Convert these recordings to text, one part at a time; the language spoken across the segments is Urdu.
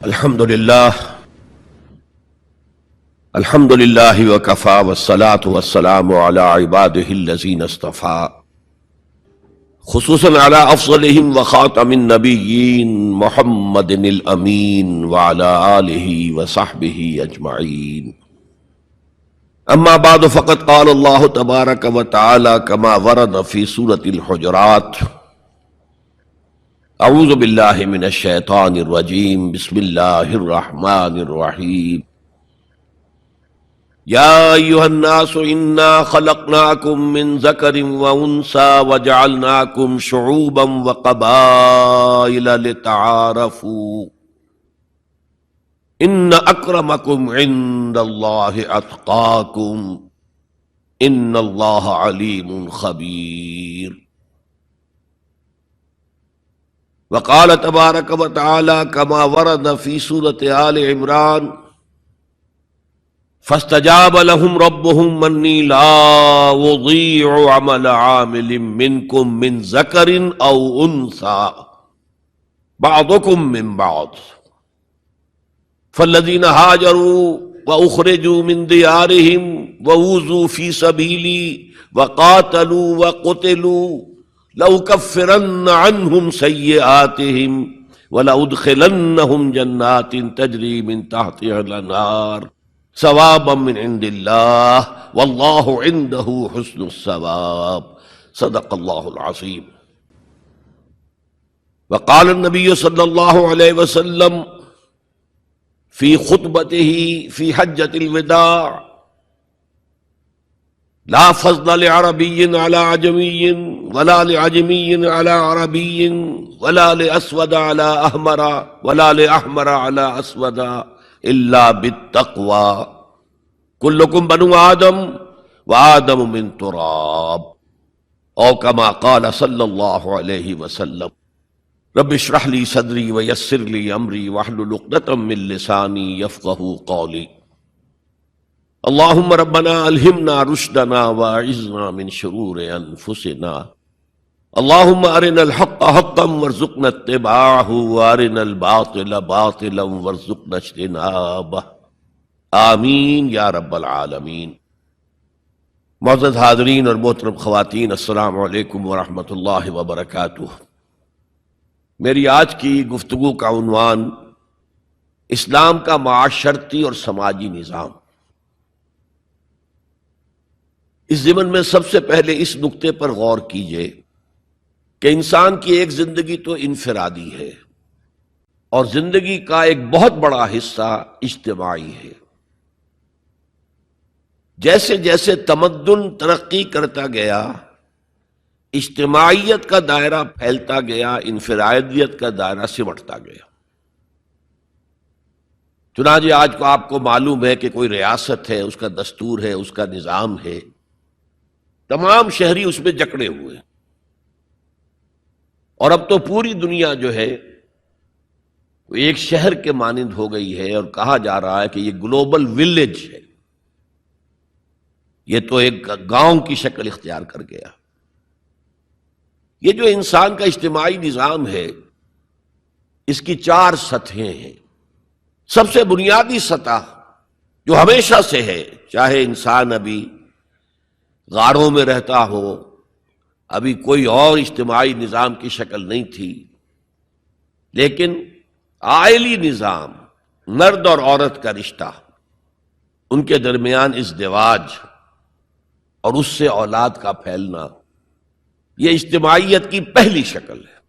الحمد للہ وکفا والصلاة والسلام علی عباده الذین اصطفى خصوصاً علی افضلهم وخاتم النبیین محمد الامین وعلی آلہ وصحبہ اجمعین. اما بعد فقد قال اللہ تبارک وتعالی کما ورد فی سورة الحجرات: اعوذ باللہ من الشیطان الرجیم بسم اللہ الرحمن الرحیم. یا ایھا الناس انا خلقناکم من ذکر وانثی وجعلناکم شعوبا وقبائل لتعارفوا ان اکرمکم عند اللہ اتقاکم ان اللہ علیم خبیر. وقال تبارک وتعالی کما ورد فی سورۃ آل عمران: فاستجاب لهم ربهم انی لا اضیع عمل عامل منکم من ذکر او انثی بعضکم من بعض فالذین ہاجروا واخرجوا من دیارہم وأوذوا فی سبیلی وقاتلوا وقتلوا لأکفرن عنہم سیئاتہم ولأدخلنہم جنات تجری من تحتها الانہار ثوابا من عند اللہ واللہ عندہ حسن الثواب. صدق اللہ العظیم. وقال النبی صلی اللہ علیہ وسلم فی خطبتہ فی حجۃ الوداع: لا فضل لعربی علی عجمی ولا لعجمی علی عربی ولا لاسود علی احمر ولا لاحمر علی اسود الا بالتقوی کلکم بنو آدم وآدم من تراب او کما قال صلی اللہ علیہ وسلم. رب اشرح لی صدری ویسر لی امری واحلل عقدۃ من لسانی یفقہوا قولی. اللہم ربنا الہمنا رشدنا واعذنا من شرور انفسنا. اللہم ارنا الحق حقا وارزقنا اتباعہ وارنا الباطل باطلا وارزقنا اجتنابہ. آمین یا رب العالمین. معزز حاضرین اور محترم خواتین، السلام علیکم ورحمۃ اللہ وبرکاتہ. میری آج کی گفتگو کا عنوان اسلام کا معاشرتی اور سماجی نظام. اس ضمن میں سب سے پہلے اس نقطے پر غور کیجئے کہ انسان کی ایک زندگی تو انفرادی ہے اور زندگی کا ایک بہت بڑا حصہ اجتماعی ہے. جیسے جیسے تمدن ترقی کرتا گیا، اجتماعیت کا دائرہ پھیلتا گیا، انفرادیت کا دائرہ سمٹتا گیا. چنانچہ آج کو آپ کو معلوم ہے کہ کوئی ریاست ہے، اس کا دستور ہے، اس کا نظام ہے، تمام شہری اس میں جکڑے ہوئے. اور اب تو پوری دنیا جو ہے وہ ایک شہر کے مانند ہو گئی ہے، اور کہا جا رہا ہے کہ یہ گلوبل ولیج ہے. یہ تو ایک گاؤں کی شکل اختیار کر گیا. یہ جو انسان کا اجتماعی نظام ہے، اس کی 4 سطحیں ہیں. سب سے بنیادی سطح جو ہمیشہ سے ہے، چاہے انسان ابھی غاروں میں رہتا ہو، ابھی کوئی اور اجتماعی نظام کی شکل نہیں تھی، لیکن عائلی نظام، مرد اور عورت کا رشتہ، ان کے درمیان ازدواج اور اس سے اولاد کا پھیلنا، یہ اجتماعیت کی پہلی شکل ہے،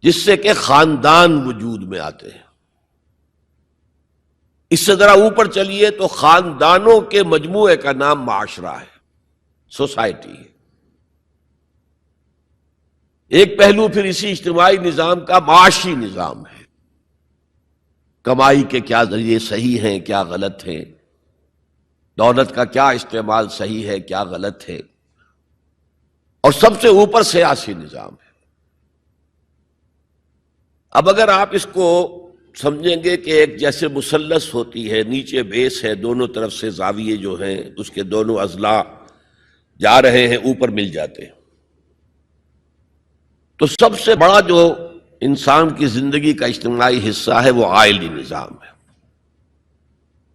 جس سے کہ خاندان وجود میں آتے ہیں. اس سے ذرا اوپر چلیے تو خاندانوں کے مجموعے کا نام معاشرہ ہے، سوسائٹی ہے. ایک پہلو پھر اسی اجتماعی نظام کا معاشی نظام ہے. کمائی کے کیا ذریعے صحیح ہیں، کیا غلط ہیں، دولت کا کیا استعمال صحیح ہے، کیا غلط ہے. اور سب سے اوپر سیاسی نظام ہے. اب اگر آپ اس کو سمجھیں گے کہ ایک جیسے مثلث ہوتی ہے، نیچے بیس ہے، دونوں طرف سے زاویے جو ہیں اس کے دونوں اضلاع جا رہے ہیں، اوپر مل جاتے ہیں، تو سب سے بڑا جو انسان کی زندگی کا اجتماعی حصہ ہے وہ عائلی نظام ہے،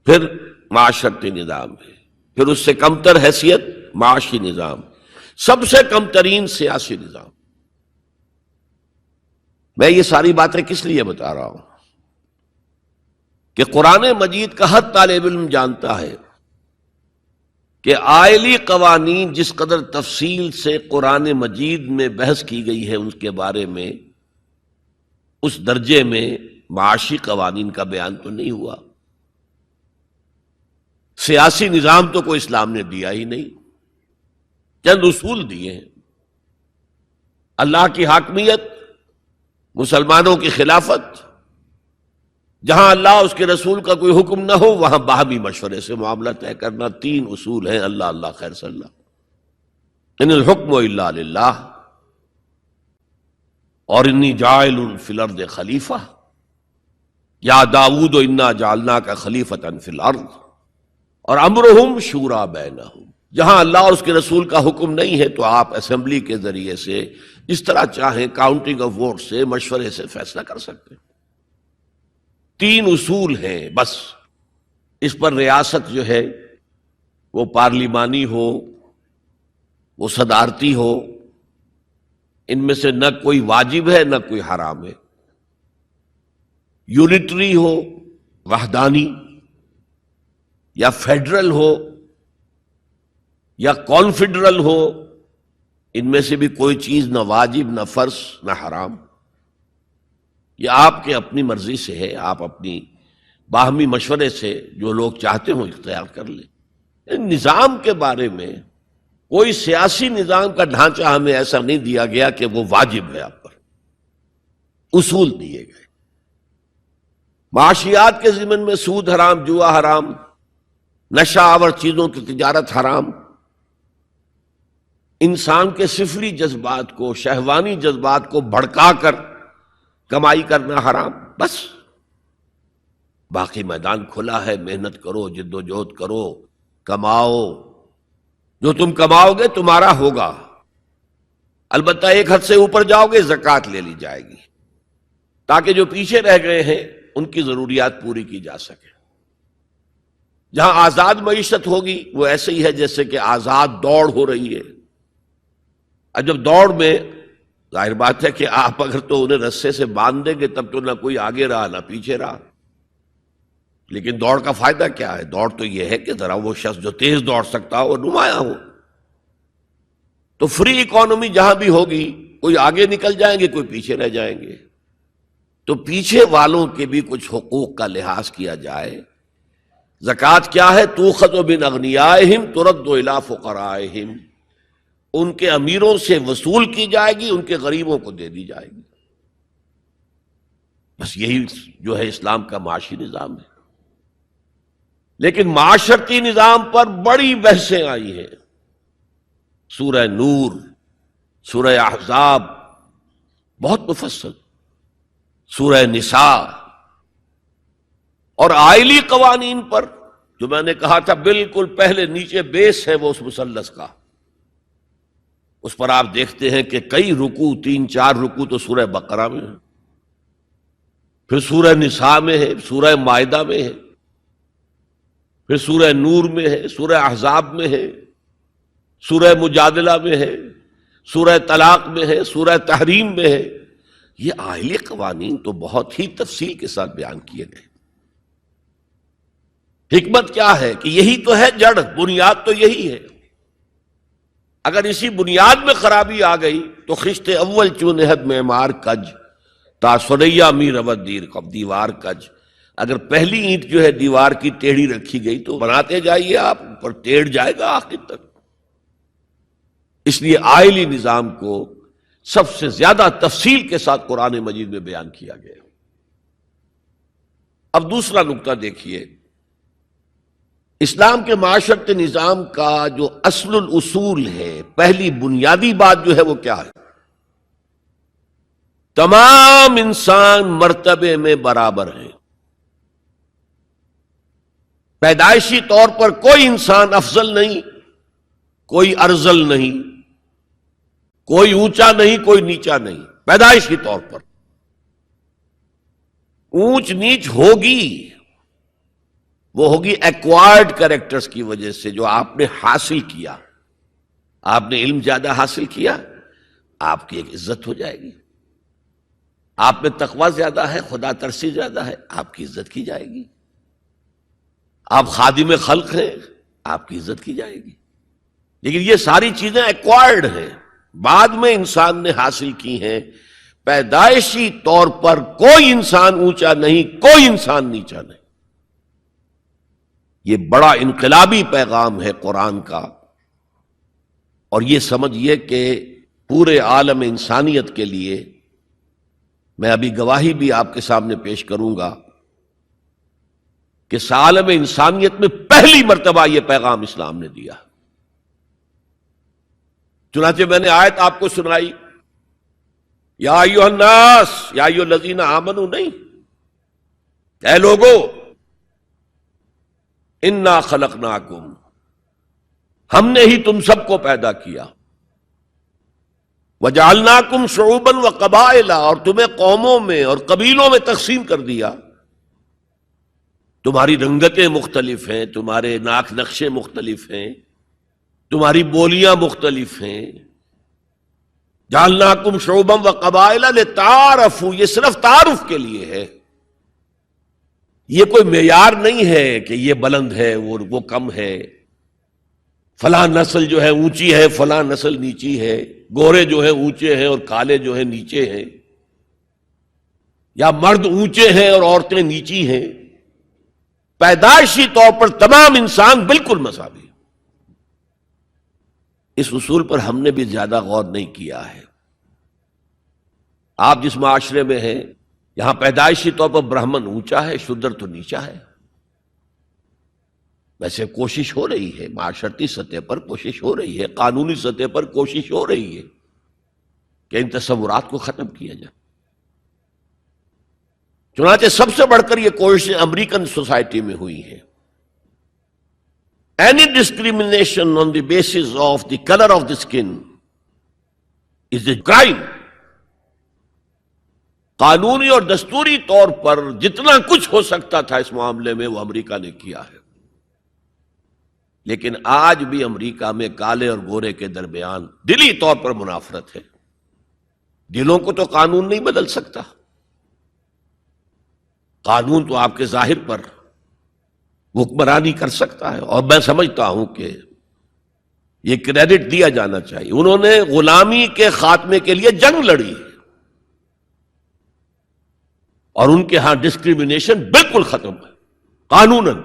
پھر معاشرتی نظام ہے، پھر اس سے کمتر حیثیت معاشی نظام، سب سے کم ترین سیاسی نظام۔ میں یہ ساری باتیں کس لیے بتا رہا ہوں کہ قرآن مجید کا ہر طالب علم جانتا ہے کہ عائلی قوانین جس قدر تفصیل سے قرآن مجید میں بحث کی گئی ہے ان کے بارے میں، اس درجے میں معاشی قوانین کا بیان تو نہیں ہوا۔ سیاسی نظام تو کوئی اسلام نے دیا ہی نہیں، چند اصول دیے ہیں، اللہ کی حاکمیت، مسلمانوں کی خلافت، جہاں اللہ اس کے رسول کا کوئی حکم نہ ہو وہاں باہمی مشورے سے معاملہ طے کرنا، تین اصول ہیں، اللہ اللہ خیر صلی اللہ، ان الحکم الا للہ، اور انی جاعل فی الارض خلیفہ، یا داؤد انا جعلناک خلیفۃ فی الارض، اور امرہم شورا بینہم، جہاں اللہ اور اس کے رسول کا حکم نہیں ہے تو آپ اسمبلی کے ذریعے سے اس طرح چاہیں کاؤنٹنگ آف ووٹ سے، مشورے سے فیصلہ کر سکتے ہیں۔ تین اصول ہیں بس، اس پر ریاست جو ہے وہ پارلیمانی ہو، وہ صدارتی ہو، ان میں سے نہ کوئی واجب ہے نہ کوئی حرام ہے، یونٹری ہو، وحدانی، یا فیڈرل ہو یا کانفیڈرل ہو، ان میں سے بھی کوئی چیز نہ واجب نہ فرض نہ حرام، یہ آپ کے اپنی مرضی سے ہے، آپ اپنی باہمی مشورے سے جو لوگ چاہتے ہوں اختیار کر لیں۔ نظام کے بارے میں کوئی سیاسی نظام کا ڈھانچہ ہمیں ایسا نہیں دیا گیا کہ وہ واجب ہے آپ پر، اصول دیے گئے۔ معاشیات کے ضمن میں سود حرام، جوا حرام، نشہ آور چیزوں کی تجارت حرام، انسان کے سفلی جذبات کو، شہوانی جذبات کو بھڑکا کر کمائی کرنا حرام، بس۔ باقی میدان کھلا ہے، محنت کرو، جد و جہد کرو، کماؤ، جو تم کماؤ گے تمہارا ہوگا، البتہ ایک حد سے اوپر جاؤ گے زکوٰۃ لے لی جائے گی تاکہ جو پیچھے رہ گئے ہیں ان کی ضروریات پوری کی جا سکے۔ جہاں آزاد معیشت ہوگی وہ ایسے ہی ہے جیسے کہ آزاد دوڑ ہو رہی ہے۔ اب جب دوڑ میں ظاہر بات ہے کہ آپ اگر تو انہیں رسے سے باندھ دیں گے تب تو نہ کوئی آگے رہا نہ پیچھے رہا، لیکن دوڑ کا فائدہ کیا ہے؟ دوڑ تو یہ ہے کہ ذرا وہ شخص جو تیز دوڑ سکتا ہو وہ نمایاں ہو۔ تو فری اکانومی جہاں بھی ہوگی، کوئی آگے نکل جائیں گے کوئی پیچھے رہ جائیں گے، تو پیچھے والوں کے بھی کچھ حقوق کا لحاظ کیا جائے۔ زکوٰۃ کیا ہے؟ تؤخذ من اغنیائہم ترد الی فقرائہم، ان کے امیروں سے وصول کی جائے گی، ان کے غریبوں کو دے دی جائے گی۔ بس یہی جو ہے اسلام کا معاشی نظام ہے۔ لیکن معاشرتی نظام پر بڑی بحثیں آئی ہیں، سورہ نور، سورہ احزاب، بہت مفصل، سورہ نساء، اور عائلی قوانین پر جو میں نے کہا تھا بالکل پہلے نیچے بیس ہے وہ اس مثلث کا، اس پر آپ دیکھتے ہیں کہ کئی رکوع، 3-4 رکوع تو سورہ بقرہ میں ہے، پھر سورہ نساء میں ہے، سورہ مائدہ میں ہے، پھر سورہ نور میں ہے، سورہ احزاب میں ہے، سورہ مجادلہ میں ہے، سورہ طلاق میں ہے، سورہ تحریم میں ہے۔ یہ عائلی قوانین تو بہت ہی تفصیل کے ساتھ بیان کیے گئے۔ حکمت کیا ہے کہ یہی تو ہے جڑ، بنیاد تو یہی ہے۔ اگر اسی بنیاد میں خرابی آ گئی تو خشت اول چونہد معمار کج، تا سریا می رود دیر کب دیوار کج، اگر پہلی اینٹ جو ہے دیوار کی ٹیڑھی رکھی گئی تو بناتے جائیے آپ، اوپر ٹیڑھ جائے گا آخر تک۔ اس لیے عائلی نظام کو سب سے زیادہ تفصیل کے ساتھ قرآن مجید میں بیان کیا گیا۔ اب دوسرا نقطہ دیکھیے، اسلام کے معاشرتی نظام کا جو اصل الاصول ہے، پہلی بنیادی بات جو ہے وہ کیا ہے؟ تمام انسان مرتبے میں برابر ہیں، پیدائشی طور پر کوئی انسان افضل نہیں، کوئی ارذل نہیں، کوئی اونچا نہیں، کوئی نیچا نہیں، پیدائشی طور پر اونچ نیچ ہوگی، وہ ہوگی ایکوائرڈ کریکٹرز کی وجہ سے، جو آپ نے حاصل کیا۔ آپ نے علم زیادہ حاصل کیا، آپ کی ایک عزت ہو جائے گی۔ آپ میں تقوی زیادہ ہے، خدا ترسی زیادہ ہے، آپ کی عزت کی جائے گی۔ آپ خادم خلق ہیں، آپ کی عزت کی جائے گی۔ لیکن یہ ساری چیزیں ایکوائرڈ ہیں، بعد میں انسان نے حاصل کی ہیں۔ پیدائشی طور پر کوئی انسان اونچا نہیں، کوئی انسان نیچا نہیں۔ یہ بڑا انقلابی پیغام ہے قرآن کا، اور یہ سمجھیے کہ پورے عالم انسانیت کے لیے، میں ابھی گواہی بھی آپ کے سامنے پیش کروں گا کہ عالم انسانیت میں پہلی مرتبہ یہ پیغام اسلام نے دیا۔ چنانچہ میں نے آیت آپ کو سنائی، یا ایھا الناس یا ایھا الذین آمنوا، نہیں، اے لوگو، انا خلقناکم، ہم نے ہی تم سب کو پیدا کیا، وجعلناکم شعوبا وقبائل، اور تمہیں قوموں میں اور قبیلوں میں تقسیم کر دیا۔ تمہاری رنگتیں مختلف ہیں، تمہارے ناک نقشے مختلف ہیں، تمہاری بولیاں مختلف ہیں۔ جعلناکم شعوبا وقبائل لتعارفوا، یہ صرف تعارف کے لیے ہے، یہ کوئی معیار نہیں ہے کہ یہ بلند ہے وہ کم ہے، فلاں نسل جو ہے اونچی ہے، فلاں نسل نیچی ہے، گورے جو ہیں اونچے ہیں اور کالے جو ہیں نیچے ہیں، یا مرد اونچے ہیں اور عورتیں نیچی ہیں۔ پیدائشی طور پر تمام انسان بالکل مساوی۔ اس اصول پر ہم نے بھی زیادہ غور نہیں کیا ہے۔ آپ جس معاشرے میں ہیں، یہاں پیدائشی طور پر برہمن اونچا ہے، شودر تو نیچا ہے۔ ویسے کوشش ہو رہی ہے، معاشرتی سطح پر کوشش ہو رہی ہے، قانونی سطح پر کوشش ہو رہی ہے کہ ان تصورات کو ختم کیا جائے۔ چنانچہ سب سے بڑھ کر یہ کوششیں امریکن سوسائٹی میں ہوئی ہیں۔ Any discrimination on the basis of the color of the skin is a crime۔ قانونی اور دستوری طور پر جتنا کچھ ہو سکتا تھا اس معاملے میں وہ امریکہ نے کیا ہے، لیکن آج بھی امریکہ میں کالے اور گورے کے درمیان دلی طور پر منافرت ہے۔ دلوں کو تو قانون نہیں بدل سکتا، قانون تو آپ کے ظاہر پر حکمرانی کر سکتا ہے، اور میں سمجھتا ہوں کہ یہ کریڈٹ دیا جانا چاہیے، انہوں نے غلامی کے خاتمے کے لیے جنگ لڑی اور ان کے ہاں ڈسکریمنیشن بالکل ختم ہے، قانوناً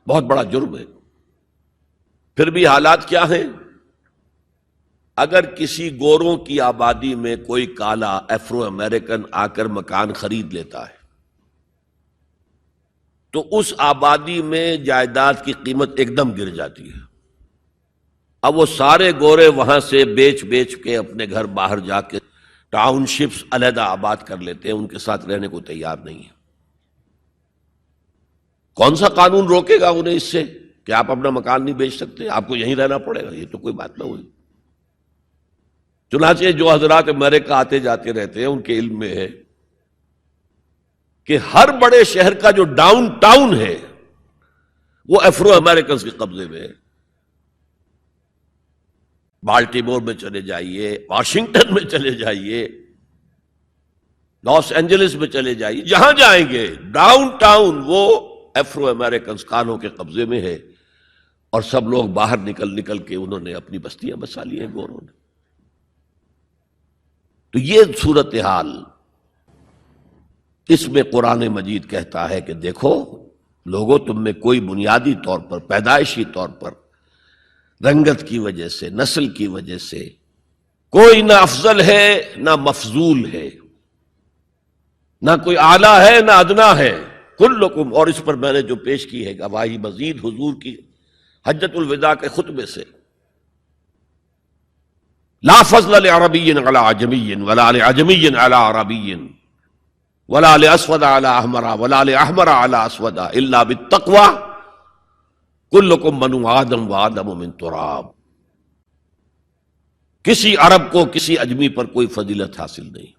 بہت بڑا جرم ہے۔ پھر بھی حالات کیا ہیں؟ اگر کسی گوروں کی آبادی میں کوئی کالا افرو امریکن آ کر مکان خرید لیتا ہے تو اس آبادی میں جائیداد کی قیمت ایک دم گر جاتی ہے۔ اب وہ سارے گورے وہاں سے بیچ بیچ کے اپنے گھر باہر جا کے ٹاؤن شپس علیحدہ آباد کر لیتے ہیں، ان کے ساتھ رہنے کو تیار نہیں ہے۔ کون سا قانون روکے گا انہیں اس سے کہ آپ اپنا مکان نہیں بیچ سکتے، آپ کو یہیں رہنا پڑے گا؟ یہ تو کوئی بات نہ ہوئی۔ چنانچہ جو حضرات امریکہ آتے جاتے رہتے ہیں ان کے علم میں ہے کہ ہر بڑے شہر کا جو ڈاؤن ٹاؤن ہے وہ افرو امریکنز کے قبضے میں ہے۔ بالٹیمور میں چلے جائیے، واشنگٹن میں چلے جائیے، لاس اینجلس میں چلے جائیے، جہاں جائیں گے ڈاؤن ٹاؤن وہ افرو امریکنز کانوں کے قبضے میں ہے، اور سب لوگ باہر نکل نکل کے انہوں نے اپنی بستیاں بسا لی ہیں گوروں نے۔ تو یہ صورتحال، اس میں قرآن مجید کہتا ہے کہ دیکھو لوگوں، تم میں کوئی بنیادی طور پر، پیدائشی طور پر، رنگت کی وجہ سے، نسل کی وجہ سے کوئی نہ افضل ہے نہ مفضول ہے، نہ کوئی اعلیٰ ہے نہ ادنا ہے، کلکم۔ اور اس پر میں نے جو پیش کی ہے گواہی مزید حضور کی حجۃ الوداع کے خطبے سے، لا فضل لعربی علی عجمی ولا لعجمی علی عربی ولا لاسود علی احمر ولا لاحمر علی اسود الا بالتقوی کلکم بنو آدم وآدم من تراب۔ کسی عرب کو کسی اجمی پر کوئی فضیلت حاصل نہیں،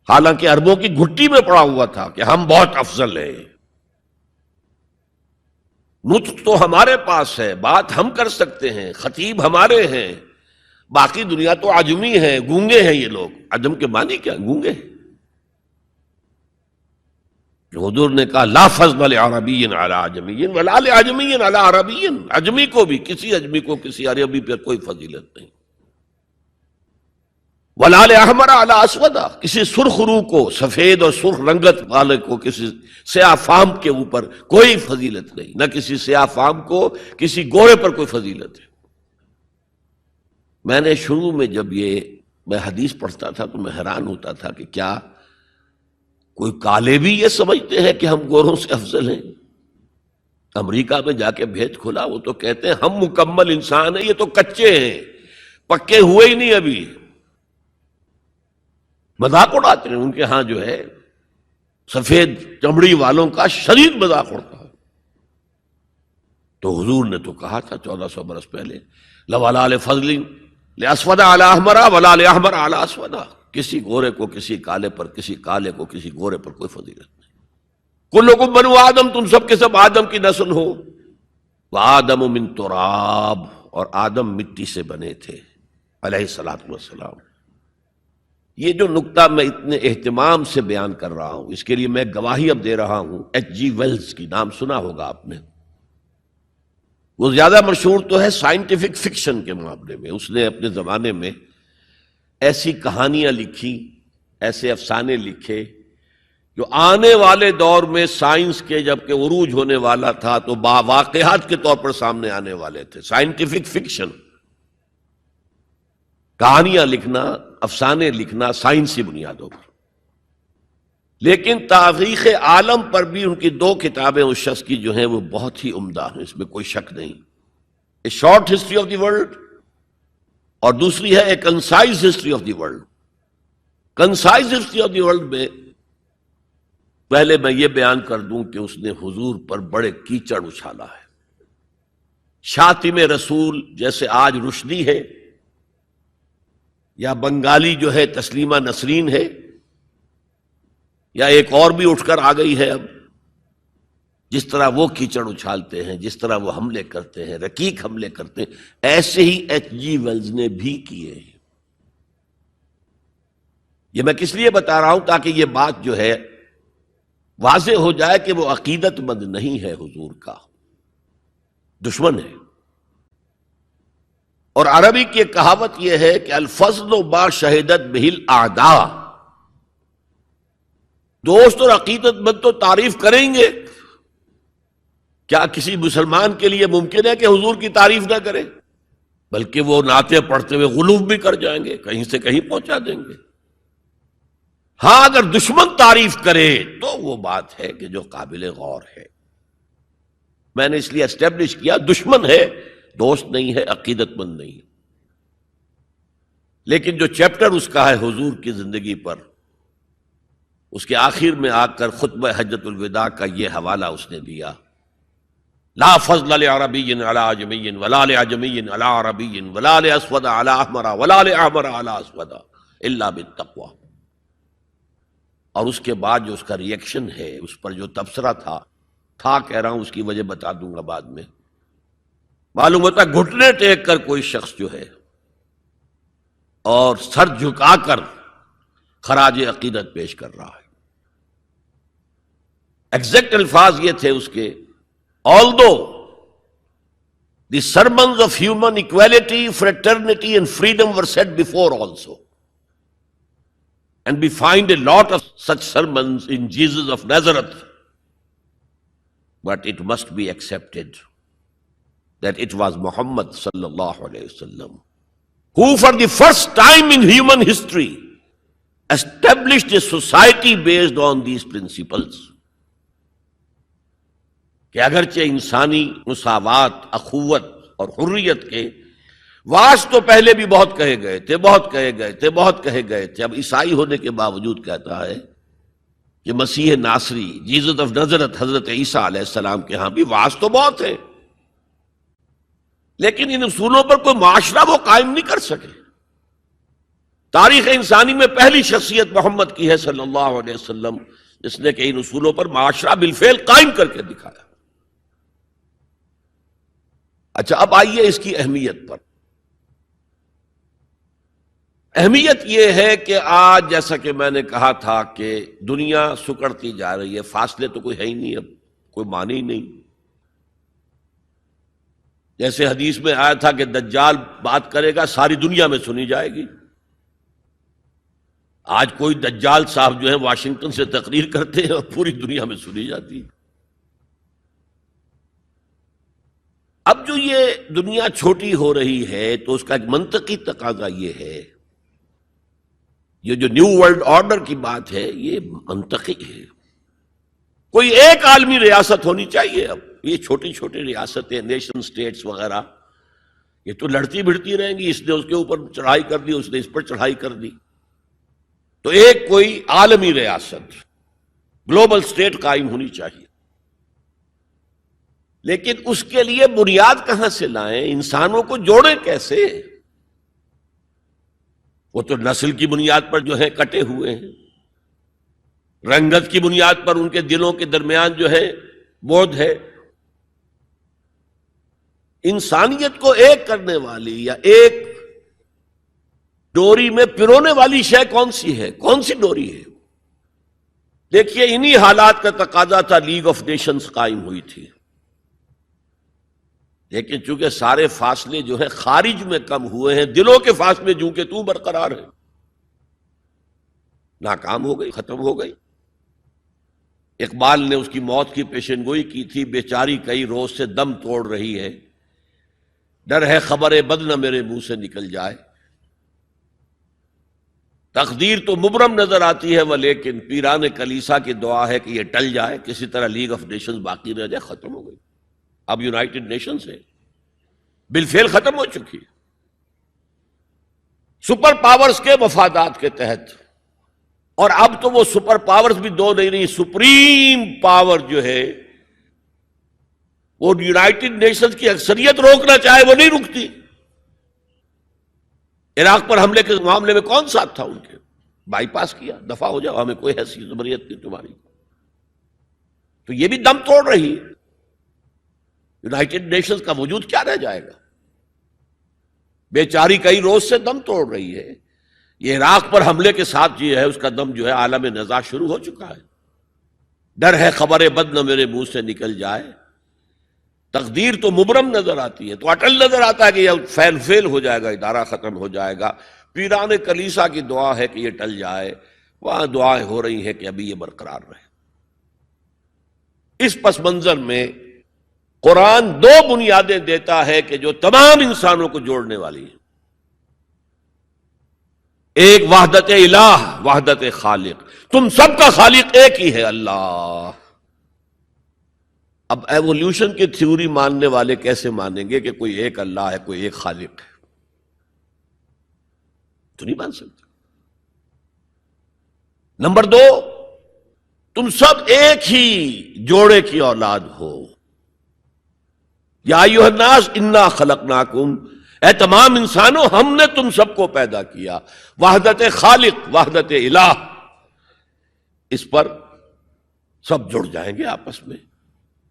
حالانکہ عربوں کی گھٹی میں پڑا ہوا تھا کہ ہم بہت افضل ہیں، نطق تو ہمارے پاس ہے، بات ہم کر سکتے ہیں، خطیب ہمارے ہیں، باقی دنیا تو عجمی ہے، گونگے ہیں یہ لوگ۔ عجم کے معنی کیا؟ گونگے ہیں۔ حضور نے کہا لا فضل لعربی علی عجمی ولا لعجمی علی عربی، عجمی کو بھی، کسی عجمی کو کسی عربی پر کوئی فضیلت نہیں، ولا لأحمر علی اسود، کسی سرخ روح کو، سفید اور سرخ رنگت والے کو، کسی سیاہ فام کے اوپر کوئی فضیلت نہیں، نہ کسی سیاہ فام کو کسی گورے پر کوئی فضیلت ہے۔ میں نے شروع میں جب میں حدیث پڑھتا تھا تو میں حیران ہوتا تھا کہ کیا کوئی کالے بھی یہ سمجھتے ہیں کہ ہم گوروں سے افضل ہیں؟ امریکہ میں جا کے بھید کھلا، وہ تو کہتے ہیں ہم مکمل انسان ہیں، یہ تو کچے ہیں، پکے ہوئے ہی نہیں ابھی۔ مذاق اڑاتے ہیں، ان کے ہاں جو ہے سفید چمڑی والوں کا شدید مذاق اڑتا ہے۔ تو حضور نے تو کہا تھا 1400 برس پہلے لولا لفضل لاسود علی احمر ولا لاحمر علی اسود، کسی گورے کو کسی کالے پر، کسی کالے کو کسی گورے پر کوئی فضیلت نہیں۔ کلکم بنو آدم، تم سب کے سب آدم کی نسل ہو، وآدم من تراب، اور آدم مٹی سے بنے تھے علیہ الصلوۃ والسلام۔ یہ جو نقطہ میں اتنے اہتمام سے بیان کر رہا ہوں، اس کے لیے میں گواہی اب دے رہا ہوں ایچ جی ویلز کی، نام سنا ہوگا آپ نے۔ وہ زیادہ مشہور تو ہے سائنٹیفک فکشن کے معاملے میں، اس نے اپنے زمانے میں ایسی کہانیاں لکھی، ایسے افسانے لکھے جو آنے والے دور میں سائنس کے جبکہ عروج ہونے والا تھا تو واقعات کے طور پر سامنے آنے والے تھے۔ سائنٹیفک فکشن، کہانیاں لکھنا، افسانے لکھنا سائنسی بنیادوں پر۔ لیکن تاریخ عالم پر بھی ان کی 2 کتابیں اس شخص کی جو ہیں وہ بہت ہی عمدہ ہیں، اس میں کوئی شک نہیں۔ A short history of the world, اور دوسری ہے a concise history of the world. Concise history of the world میں پہلے میں یہ بیان کر دوں کہ اس نے حضور پر بڑے کیچڑ اچھالا ہے۔ شاتم رسول جیسے آج رشدی ہے یا بنگالی جو ہے تسلیمہ نسرین ہے، یا ایک اور بھی اٹھ کر آ گئی ہے اب، جس طرح وہ کیچڑ اچھالتے ہیں، جس طرح وہ حملے کرتے ہیں، رقیق حملے کرتے ہیں، ایسے ہی ایچ جی ویلز نے بھی کیے ہیں۔ یہ میں کس لیے بتا رہا ہوں؟ تاکہ یہ بات جو ہے واضح ہو جائے کہ وہ عقیدت مند نہیں ہے، حضور کا دشمن ہے۔ اور عربی کی ایک کہاوت یہ ہے کہ الفضل ما شہدت بہ الاعداء، دوست اور عقیدت مند تو تعریف کریں گے، کیا کسی مسلمان کے لیے ممکن ہے کہ حضور کی تعریف نہ کرے؟ بلکہ وہ نعتیں پڑھتے ہوئے غلوف بھی کر جائیں گے، کہیں سے کہیں پہنچا دیں گے۔ ہاں اگر دشمن تعریف کرے تو وہ بات ہے کہ جو قابل غور ہے۔ میں نے اس لیے اسٹیبلش کیا دشمن ہے، دوست نہیں ہے، عقیدت مند نہیں۔ لیکن جو چیپٹر اس کا ہے حضور کی زندگی پر، اس کے آخر میں آ کر خطبہ حجۃ الوداع کا یہ حوالہ اس نے دیا، لا فضل لعربی علی عجمی ولا لعجمی علی عربی ولا لاسود علی احمر ولا لاحمر علی اسود الا بالتقوی۔ اور اس کے بعد جو اس کا ری ایکشن ہے، اس پر جو تبصرہ تھا کہہ رہا ہوں، اس کی وجہ بتا دوں گا بعد میں۔ معلوم ہوتا گھٹنے ٹیک کر کوئی شخص جو ہے اور سر جھکا کر خراج عقیدت پیش کر رہا ہے۔ ایگزیکٹ الفاظ یہ تھے اس کے، although the sermons of human equality, fraternity and freedom were said before also, and we find a lot of such sermons in Jesus of Nazareth, but it must be accepted that it was Muhammad sallallahu alayhi wasallam who for the first time in human history established a society based on these principles. کہ اگرچہ انسانی مساوات، اخوت اور حریت کے واعظ تو پہلے بھی بہت کہے گئے تھے، بہت کہے گئے تھے، اب عیسائی ہونے کے باوجود کہتا ہے کہ مسیح ناصری، جیزس آف نازرت، حضرت عیسیٰ علیہ السلام کے ہاں بھی واعظ تو بہت ہے، لیکن ان اصولوں پر کوئی معاشرہ وہ قائم نہیں کر سکے۔ تاریخ انسانی میں پہلی شخصیت محمد کی ہے صلی اللہ علیہ وسلم، جس نے کہ ان اصولوں پر معاشرہ بالفعل قائم کر کے دکھایا۔ اچھا، اب آئیے اس کی اہمیت پر۔ اہمیت یہ ہے کہ آج جیسا کہ میں نے کہا تھا کہ دنیا سکڑتی جا رہی ہے، فاصلے تو کوئی ہے ہی نہیں، اب کوئی معنی ہی نہیں۔ جیسے حدیث میں آیا تھا کہ دجال بات کرے گا ساری دنیا میں سنی جائے گی، آج کوئی دجال صاحب جو ہے واشنگٹن سے تقریر کرتے ہیں اور پوری دنیا میں سنی جاتی ہے۔ اب جو یہ دنیا چھوٹی ہو رہی ہے تو اس کا ایک منطقی تقاضا یہ ہے، یہ جو نیو ورلڈ آرڈر کی بات ہے یہ منطقی ہے۔ کوئی ایک عالمی ریاست ہونی چاہیے۔ اب یہ چھوٹی چھوٹی ریاستیں، نیشن سٹیٹس وغیرہ، یہ تو لڑتی بھڑتی رہیں گی، اس نے اس کے اوپر چڑھائی کر دی، اس نے اس پر چڑھائی کر دی۔ تو ایک کوئی عالمی ریاست، گلوبل سٹیٹ قائم ہونی چاہیے، لیکن اس کے لیے بنیاد کہاں سے لائیں؟ انسانوں کو جوڑیں کیسے؟ وہ تو نسل کی بنیاد پر جو ہے کٹے ہوئے ہیں، رنگت کی بنیاد پر ان کے دلوں کے درمیان جو ہے بودھ ہے۔ انسانیت کو ایک کرنے والی یا ایک ڈوری میں پرونے والی شے کون سی ہے؟ کون سی ڈوری ہے؟ دیکھیے، انہی حالات کا تقاضا تھا، لیگ آف نیشنز قائم ہوئی تھی، لیکن چونکہ سارے فاصلے جو ہے خارج میں کم ہوئے ہیں، دلوں کے فاصلے جو کہ تو برقرار ہیں، ناکام ہو گئی، ختم ہو گئی۔ اقبال نے اس کی موت کی پیشن گوئی کی تھی، بیچاری کئی روز سے دم توڑ رہی ہے، ڈر ہے خبر بد نہ میرے منہ سے نکل جائے، تقدیر تو مبرم نظر آتی ہے وہ لیکن پیران کلیسا کی دعا ہے کہ یہ ٹل جائے، کسی طرح لیگ آف نیشنز باقی رہ جائے۔ ختم ہو گئی، اب یونائٹڈ نیشنز ہے، بالفعل ختم ہو چکی ہے، سپر پاورز کے مفادات کے تحت۔ اور اب تو وہ سپر پاورز بھی دو نہیں رہی، سپریم پاور جو ہے وہ یونائٹڈ نیشنز کی اکثریت روکنا چاہے وہ نہیں رکتی۔ عراق پر حملے کے معاملے میں کون ساتھ تھا ان کے؟ بائی پاس کیا، دفاع ہو جاؤ، ہمیں کوئی حیثیت زبریت نہیں تمہاری۔ تو یہ بھی دم توڑ رہی ہے، یونائٹڈ نیشنز کا وجود کیا رہ جائے گا؟ بیچاری کئی روز سے دم توڑ رہی ہے۔ یہ عراق پر حملے کے ساتھ جو ہے اس کا دم جو ہے عالم نزاع شروع ہو چکا ہے۔ ڈر ہے خبر بد نہ میرے منہ سے نکل جائے، تقدیر تو مبرم نظر آتی ہے، تو اٹل نظر آتا ہے کہ یہ فیل ہو جائے گا، ادارہ ختم ہو جائے گا۔ پیران کلیسا کی دعا ہے کہ یہ ٹل جائے، وہاں دعائیں ہو رہی ہیں کہ ابھی یہ برقرار رہے۔ اس پس منظر میں قرآن دو بنیادیں دیتا ہے کہ جو تمام انسانوں کو جوڑنے والی ہیں، ایک وحدت الہ، وحدت خالق، تم سب کا خالق ایک ہی ہے، اللہ۔ اب ایوولوشن کی تھیوری ماننے والے کیسے مانیں گے کہ کوئی ایک اللہ ہے، کوئی ایک خالق ہے؟ تو نہیں مان سکتے۔ نمبر دو، تم سب ایک ہی جوڑے کی اولاد ہو، یا ایھا الناس انا خلقناکم، اے تمام انسانوں ہم نے تم سب کو پیدا کیا۔ وحدت خالق، وحدت الہ، اس پر سب جڑ جائیں گے آپس میں،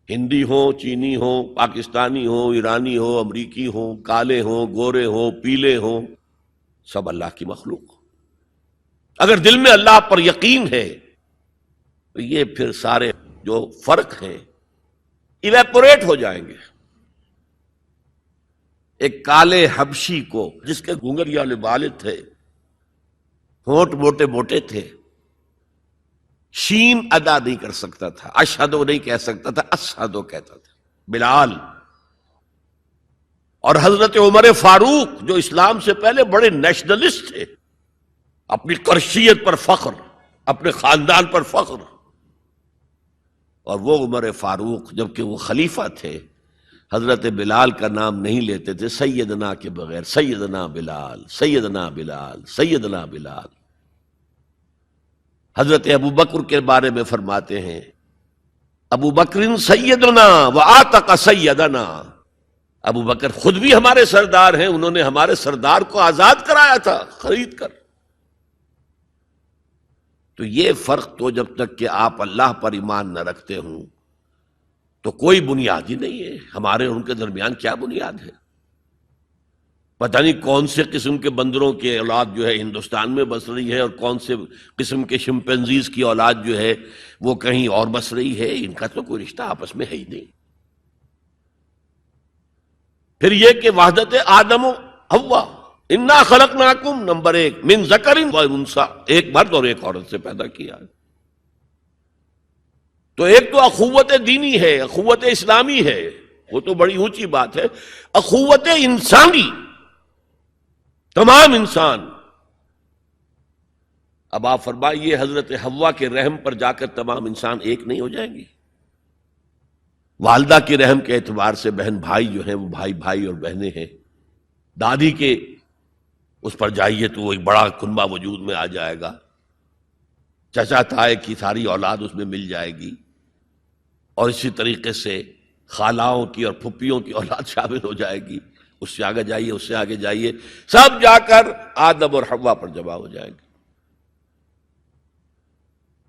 ہندی ہو، چینی ہو، پاکستانی ہو، ایرانی ہو، امریکی ہو، کالے ہو، گورے ہو، پیلے ہو، سب اللہ کی مخلوق۔ اگر دل میں اللہ پر یقین ہے تو یہ پھر سارے جو فرق ہیں ایویپوریٹ ہو جائیں گے۔ ایک کالے حبشی کو جس کے گھنگریاں والے بال تھے، ہونٹ موٹے موٹے تھے، شین ادا نہیں کر سکتا تھا، اشہدو نہیں کہہ سکتا تھا، اشہدو کہتا تھا، بلال۔ اور حضرت عمر فاروق جو اسلام سے پہلے بڑے نیشنلسٹ تھے، اپنی قرشیت پر فخر، اپنے خاندان پر فخر، اور وہ عمر فاروق جبکہ وہ خلیفہ تھے حضرت بلال کا نام نہیں لیتے تھے سیدنا کے بغیر، سیدنا بلال، سیدنا بلال، سیدنا بلال۔ حضرت ابو بکر کے بارے میں فرماتے ہیں ابو بکر سیدنا وآتق سیدنا، ابو بکر خود بھی ہمارے سردار ہیں، انہوں نے ہمارے سردار کو آزاد کرایا تھا خرید کر۔ تو یہ فرق تو جب تک کہ آپ اللہ پر ایمان نہ رکھتے ہوں تو کوئی بنیاد ہی نہیں ہے. ہمارے اور ان کے درمیان کیا بنیاد ہے؟ پتہ نہیں کون سے قسم کے بندروں کی اولاد جو ہے ہندوستان میں بس رہی ہے اور کون سے قسم کے شمپینزیز کی اولاد جو ہے وہ کہیں اور بس رہی ہے. ان کا تو کوئی رشتہ آپس میں ہے ہی نہیں. پھر یہ کہ وحدت آدم و حوا، انا خلقناکم، نمبر 1 من ذکر و انثی، ایک مرد اور ایک عورت سے پیدا کیا. تو ایک تو اخوت دینی ہے، اخوت اسلامی ہے، وہ تو بڑی اونچی بات ہے. اخوت انسانی، تمام انسان. اب آپ فرمائیے حضرت حوا کے رحم پر جا کر تمام انسان ایک نہیں ہو جائیں گے؟ والدہ کے رحم کے اعتبار سے بہن بھائی جو ہیں وہ بھائی بھائی اور بہنیں ہیں. دادی کے اس پر جائیے تو وہ ایک بڑا کنبہ وجود میں آ جائے گا. چچا تائے کی ساری اولاد اس میں مل جائے گی، اور اسی طریقے سے خالاؤں کی اور پھپھیوں کی اولاد شامل ہو جائے گی. اس سے آگے جائیے، اس سے آگے جائیے، سب جا کر آدم اور حوا پر جمع ہو جائے گی.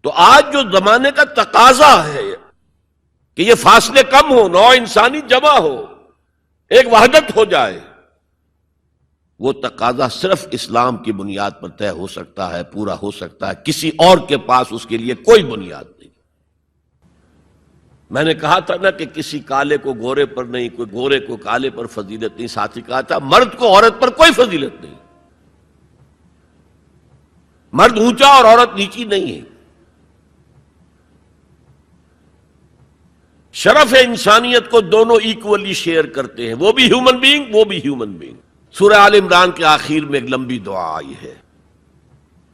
تو آج جو زمانے کا تقاضا ہے کہ یہ فاصلے کم ہو، نوع انسانی جمع ہو، ایک وحدت ہو جائے، وہ تقاضا صرف اسلام کی بنیاد پر طے ہو سکتا ہے، پورا ہو سکتا ہے. کسی اور کے پاس اس کے لیے کوئی بنیاد نہیں. میں نے کہا تھا نا کہ کسی کالے کو گورے پر نہیں، کوئی گورے کو کالے پر فضیلت نہیں. ساتھ ہی کہا تھا مرد کو عورت پر کوئی فضیلت نہیں. مرد اونچا اور عورت نیچی نہیں ہے. شرف انسانیت کو دونوں ایکولی شیئر کرتے ہیں، وہ بھی ہیومن بینگ، وہ بھی ہیومن بینگ. سورہ آل عمران کے آخر میں ایک لمبی دعا آئی ہے،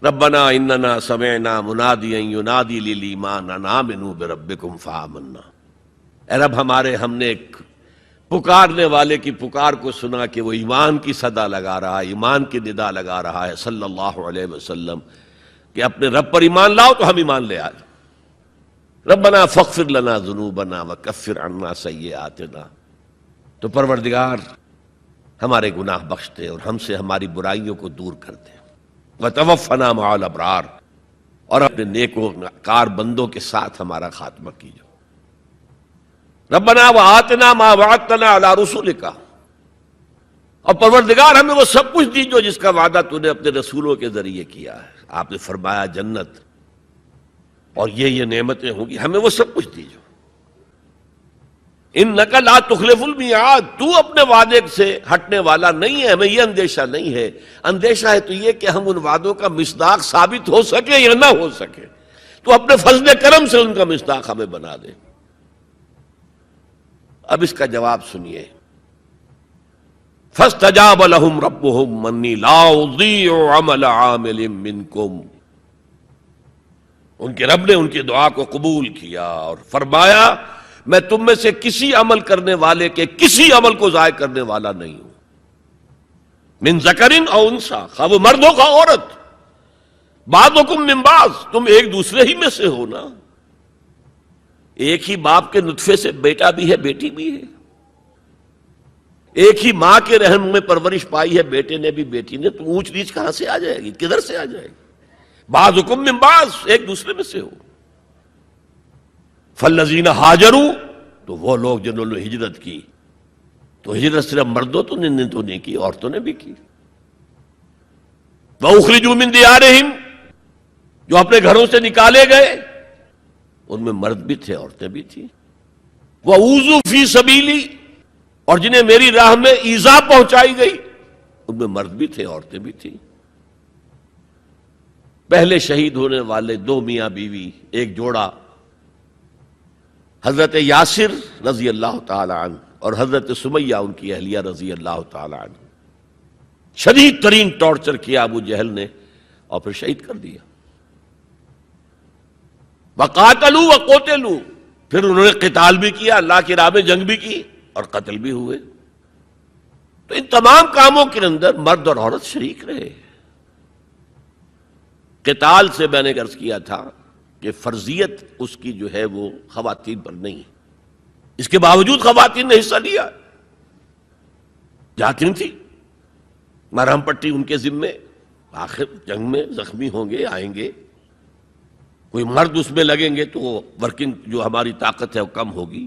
ربنا اننا سمعنا منادیا ینادی للایمان ان آمنوا بربکم فآمنا. اے رب ہمارے، ہم نے ایک پکارنے والے کی پکار کو سنا کہ وہ ایمان کی صدا لگا رہا ہے، ایمان کی ندا لگا رہا ہے صلی اللہ علیہ وسلم کہ اپنے رب پر ایمان لاؤ. تو ہم ایمان لے آئے. ربنا فاغفر لنا ذنوبنا وکفر عنا سیئاتنا. تو پروردگار ہمارے گناہ بخش دے اور ہم سے ہماری برائیوں کو دور کر دے. وتوفنا مع الابرار، اور اپنے نیکوکار بندوں کے ساتھ ہمارا خاتمہ کیجو. ربنا وآتنا ما وعدتنا علی رسولک، اور پروردگار ہمیں وہ سب کچھ دیجو جس کا وعدہ تو نے اپنے رسولوں کے ذریعے کیا ہے. آپ نے فرمایا جنت اور یہ نعمتیں ہوں گی، ہمیں وہ سب کچھ دیجو. انک لا تخلف المیعاد، تو اپنے وعدے سے ہٹنے والا نہیں ہے. ہمیں یہ اندیشہ نہیں ہے. اندیشہ ہے تو یہ کہ ہم ان وعدوں کا مصداق ثابت ہو سکے یا نہ ہو سکے. تو اپنے فضل کرم سے ان کا مصداق ہمیں بنا دے. اب اس کا جواب سنیے. فاستجاب لهم ربهم انی لا اضیع عمل عامل منکم. ان کے رب نے ان کی دعا کو قبول کیا اور فرمایا میں تم میں سے کسی عمل کرنے والے کے کسی عمل کو ضائع کرنے والا نہیں ہوں. من ذکر او انثی، خواہ وہ مرد ہو خواہ عورت. بعضکم من بعض، تم ایک دوسرے ہی میں سے ہو نا. ایک ہی باپ کے نطفے سے بیٹا بھی ہے بیٹی بھی ہے. ایک ہی ماں کے رحم میں پرورش پائی ہے بیٹے نے بھی بیٹی نے. تو اونچ نیچ کہاں سے آ جائے گی؟ کدھر سے آ جائے گی؟ بعضکم من بعض، ایک دوسرے میں سے ہو. فالذین ہاجروا، تو وہ لوگ جنہوں نے ہجرت کی. تو ہجرت صرف مردوں تو نہیں کی، عورتوں نے بھی کی. وَأُخْرِجُوا مِن دِيَارِهِمْ، جو اپنے گھروں سے نکالے گئے ان میں مرد بھی تھے عورتیں بھی تھیں. وَأُوذُوا فِي سَبِيلِي، اور جنہیں میری راہ میں ایذا پہنچائی گئی ان میں مرد بھی تھے عورتیں بھی تھیں. پہلے شہید ہونے والے 2 میاں بیوی، ایک جوڑا، حضرت یاسر رضی اللہ تعالی عنہ اور حضرت سمیہ ان کی اہلیہ رضی اللہ تعالی عنہ. شدید ترین ٹارچر کیا ابو جہل نے اور پھر شہید کر دیا. وقاتلوا وقتلوا، پھر انہوں نے قتال بھی کیا، اللہ کی راہ میں جنگ بھی کی اور قتل بھی ہوئے. تو ان تمام کاموں کے اندر مرد اور عورت شریک رہے. قتال سے میں نے عرض کیا تھا کہ فرضیت اس کی جو ہے وہ خواتین پر نہیں ہے. اس کے باوجود خواتین نے حصہ لیا، جاتی تھی، مرہم پٹی ان کے ذمے، آخر جنگ میں زخمی ہوں گے آئیں گے. کوئی مرد اس میں لگیں گے تو وہ ورکنگ جو ہماری طاقت ہے وہ کم ہوگی.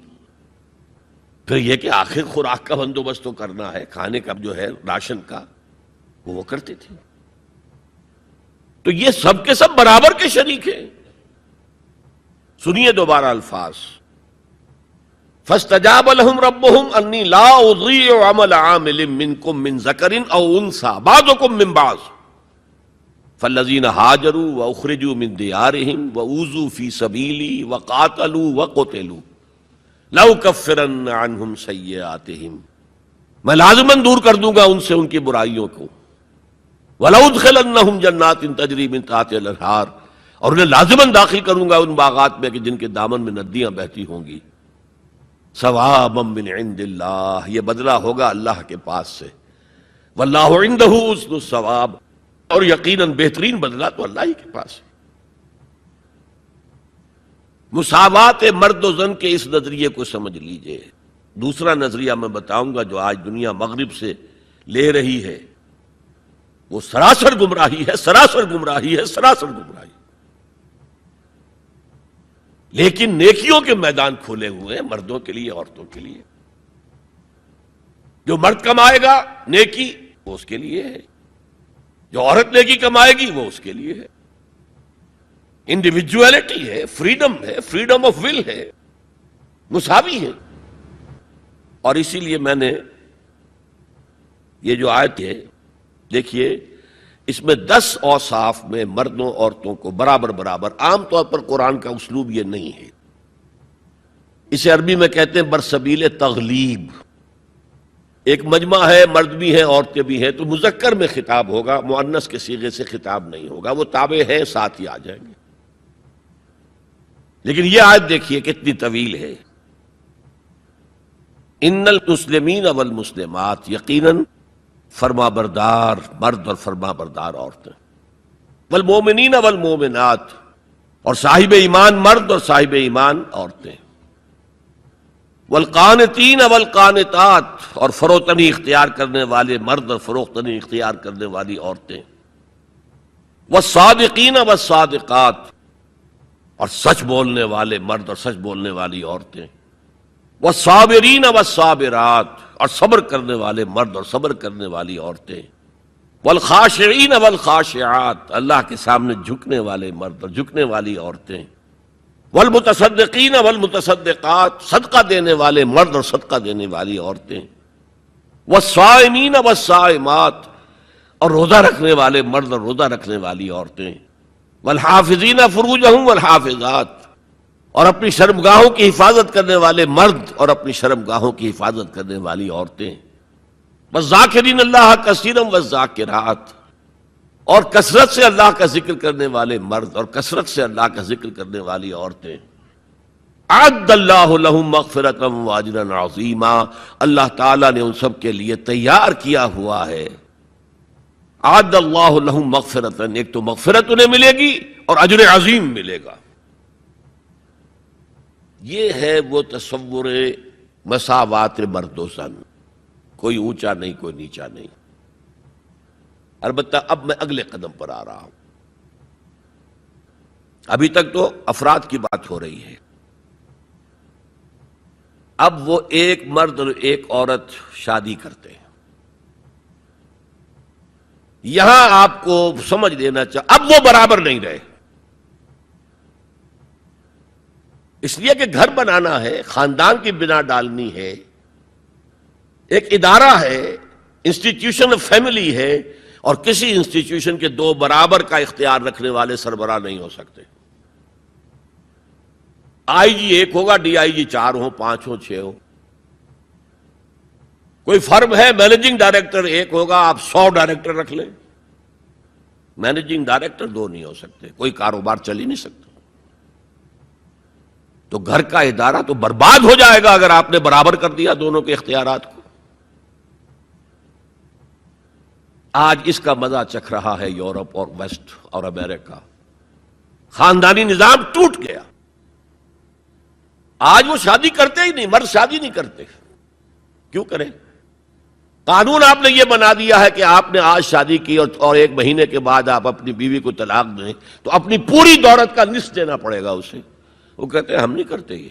پھر یہ کہ آخر خوراک کا بندوبست تو کرنا ہے، کھانے کا جو ہے راشن کا وہ کرتے تھے. تو یہ سب کے سب برابر کے شریک ہیں. سنیے دوبارہ الفاظ، فَاسْتَجَابَ لَهُمْ رَبُّهُمْ أَنِّي لَا أُضِيعُ عَمَلَ عَامِلٍ مِّنكُم مِّن ذَكَرٍ أَوْ أُنثَىٰ بَعْضُكُم مِّن بَعْضٍ فَالَّذِينَ هَاجَرُوا وَأُخْرِجُوا مِن دِيَارِهِمْ وَأُوذُوا فِي سَبِيلِي وَقَاتَلُوا وَقُتِلُوا لَأُكَفِّرَنَّ عَنْهُمْ سَيِّئَاتِهِمْ، میں لازماً دور کر دوں گا ان سے ان کی برائیوں کو. وَلَأُدْخِلَنَّهُمْ جَنَّاتٍ تَجْرِي مِن تَحْتِهَا الْأَنْهَارُ، اور انہیں لازماً داخل کروں گا ان باغات میں کہ جن کے دامن میں ندیاں بہتی ہوں گی. ثوابا من عند اللہ، یہ بدلہ ہوگا اللہ کے پاس سے. واللہ عندہ حسن الثواب، اور یقیناً بہترین بدلہ تو اللہ ہی کے پاس ہے. مساوات مرد و زن کے اس نظریے کو سمجھ لیجئے. دوسرا نظریہ میں بتاؤں گا جو آج دنیا مغرب سے لے رہی ہے، وہ سراسر گمراہی ہے، سراسر گمراہی ہے، سراسر گمراہی. لیکن نیکیوں کے میدان کھولے ہوئے ہیں مردوں کے لیے، عورتوں کے لیے. جو مرد کمائے گا نیکی وہ اس کے لیے ہے، جو عورت نیکی کمائے گی وہ اس کے لیے ہے. انڈیویجویلٹی ہے، فریڈم ہے، فریڈم آف ول ہے، مساوی ہے. اور اسی لیے میں نے یہ جو آیت ہے دیکھیے، اس میں 10 اوصاف میں مردوں عورتوں کو برابر برابر. عام طور پر قرآن کا اسلوب یہ نہیں ہے، اسے عربی میں کہتے ہیں برسبیل تغلیب. ایک مجمع ہے، مرد بھی ہیں عورتیں بھی ہیں، تو مذکر میں خطاب ہوگا، مؤنث کے صیغے سے خطاب نہیں ہوگا. وہ تابع ہیں، ساتھ ہی آ جائیں گے. لیکن یہ آیت دیکھیے کتنی طویل ہے. ان المسلمین والمسلمات، یقیناً فرما بردار مرد اور فرما بردار عورتیں. والمومنین والمومنات، اور صاحب ایمان مرد اور صاحب ایمان عورتیں. والقانتین والقانتات، اور فروتنی اختیار کرنے والے مرد اور فروختنی اختیار کرنے والی عورتیں. والصادقین والصادقات، اور سچ بولنے والے مرد اور سچ بولنے والی عورتیں. والصابرین والصابرات، اور صبر کرنے والے مرد اور صبر کرنے والی عورتیں. والخاشعین والخاشعات، اللہ کے سامنے جھکنے والے مرد اور جھکنے والی عورتیں. والمتصدقین والمتصدقات، صدقہ دینے والے مرد اور صدقہ دینے والی عورتیں. والصائمین والصائمات، اور روزہ رکھنے والے مرد اور روزہ رکھنے والی عورتیں. والحافظین فروجہم والحافظات، اور اپنی شرمگاہوں کی حفاظت کرنے والے مرد اور اپنی شرمگاہوں کی حفاظت کرنے والی عورتیں. والذاکرین اللہ کثیرا والذاکرات، اور کثرت سے اللہ کا ذکر کرنے والے مرد اور کثرت سے اللہ کا ذکر کرنے والی عورتیں. اعد اللہ لہم مغفرۃ واجرا عظیما، اللہ تعالیٰ نے ان سب کے لیے تیار کیا ہوا ہے. اعد اللہ لہم مغفرۃ، ایک تو مغفرت انہیں ملے گی اور اجر عظیم ملے گا. یہ ہے وہ تصور مساوات مرد و زن، کوئی اونچا نہیں کوئی نیچا نہیں. البتہ اب میں اگلے قدم پر آ رہا ہوں. ابھی تک تو افراد کی بات ہو رہی ہے، اب وہ ایک مرد اور ایک عورت شادی کرتے ہیں. یہاں آپ کو سمجھ لینا چاہیے اب وہ برابر نہیں رہے، اس لیے کہ گھر بنانا ہے، خاندان کی بنا ڈالنی ہے، ایک ادارہ ہے، انسٹیٹیوشن آف فیملی ہے، اور کسی انسٹیٹیوشن کے 2 برابر کا اختیار رکھنے والے سربراہ نہیں ہو سکتے. آئی جی 1 ہوگا، ڈی آئی جی 4 ہوں، 5 ہوں، 6 ہوں. کوئی فرم ہے، مینیجنگ ڈائریکٹر 1 ہوگا، آپ 100 ڈائریکٹر رکھ لیں. مینیجنگ ڈائریکٹر 2 نہیں ہو سکتے، کوئی کاروبار چل ہی نہیں سکتا. تو گھر کا ادارہ تو برباد ہو جائے گا اگر آپ نے برابر کر دیا دونوں کے اختیارات کو. آج اس کا مزہ چکھ رہا ہے یورپ اور ویسٹ اور امریکہ. خاندانی نظام ٹوٹ گیا. آج وہ شادی کرتے ہی نہیں، مرد شادی نہیں کرتے. کیوں کریں؟ قانون آپ نے یہ بنا دیا ہے کہ آپ نے آج شادی کی اور 1 مہینے کے بعد آپ اپنی بیوی کو طلاق دیں تو اپنی پوری دولت کا نصف دینا پڑے گا اسے. وہ کہتے ہیں ہم نہیں کرتے یہ.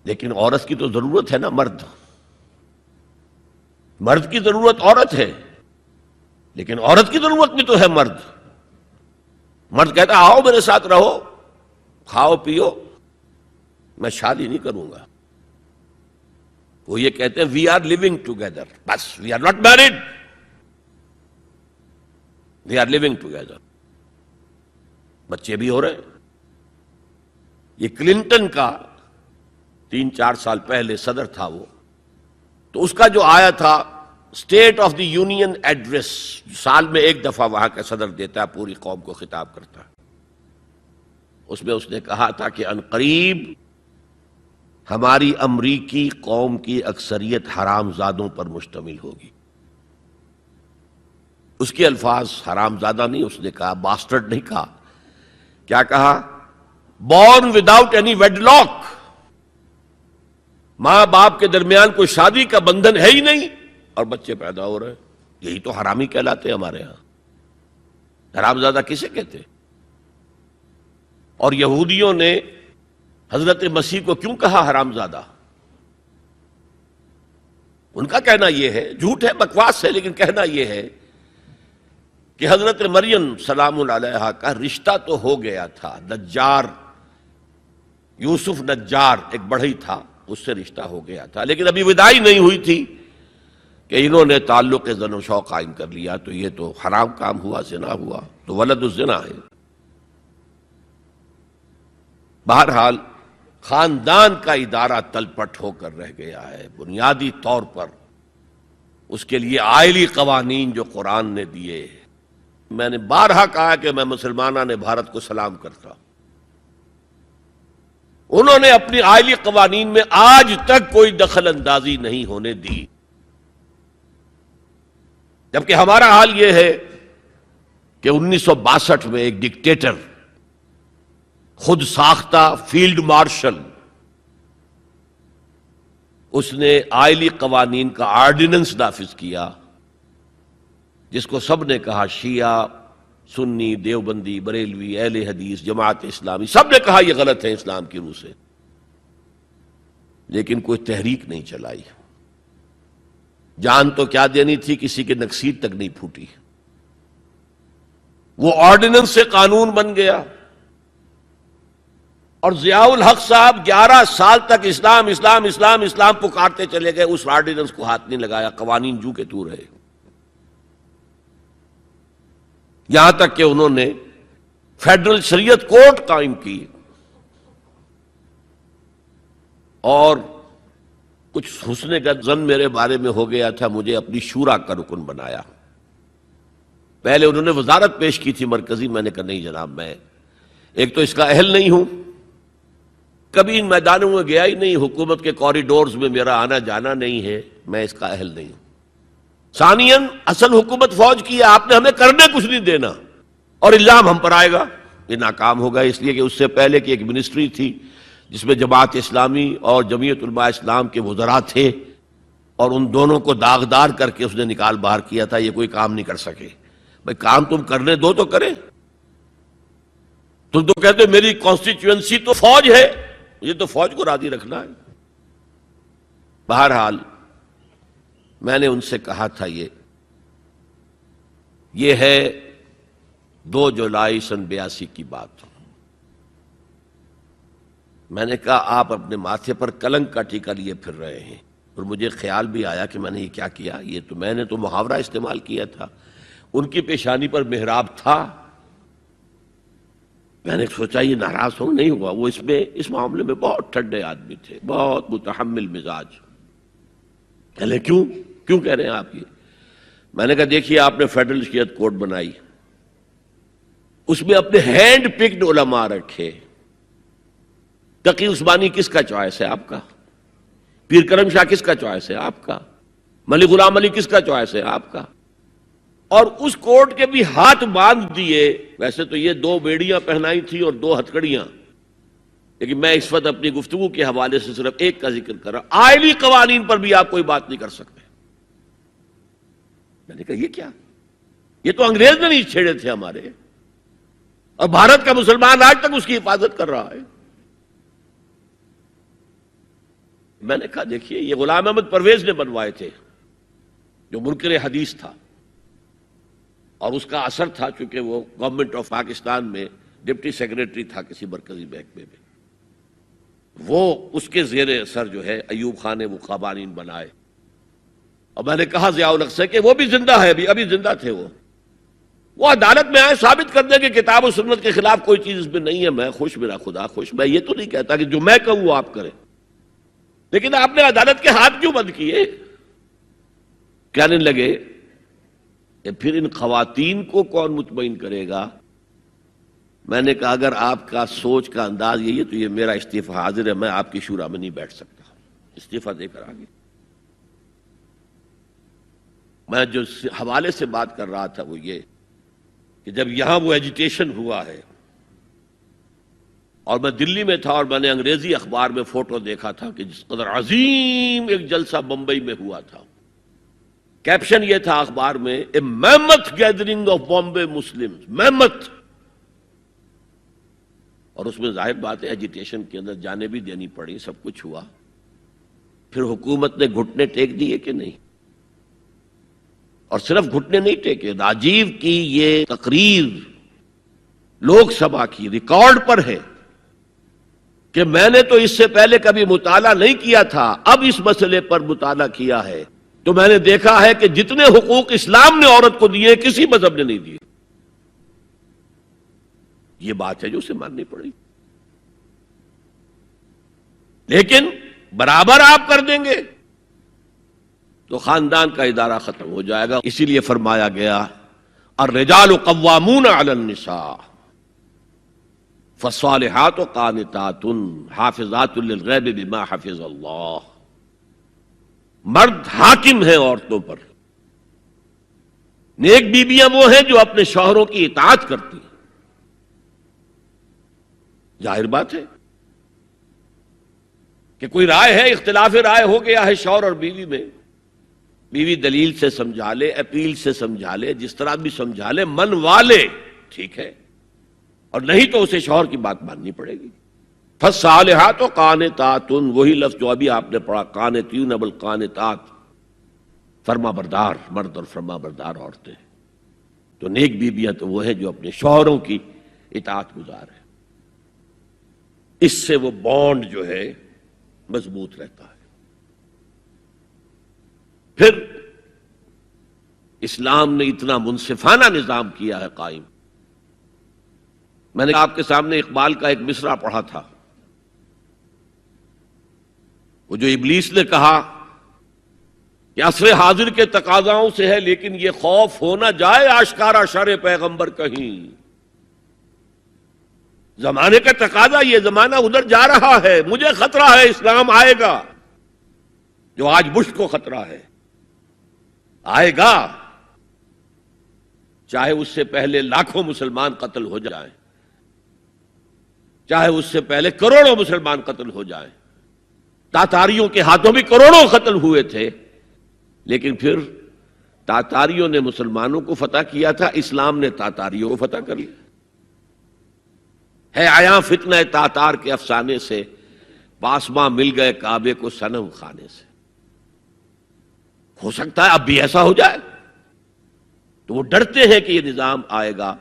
لیکن عورت کی تو ضرورت ہے نا، مرد کی ضرورت عورت ہے، لیکن عورت کی ضرورت بھی تو ہے مرد. مرد کہتا ہے آؤ میرے ساتھ رہو، کھاؤ پیو، میں شادی نہیں کروں گا. وہ یہ کہتے ہیں وی آر لیونگ ٹوگیدر، بس we are not married, we are living together. بچے بھی ہو رہے ہیں. یہ کلنٹن کا 3-4 سال پہلے صدر تھا وہ، تو اس کا جو آیا تھا state of the union address, سال میں 1 دفعہ وہاں کا صدر دیتا ہے، پوری قوم کو خطاب کرتا ہے. اس میں اس نے کہا تھا کہ عنقریب ہماری امریکی قوم کی اکثریت حرام زادوں پر مشتمل ہوگی. اس کے الفاظ حرام زادہ نہیں، اس نے کہا باسٹرڈ نہیں کہا. کیا کہا؟ Born without any wedlock, ماں باپ کے درمیان کوئی شادی کا بندھن ہے ہی نہیں اور بچے پیدا ہو رہے ہیں. یہی تو حرامی کہلاتے ہیں ہمارے ہاں. حرام زادہ کسے کہتے؟ اور یہودیوں نے حضرت مسیح کو کیوں کہا حرام زادہ؟ ان کا کہنا یہ ہے، جھوٹ ہے، بکواس ہے، لیکن کہنا یہ ہے کہ حضرت مریم سلام علیہا کا رشتہ تو ہو گیا تھا، نجار یوسف نجار ایک بڑھئی تھا، اس سے رشتہ ہو گیا تھا، لیکن ابھی وداعی نہیں ہوئی تھی کہ انہوں نے تعلق زن و شوق قائم کر لیا، تو یہ تو حرام کام ہوا، زنا ہوا، تو ولد الزنا ہے. بہرحال خاندان کا ادارہ تلپٹ ہو کر رہ گیا ہے. بنیادی طور پر اس کے لیے آئلی قوانین جو قرآن نے دیے. میں نے بارہا کہا کہ میں مسلمانہ نے بھارت کو سلام کرتا. انہوں نے اپنی آئلی قوانین میں آج تک کوئی دخل اندازی نہیں ہونے دی، جبکہ ہمارا حال یہ ہے کہ 1962 میں ایک ڈکٹیٹر، خود ساختہ فیلڈ مارشل، اس نے آئلی قوانین کا آرڈیننس نافذ کیا، جس کو سب نے کہا، شیعہ، سنی، دیوبندی، بریلوی، اہل حدیث، جماعت اسلامی، سب نے کہا یہ غلط ہے اسلام کی روح سے، لیکن کوئی تحریک نہیں چلائی. جان تو کیا دینی تھی، کسی کے نکسیر تک نہیں پھوٹی. وہ آرڈیننس سے قانون بن گیا، اور ضیاء الحق صاحب 11 سال تک اسلام اسلام اسلام اسلام پکارتے چلے گئے، اس آرڈیننس کو ہاتھ نہیں لگایا. قوانین جو کے تو رہے، یہاں تک کہ انہوں نے فیڈرل شریعت کورٹ قائم کی، اور کچھ حسن کا ظن میرے بارے میں ہو گیا تھا، مجھے اپنی شورا کا رکن بنایا. پہلے انہوں نے وزارت پیش کی تھی مرکزی، میں نے کہا نہیں جناب، میں ایک تو اس کا اہل نہیں ہوں، کبھی ان میدانوں میں گیا ہی نہیں، حکومت کے کوریڈورز میں میرا آنا جانا نہیں ہے، میں اس کا اہل نہیں ہوں. ثانیاً اصل حکومت فوج کی ہے، آپ نے ہمیں کرنے کچھ نہیں دینا، اور الزام ہم پر آئے گا. یہ ناکام ہوگا، اس لیے کہ اس سے پہلے کی ایک منسٹری تھی جس میں جماعت اسلامی اور جمعیت علماء اسلام کے وزراء تھے، اور ان دونوں کو داغدار کر کے اس نے نکال باہر کیا تھا. یہ کوئی کام نہیں کر سکے. بھائی کام تم کرنے دو تو کرے. تم تو کہتے میری کانسٹیچوئنسی تو فوج ہے، یہ تو فوج کو راضی رکھنا ہے. بہرحال میں نے ان سے کہا تھا یہ ہے 2 جولائی سن 82 کی بات. میں نے کہا آپ اپنے ماتھے پر کلنک کا ٹیکا لیے پھر رہے ہیں، اور مجھے خیال بھی آیا کہ میں نے یہ کیا کیا. یہ تو میں نے تو محاورہ استعمال کیا تھا، ان کی پیشانی پر محراب تھا. میں نے سوچا یہ ناراض ہو نہیں ہوا، وہ اس معاملے میں بہت ٹھنڈے آدمی تھے، بہت متحمل مزاج. کہلے کیوں کہہ رہے ہیں آپ یہ؟ میں نے کہا دیکھیے آپ نے فیڈرل شریعت کورٹ بنائی، اس میں اپنے ہینڈ پکڈ علماء رکھے. تقی عثمانی کس کا چوائس ہے؟ آپ کا. پیر کرم شاہ کس کا چوائس ہے؟ آپ کا. ملک غلام علی کس کا چوائس ہے؟ آپ کا. اور اس کورٹ کے بھی ہاتھ باندھ دیے. ویسے تو یہ 2 بیڑیاں پہنائی تھی اور 2 ہتھکڑیاں، لیکن میں اس وقت اپنی گفتگو کے حوالے سے صرف ایک کا ذکر کر رہا ہوں، آئلی قوانین پر بھی آپ کوئی بات نہیں کر سکتے۔ میں نے کہا یہ کیا؟ یہ تو انگریز نے نہیں چھیڑے تھے ہمارے، اور بھارت کا مسلمان آج تک اس کی حفاظت کر رہا ہے۔ میں نے کہا دیکھیے یہ غلام احمد پرویز نے بنوائے تھے جو منکر حدیث تھا، اور اس کا اثر تھا چونکہ وہ گورنمنٹ آف پاکستان میں ڈپٹی سیکریٹری تھا کسی مرکزی محکمے میں، وہ اس کے زیر اثر جو ہے ایوب خان نے وہ قوانین بنائے۔ اور میں نے کہا ضیاء الحق سے کہ وہ بھی زندہ ہے، ابھی زندہ تھے وہ عدالت میں آئے ثابت کر دیں کہ کتاب و سنت کے خلاف کوئی چیز اس میں نہیں ہے، میں خوش، میرا خدا خوش۔ میں یہ تو نہیں کہتا کہ جو میں کہوں وہ آپ کریں، لیکن آپ نے عدالت کے ہاتھ کیوں بند کیے؟ کہنے لگے کہ پھر ان خواتین کو کون مطمئن کرے گا؟ میں نے کہا اگر آپ کا سوچ کا انداز یہی ہے تو یہ میرا استعفی حاضر ہے، میں آپ کی شورا میں نہیں بیٹھ سکتا، استعفی دے کر آگے۔ میں جو حوالے سے بات کر رہا تھا وہ یہ کہ جب یہاں وہ ایجیٹیشن ہوا ہے، اور میں دلی میں تھا اور میں نے انگریزی اخبار میں فوٹو دیکھا تھا کہ جس قدر عظیم ایک جلسہ بمبئی میں ہوا تھا، کیپشن یہ تھا اخبار میں، اے میمتھ گیدرنگ آف بامبے مسلمز، میمتھ، اور اس میں ظاہر بات ہے ایجیٹیشن کے اندر جانیں بھی دینی پڑی، سب کچھ ہوا۔ پھر حکومت نے گھٹنے ٹیک دیے کہ نہیں؟ اور صرف گھٹنے نہیں ٹیکے، راجیو کی یہ تقریر لوک سبھا کی ریکارڈ پر ہے کہ میں نے تو اس سے پہلے کبھی مطالعہ نہیں کیا تھا، اب اس مسئلے پر مطالعہ کیا ہے تو میں نے دیکھا ہے کہ جتنے حقوق اسلام نے عورت کو دیے کسی مذہب نے نہیں دیے۔ یہ بات ہے جو اسے ماننی پڑی، لیکن برابر آپ کر دیں گے تو خاندان کا ادارہ ختم ہو جائے گا۔ اسی لیے فرمایا گیا الرجال قوامون علی النساء فالصالحات قانتات حافظات للغیب بما حفظ اللہ۔ مرد حاکم ہیں عورتوں پر، نیک بیویاں وہ ہیں جو اپنے شوہروں کی اطاعت کرتی ہیں۔ ظاہر بات ہے کہ کوئی رائے ہے، اختلاف رائے ہو گیا ہے شوہر اور بیوی میں، بیوی دلیل سے سمجھا لے، اپیل سے سمجھا لے، جس طرح بھی سمجھا لے، منوا لے، ٹھیک ہے، اور نہیں تو اسے شوہر کی بات ماننی پڑے گی۔ فالصالحات قانتات، وہی لفظ جو ابھی آپ نے پڑھا، قانتین بالقانتات، فرما بردار مرد اور فرما بردار عورتیں۔ تو نیک بیویاں تو وہ ہیں جو اپنے شوہروں کی اطاعت گزار ہیں، اس سے وہ بانڈ جو ہے مضبوط رہتا ہے۔ پھر اسلام نے اتنا منصفانہ نظام کیا ہے قائم۔ میں نے آپ کے سامنے اقبال کا ایک مصرع پڑھا تھا، وہ جو ابلیس نے کہا کہ عصر حاضر کے تقاضاؤں سے ہے لیکن یہ خوف ہو نہ جائے آشکارا شر پیغمبر کہیں۔ زمانے کا تقاضا، یہ زمانہ ادھر جا رہا ہے، مجھے خطرہ ہے اسلام آئے گا، جو آج بش کو خطرہ ہے، آئے گا، چاہے اس سے پہلے لاکھوں مسلمان قتل ہو جائیں، چاہے اس سے پہلے کروڑوں مسلمان قتل ہو جائیں۔ تاتاریوں کے ہاتھوں بھی کروڑوں قتل ہوئے تھے، لیکن پھر تاتاریوں نے مسلمانوں کو فتح کیا تھا، اسلام نے تاتاریوں کو فتح کر لیا۔ ہے عیاں فتنہ تاتار کے افسانے سے، پاسماں مل گئے کعبے کو صنم خانے سے۔ ہو سکتا ہے اب بھی ایسا ہو جائے، تو وہ ڈرتے ہیں کہ یہ نظام آئے گا،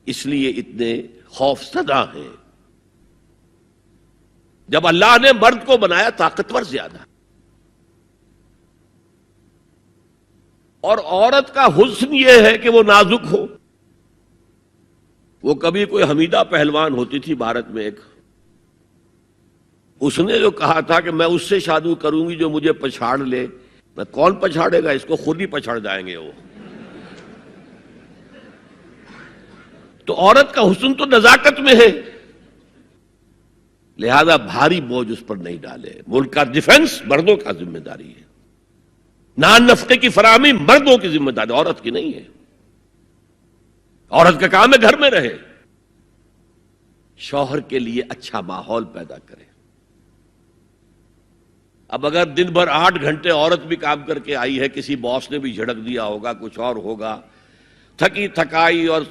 اس لیے اتنے خوف زدہ ہیں۔ جب اللہ نے مرد کو بنایا طاقتور زیادہ، اور عورت کا حسن یہ ہے کہ وہ نازک ہو۔ وہ کبھی کوئی حمیدہ پہلوان ہوتی تھی بھارت میں ایک، اس نے جو کہا تھا کہ میں اس سے شادی کروں گی جو مجھے پچھاڑ لے۔ میں کون پچھاڑے گا اس کو، خود ہی پچھاڑ جائیں گے وہ۔ تو عورت کا حسن تو نزاکت میں ہے، لہذا بھاری بوجھ اس پر نہیں ڈالے۔ ملک کا ڈیفنس مردوں کا ذمہ داری ہے، نان نفقے کی فراہمی مردوں کی ذمہ داری، عورت کی نہیں ہے۔ عورت کا کام ہے گھر میں رہے، شوہر کے لیے اچھا ماحول پیدا کرے. اب اگر دن بھر 8 گھنٹے عورت بھی کام کر کے آئی ہے، کسی باس نے بھی جھڑک دیا ہوگا، کچھ اور ہوگا، تھکی تھکائی اور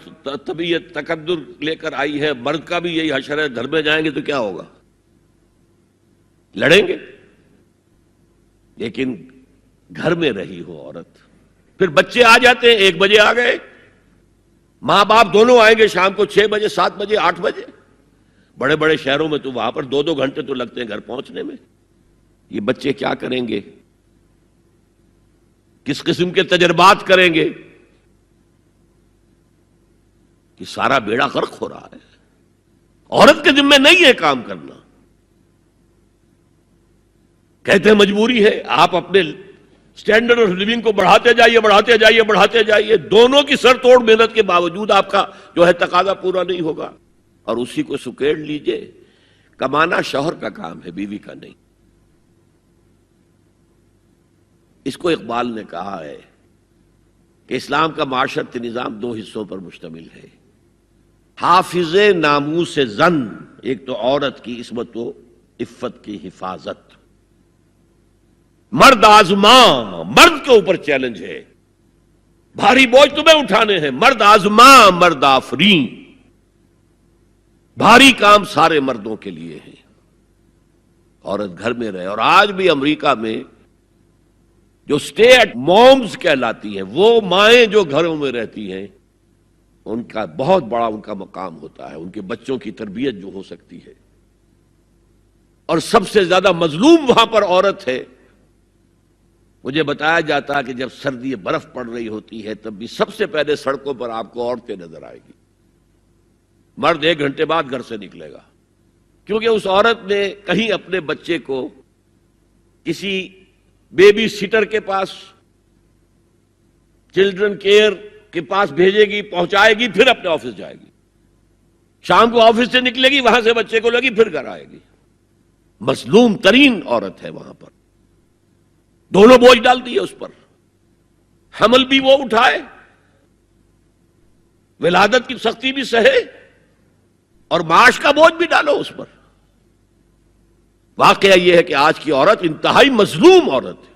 طبیعت تقدر لے کر آئی ہے، مرد کا بھی یہی حشر ہے، گھر میں جائیں گے تو کیا ہوگا؟ لڑیں گے. لیکن گھر میں رہی ہو عورت، پھر بچے آ جاتے ہیں، 1 بجے آ گئے، ماں باپ دونوں آئیں گے شام کو 6 بجے، 7 بجے، 8 بجے. بڑے بڑے شہروں میں تو وہاں پر 2 گھنٹے تو لگتے ہیں گھر پہنچنے میں. یہ بچے کیا کریں گے؟ کس قسم کے تجربات کریں گے؟ کہ سارا بیڑا غرق ہو رہا ہے. عورت کے ذمہ نہیں ہے کام کرنا. کہتے ہیں مجبوری ہے. آپ اپنے سٹینڈرڈ آف لیونگ کو بڑھاتے جائیے، بڑھاتے جائیے، بڑھاتے جائیے، دونوں کی سر توڑ محنت کے باوجود آپ کا جو ہے تقاضا پورا نہیں ہوگا، اور اسی کو سکیڑ لیجئے. کمانا شوہر کا کام ہے، بیوی کا نہیں. اس کو اقبال نے کہا ہے کہ اسلام کا معاشرتی نظام 2 حصوں پر مشتمل ہے. حافظ ناموس زن، ایک تو عورت کی عصمت و عفت کی حفاظت. مرد آزماں، مرد کے اوپر چیلنج ہے، بھاری بوجھ تمہیں اٹھانے ہیں. مرد آزماں مرد آفرین، بھاری کام سارے مردوں کے لیے ہیں. عورت گھر میں رہے. اور آج بھی امریکہ میں جو سٹے ایٹ مومز کہلاتی ہیں، وہ مائیں جو گھروں میں رہتی ہیں، ان کا بہت بڑا ان کا مقام ہوتا ہے، ان کے بچوں کی تربیت جو ہو سکتی ہے. اور سب سے زیادہ مظلوم وہاں پر عورت ہے. مجھے بتایا جاتا ہے کہ جب سردی برف پڑ رہی ہوتی ہے تب بھی سب سے پہلے سڑکوں پر آپ کو عورتیں نظر آئے گی. مرد 1 گھنٹے بعد گھر سے نکلے گا، کیونکہ اس عورت نے کہیں اپنے بچے کو کسی بیبی سیٹر کے پاس، چلڈرن کیئر کے پاس بھیجے گی، پہنچائے گی، پھر اپنے آفس جائے گی. شام کو آفس سے نکلے گی، وہاں سے بچے کو لگی، پھر گھر آئے گی. مظلوم ترین عورت ہے وہاں پر. دونوں بوجھ ڈال دیے اس پر. حمل بھی وہ اٹھائے، ولادت کی سختی بھی سہے، اور معاش کا بوجھ بھی ڈالو اس پر. واقعہ یہ ہے کہ آج کی عورت انتہائی مظلوم عورت ہے.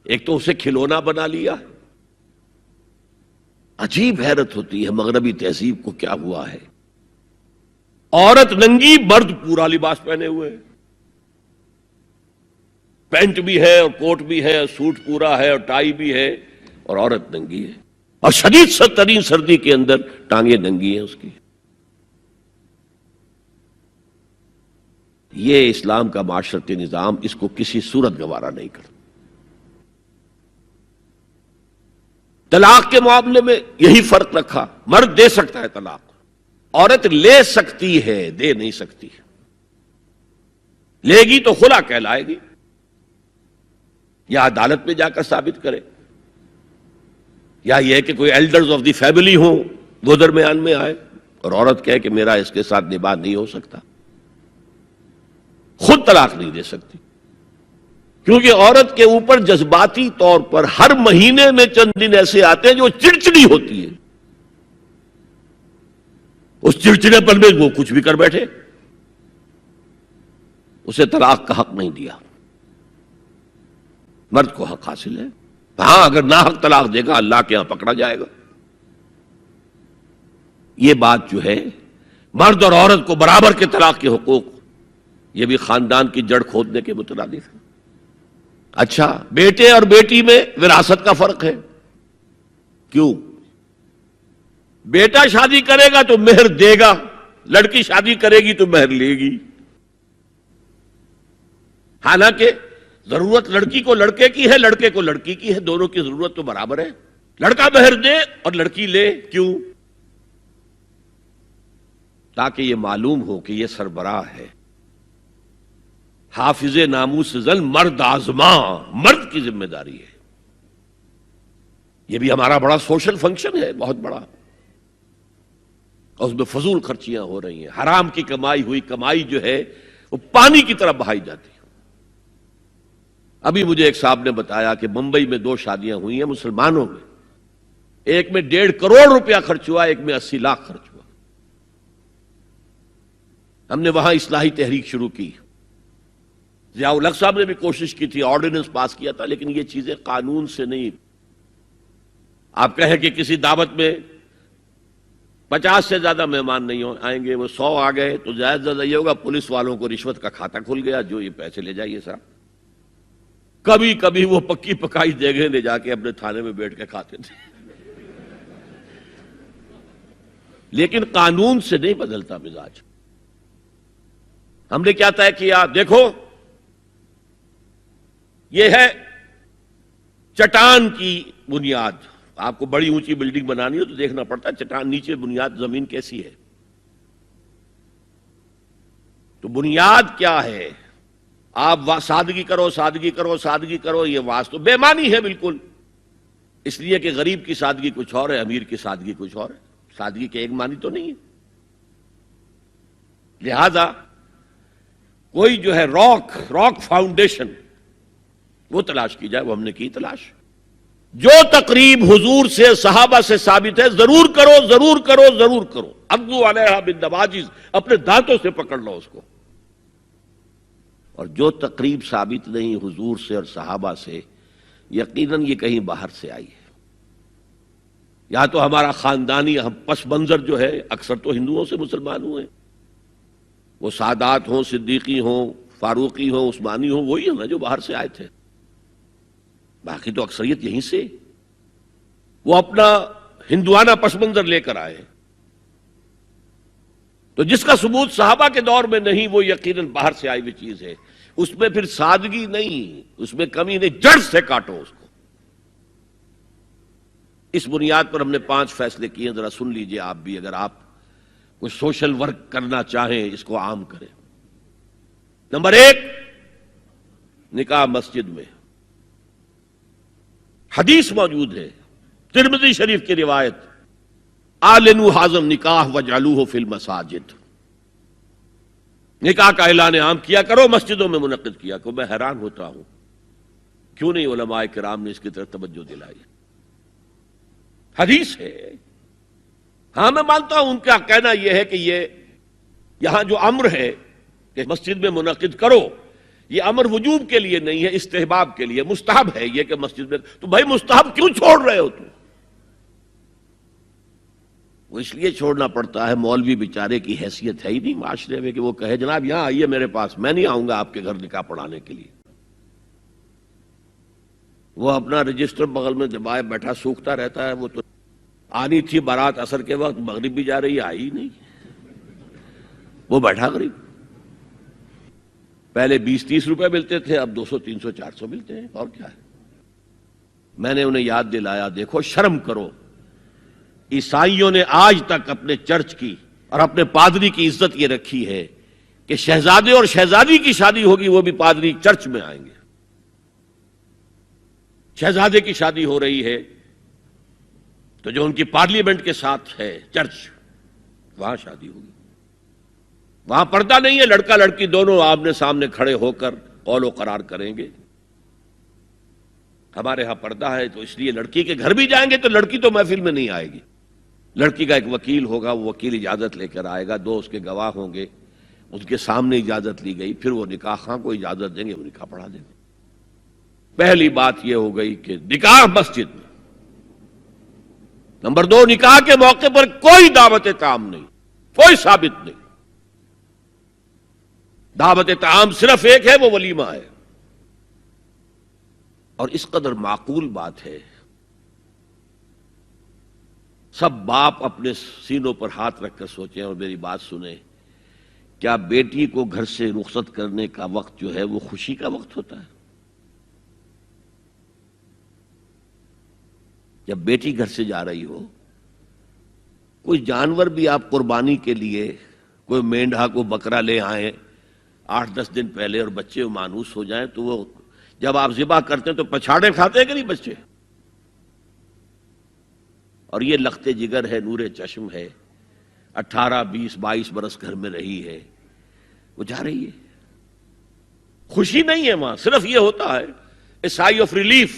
ایک تو اسے کھلونا بنا لیا. عجیب حیرت ہوتی ہے مغربی تہذیب کو کیا ہوا ہے. عورت ننگی، مرد پورا لباس پہنے ہوئے، پینٹ بھی ہے اور کوٹ بھی ہے، سوٹ پورا ہے اور ٹائی بھی ہے، اور عورت ننگی ہے. اور شدید ترین سردی کے اندر ٹانگیں ننگی ہیں اس کی. یہ اسلام کا معاشرتی نظام اس کو کسی صورت گوارا نہیں کرتا. طلاق کے معاملے میں یہی فرق رکھا. مرد دے سکتا ہے طلاق، عورت لے سکتی ہے، دے نہیں سکتی. لے گی تو خلا کہلائے گی، یا عدالت میں جا کر ثابت کرے، یا یہ کہ کوئی ایلڈرز آف دی فیملی ہوں وہ درمیان میں آئے اور عورت کہے کہ میرا اس کے ساتھ نباہ نہیں ہو سکتا. خود طلاق نہیں دے سکتی، کیونکہ عورت کے اوپر جذباتی طور پر ہر مہینے میں چند دن ایسے آتے ہیں جو چڑچڑی ہوتی ہے. اس چڑچڑے پر میں وہ کچھ بھی کر بیٹھے، اسے طلاق کا حق نہیں دیا. مرد کو حق حاصل ہے. ہاں اگر ناحق طلاق دے گا اللہ کے ہاں پکڑا جائے گا. یہ بات جو ہے مرد اور عورت کو برابر کے طلاق کے حقوق، یہ بھی خاندان کی جڑ کھودنے کے مترادف ہے. اچھا، بیٹے اور بیٹی میں وراثت کا فرق ہے. کیوں؟ بیٹا شادی کرے گا تو مہر دے گا، لڑکی شادی کرے گی تو مہر لے گی. حالانکہ ضرورت لڑکی کو لڑکے کی ہے، لڑکے کو لڑکی کی ہے، دونوں کی ضرورت تو برابر ہے. لڑکا مہر دے اور لڑکی لے. کیوں؟ تاکہ یہ معلوم ہو کہ یہ سربراہ ہے. حافظ ناموس زن، مرد آزماں، مرد کی ذمہ داری ہے. یہ بھی ہمارا بڑا سوشل فنکشن ہے، بہت بڑا. اور اس میں فضول خرچیاں ہو رہی ہیں. حرام کی کمائی ہوئی کمائی جو ہے وہ پانی کی طرح بہائی جاتی ہے. ابھی مجھے ایک صاحب نے بتایا کہ ممبئی میں 2 شادیاں ہوئی ہیں مسلمانوں میں. ایک میں 1.5 کروڑ روپیہ خرچ ہوا، ایک میں 80 لاکھ خرچ ہوا. ہم نے وہاں اصلاحی تحریک شروع کی. ضیاء الحق صاحب نے بھی کوشش کی تھی، آرڈیننس پاس کیا تھا، لیکن یہ چیزیں قانون سے نہیں. آپ کہیں کہ کسی دعوت میں 50 سے زیادہ مہمان نہیں آئیں گے، وہ 100 آ گئے تو زیادہ زیادہ یہ ہوگا پولیس والوں کو رشوت کا کھاتا کھل گیا، جو یہ پیسے لے جائیے صاحب. کبھی کبھی وہ پکی پکائی جگہ لے جا کے اپنے تھانے میں بیٹھ کے کھاتے تھے. لیکن قانون سے نہیں بدلتا مزاج. ہم نے کیا طے کیا؟ دیکھو یہ ہے چٹان کی بنیاد. آپ کو بڑی اونچی بلڈنگ بنانی ہو تو دیکھنا پڑتا ہے چٹان نیچے بنیاد زمین کیسی ہے. تو بنیاد کیا ہے؟ آپ سادگی کرو سادگی کرو سادگی کرو، یہ واسطہ بے معنی ہے بالکل. اس لیے کہ غریب کی سادگی کچھ اور ہے، امیر کی سادگی کچھ اور ہے. سادگی کے ایک معنی تو نہیں ہے. لہذا کوئی جو ہے راک فاؤنڈیشن وہ تلاش کی جائے. وہ ہم نے کی تلاش. جو تقریب حضور سے صحابہ سے ثابت ہے ضرور کرو ضرور کرو ضرور کرو. عضوا علیہا بالنواجذ، اپنے دانتوں سے پکڑ لو اس کو. اور جو تقریب ثابت نہیں حضور سے اور صحابہ سے، یقیناً یہ کہیں باہر سے آئی ہے. یا تو ہمارا خاندانی پس منظر جو ہے، اکثر تو ہندوؤں سے مسلمان ہوئے، وہ سادات ہوں، صدیقی ہوں، فاروقی ہوں، عثمانی ہوں، وہی ہیں نا جو باہر سے آئے تھے. باقی تو اکثریت یہیں سے. وہ اپنا ہندوانہ پس منظر لے کر آئے. تو جس کا ثبوت صحابہ کے دور میں نہیں، وہ یقیناً باہر سے آئی ہوئی چیز ہے. اس میں پھر سادگی نہیں، اس میں کمی نہیں، جڑ سے کاٹو اس کو. اس بنیاد پر ہم نے 5 فیصلے کیے. ذرا سن لیجئے آپ بھی، اگر آپ کوئی سوشل ورک کرنا چاہیں اس کو عام کریں. نمبر 1، نکاح مسجد میں. حدیث موجود ہے، ترمذی شریف کی روایت، اعلنوا ھذا النکاح واجعلوہ فی المساجد. نکاح کا اعلان عام کیا کرو، مسجدوں میں منعقد کیا کرو. میں حیران ہوتا ہوں کیوں نہیں علماء کرام نے اس کی طرف توجہ دلائی. حدیث ہے. ہاں میں مانتا ہوں ان کا کہنا یہ ہے کہ یہ یہاں جو امر ہے کہ مسجد میں منعقد کرو، یہ امر وجوب کے لیے نہیں ہے، استحباب کے لیے. مستحب ہے یہ کہ مسجد میں. تو بھائی مستحب کیوں چھوڑ رہے ہو تم؟ وہ اس لیے چھوڑنا پڑتا ہے، مولوی بیچارے کی حیثیت ہے ہی نہیں معاشرے میں کہ وہ کہے جناب یہاں آئیے میرے پاس، میں نہیں آؤں گا آپ کے گھر نکاح پڑھانے کے لیے. وہ اپنا رجسٹر بغل میں دبائے بیٹھا سوکھتا رہتا ہے. وہ تو آنی تھی بارات عصر کے وقت، مغرب بھی جا رہی ہے، آئی ہی نہیں. وہ بیٹھا غریب. پہلے 20-30 روپے ملتے تھے، اب 200 300 400 ملتے ہیں. اور کیا ہے؟ میں نے انہیں یاد دلایا دیکھو شرم کرو. عیسائیوں نے آج تک اپنے چرچ کی اور اپنے پادری کی عزت یہ رکھی ہے کہ شہزادے اور شہزادی کی شادی ہوگی وہ بھی پادری چرچ میں آئیں گے. شہزادے کی شادی ہو رہی ہے تو جو ان کی پارلیمنٹ کے ساتھ ہے چرچ، وہاں شادی ہوگی. وہاں پردہ نہیں ہے، لڑکا لڑکی دونوں آمنے سامنے کھڑے ہو کر قول و قرار کریں گے. ہمارے ہاں پردہ ہے تو اس لیے لڑکی کے گھر بھی جائیں گے تو لڑکی تو محفل میں نہیں آئے گی. لڑکی کا ایک وکیل ہوگا، وہ وکیل اجازت لے کر آئے گا، 2 اس کے گواہ ہوں گے، اس کے سامنے اجازت لی گئی، پھر وہ نکاح خواہ کو اجازت دیں گے، وہ نکاح پڑھا دیں گے. پہلی بات یہ ہو گئی کہ نکاح مسجد میں. نمبر 2، نکاح کے موقع پر کوئی دعوت طعام نہیں، کوئی ثابت نہیں. دعوت طعام صرف ایک ہے، وہ ولیمہ ہے. اور اس قدر معقول بات ہے، سب باپ اپنے سینوں پر ہاتھ رکھ کر سوچیں اور میری بات سنیں. کیا بیٹی کو گھر سے رخصت کرنے کا وقت جو ہے وہ خوشی کا وقت ہوتا ہے؟ جب بیٹی گھر سے جا رہی ہو، کوئی جانور بھی آپ قربانی کے لیے، کوئی مینڈھا کو بکرا لے آئیں 8-10 دن پہلے اور بچے مانوس ہو جائیں تو وہ جب آپ ذبح کرتے ہیں تو پچھاڑے کھاتے ہیں کہ نہیں بچے؟ اور یہ لخت جگر ہے، نور چشم ہے، 18 20 22 برس گھر میں رہی ہے، وہ جا رہی ہے. خوشی نہیں ہے وہاں، صرف یہ ہوتا ہے اے سائی آف ریلیف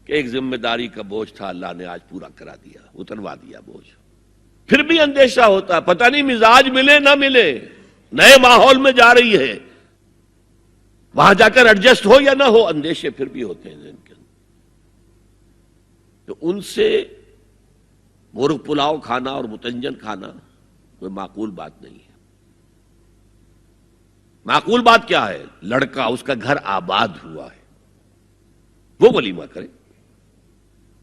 کہ ایک ذمہ داری کا بوجھ تھا، اللہ نے آج پورا کرا دیا، اتروا دیا بوجھ. پھر بھی اندیشہ ہوتا ہے، پتہ نہیں مزاج ملے نہ ملے. نئے ماحول میں جا رہی ہے، وہاں جا کر ایڈجسٹ ہو یا نہ ہو، اندیشے پھر بھی ہوتے ہیں ذہن کے اندر۔ تو ان سے مرغ پلاؤ کھانا اور متنجن کھانا کوئی معقول بات نہیں ہے۔ معقول بات کیا ہے؟ لڑکا، اس کا گھر آباد ہوا ہے، وہ ولیمہ کرے،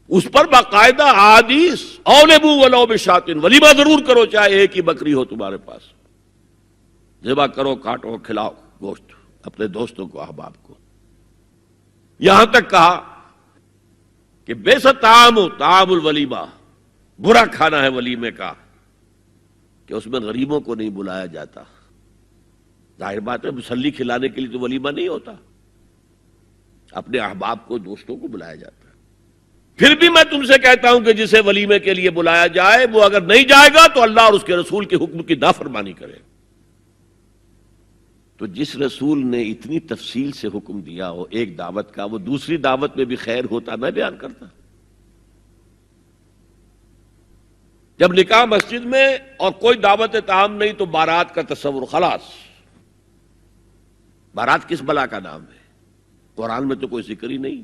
اس پر باقاعدہ احادیث اولبو ولو بشاتن، ولیمہ ضرور کرو چاہے ایک ہی بکری ہو تمہارے پاس، ذبح کرو، کاٹو، کھلاؤ گوشت اپنے دوستوں کو، احباب کو۔ یہاں تک کہا کہ بیس طعام طعام الولیمہ، برا کھانا ہے ولیمے کا کہ اس میں غریبوں کو نہیں بلایا جاتا۔ ظاہر بات ہے، مسلی کھلانے کے لیے تو ولیمہ نہیں ہوتا، اپنے احباب کو، دوستوں کو بلایا جاتا ہے۔ پھر بھی میں تم سے کہتا ہوں کہ جسے ولیمے کے لیے بلایا جائے وہ اگر نہیں جائے گا تو اللہ اور اس کے رسول کے حکم کی نافرمانی کرے۔ تو جس رسول نے اتنی تفصیل سے حکم دیا ہو ایک دعوت کا، وہ دوسری دعوت میں بھی خیر ہوتا میں بیان کرتا۔ جب نکاح مسجد میں اور کوئی دعوت طعام نہیں تو بارات کا تصور، خلاص۔ بارات کس بلا کا نام ہے؟ قرآن میں تو کوئی ذکر ہی نہیں،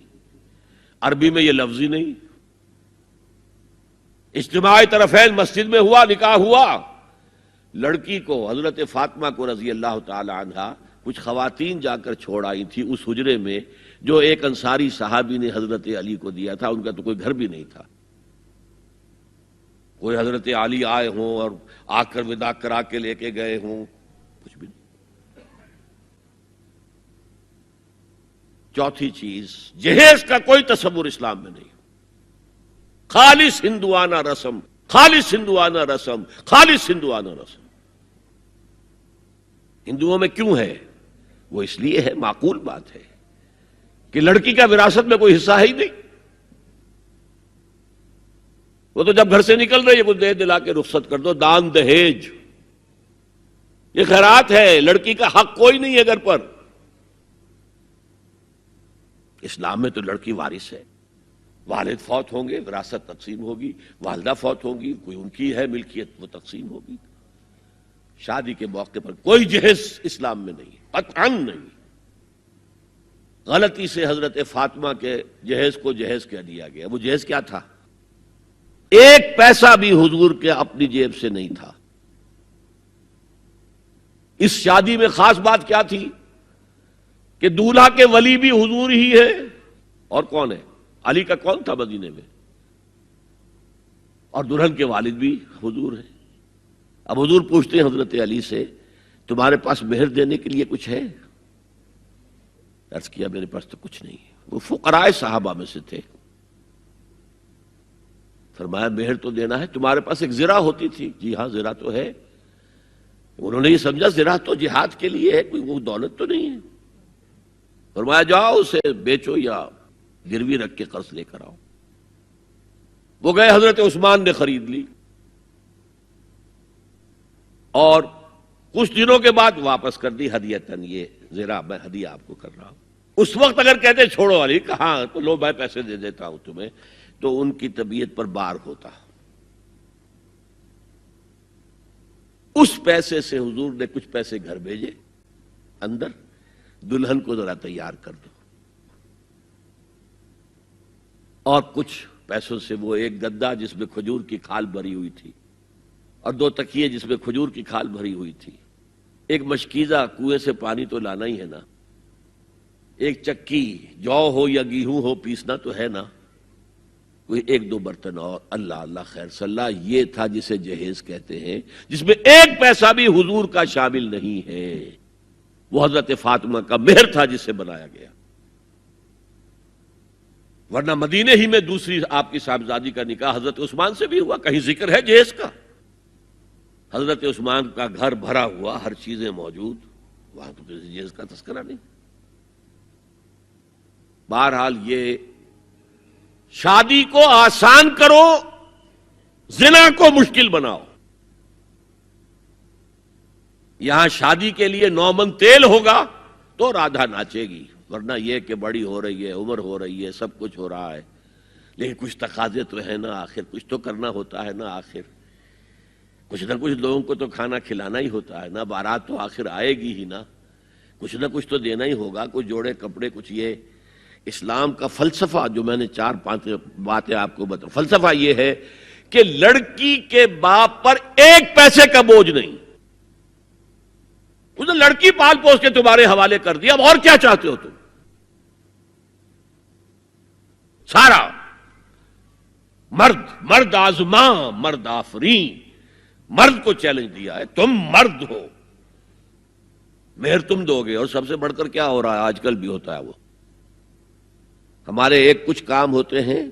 عربی میں یہ لفظ ہی نہیں۔ اجتماع طرفین مسجد میں ہوا، نکاح ہوا، لڑکی کو، حضرت فاطمہ کو رضی اللہ تعالی عنہا، کچھ خواتین جا کر چھوڑ آئی تھی اس حجرے میں جو ایک انصاری صحابی نے حضرت علی کو دیا تھا۔ ان کا تو کوئی گھر بھی نہیں تھا، کوئی حضرت علی آئے ہوں اور آ کر وداع کرا کے لے کے گئے ہوں، کچھ بھی نہیں۔ چوتھی چیز، جہیز کا کوئی تصور اسلام میں نہیں، خالص ہندوانہ رسم، خالص ہندوانہ رسم، خالص ہندوانہ رسم۔ ہندوؤں میں کیوں ہے؟ وہ اس لیے ہے، معقول بات ہے کہ لڑکی کا وراثت میں کوئی حصہ ہے ہی نہیں، وہ تو جب گھر سے نکل رہی ہے کچھ دے دلا کے رخصت کر دو، دان دہیج، یہ خیرات ہے، لڑکی کا حق کوئی نہیں ہے گھر پر۔ اسلام میں تو لڑکی وارث ہے، والد فوت ہوں گے وراثت تقسیم ہوگی، والدہ فوت ہوں گی کوئی ان کی ہے ملکیت وہ تقسیم ہوگی۔ شادی کے موقع پر کوئی جہیز اسلام میں نہیں، قطعاً نہیں۔ غلطی سے حضرت فاطمہ کے جہیز کو جہیز کہہ دیا گیا، وہ جہیز کیا تھا؟ ایک پیسہ بھی حضور کے اپنی جیب سے نہیں تھا۔ اس شادی میں خاص بات کیا تھی کہ دولہا کے ولی بھی حضور ہی ہے، اور کون ہے؟ علی کا کون تھا مدینے میں؟ اور دلہن کے والد بھی حضور ہیں۔ اب حضور پوچھتے ہیں حضرت علی سے، تمہارے پاس مہر دینے کے لیے کچھ ہے؟ عرض کیا میرے پاس تو کچھ نہیں ہے۔ وہ فقراء صحابہ میں سے تھے۔ فرمایا مہر تو دینا ہے، تمہارے پاس ایک زرہ ہوتی تھی؟ جی ہاں زرہ تو ہے۔ انہوں نے یہ سمجھا زرہ تو جہاد کے لیے ہے، کوئی وہ دولت تو نہیں ہے۔ فرمایا جاؤ اسے بیچو یا گروی رکھ کے قرض لے کر آؤ۔ وہ گئے، حضرت عثمان نے خرید لی، اور کچھ دنوں کے بعد واپس کر دی ہدیتاً، یہ زرہ میں ہدیہ آپ کو کر رہا ہوں۔ اس وقت اگر کہتے چھوڑو علی، کہاں تو لو میں پیسے دے دیتا ہوں تمہیں، تو ان کی طبیعت پر بار ہوتا۔ اس پیسے سے حضور نے کچھ پیسے گھر بھیجے اندر، دلہن کو ذرا تیار کر دو، اور کچھ پیسوں سے وہ ایک گدا جس میں کھجور کی کھال بھری ہوئی تھی، اور 2 تکیے جس میں کھجور کی کھال بھری ہوئی تھی، ایک مشکیزہ، کنویں سے پانی تو لانا ہی ہے نا، ایک چکی، جو ہو یا گیہوں ہو پیسنا تو ہے نا، کوئی 1-2 برتن اور، اللہ اللہ خیر صلی اللہ، یہ تھا جسے جہیز کہتے ہیں، جس میں ایک پیسہ بھی حضور کا شامل نہیں ہے۔ وہ حضرت فاطمہ کا مہر تھا جسے بنایا گیا، ورنہ مدینے ہی میں دوسری آپ کی صاحبزادی کا نکاح حضرت عثمان سے بھی ہوا، کہیں ذکر ہے جہیز کا؟ حضرت عثمان کا گھر بھرا ہوا، ہر چیزیں موجود، وہاں تو کسی جہیز کا تذکرہ نہیں۔ بہرحال یہ شادی کو آسان کرو، زنا کو مشکل بناؤ۔ یہاں شادی کے لیے 9 من تیل ہوگا تو رادھا ناچے گی، ورنہ یہ کہ بڑی ہو رہی ہے، عمر ہو رہی ہے، سب کچھ ہو رہا ہے، لیکن کچھ تقاضے تو ہے نا، آخر کچھ تو کرنا ہوتا ہے نا، آخر کچھ نہ کچھ لوگوں کو تو کھانا کھلانا ہی ہوتا ہے نا، بارات تو آخر آئے گی ہی نا، کچھ نہ کچھ تو دینا ہی ہوگا، کچھ جوڑے کپڑے، کچھ یہ اسلام کا فلسفہ جو میں نے 4-5 باتیں آپ کو بتاؤں. فلسفہ یہ ہے کہ لڑکی کے باپ پر 1 پیسے کا بوجھ نہیں. اس نے لڑکی پال پوس کے تمہارے حوالے کر دیا، اب اور کیا چاہتے ہو تم؟ سارا مرد آزماں مرد آفرین، مرد کو چیلنج دیا ہے، تم مرد ہو، مہر تم دو گے. اور سب سے بڑھ کر کیا ہو رہا ہے آج کل بھی ہوتا ہے، وہ ہمارے کچھ کام ہوتے ہیں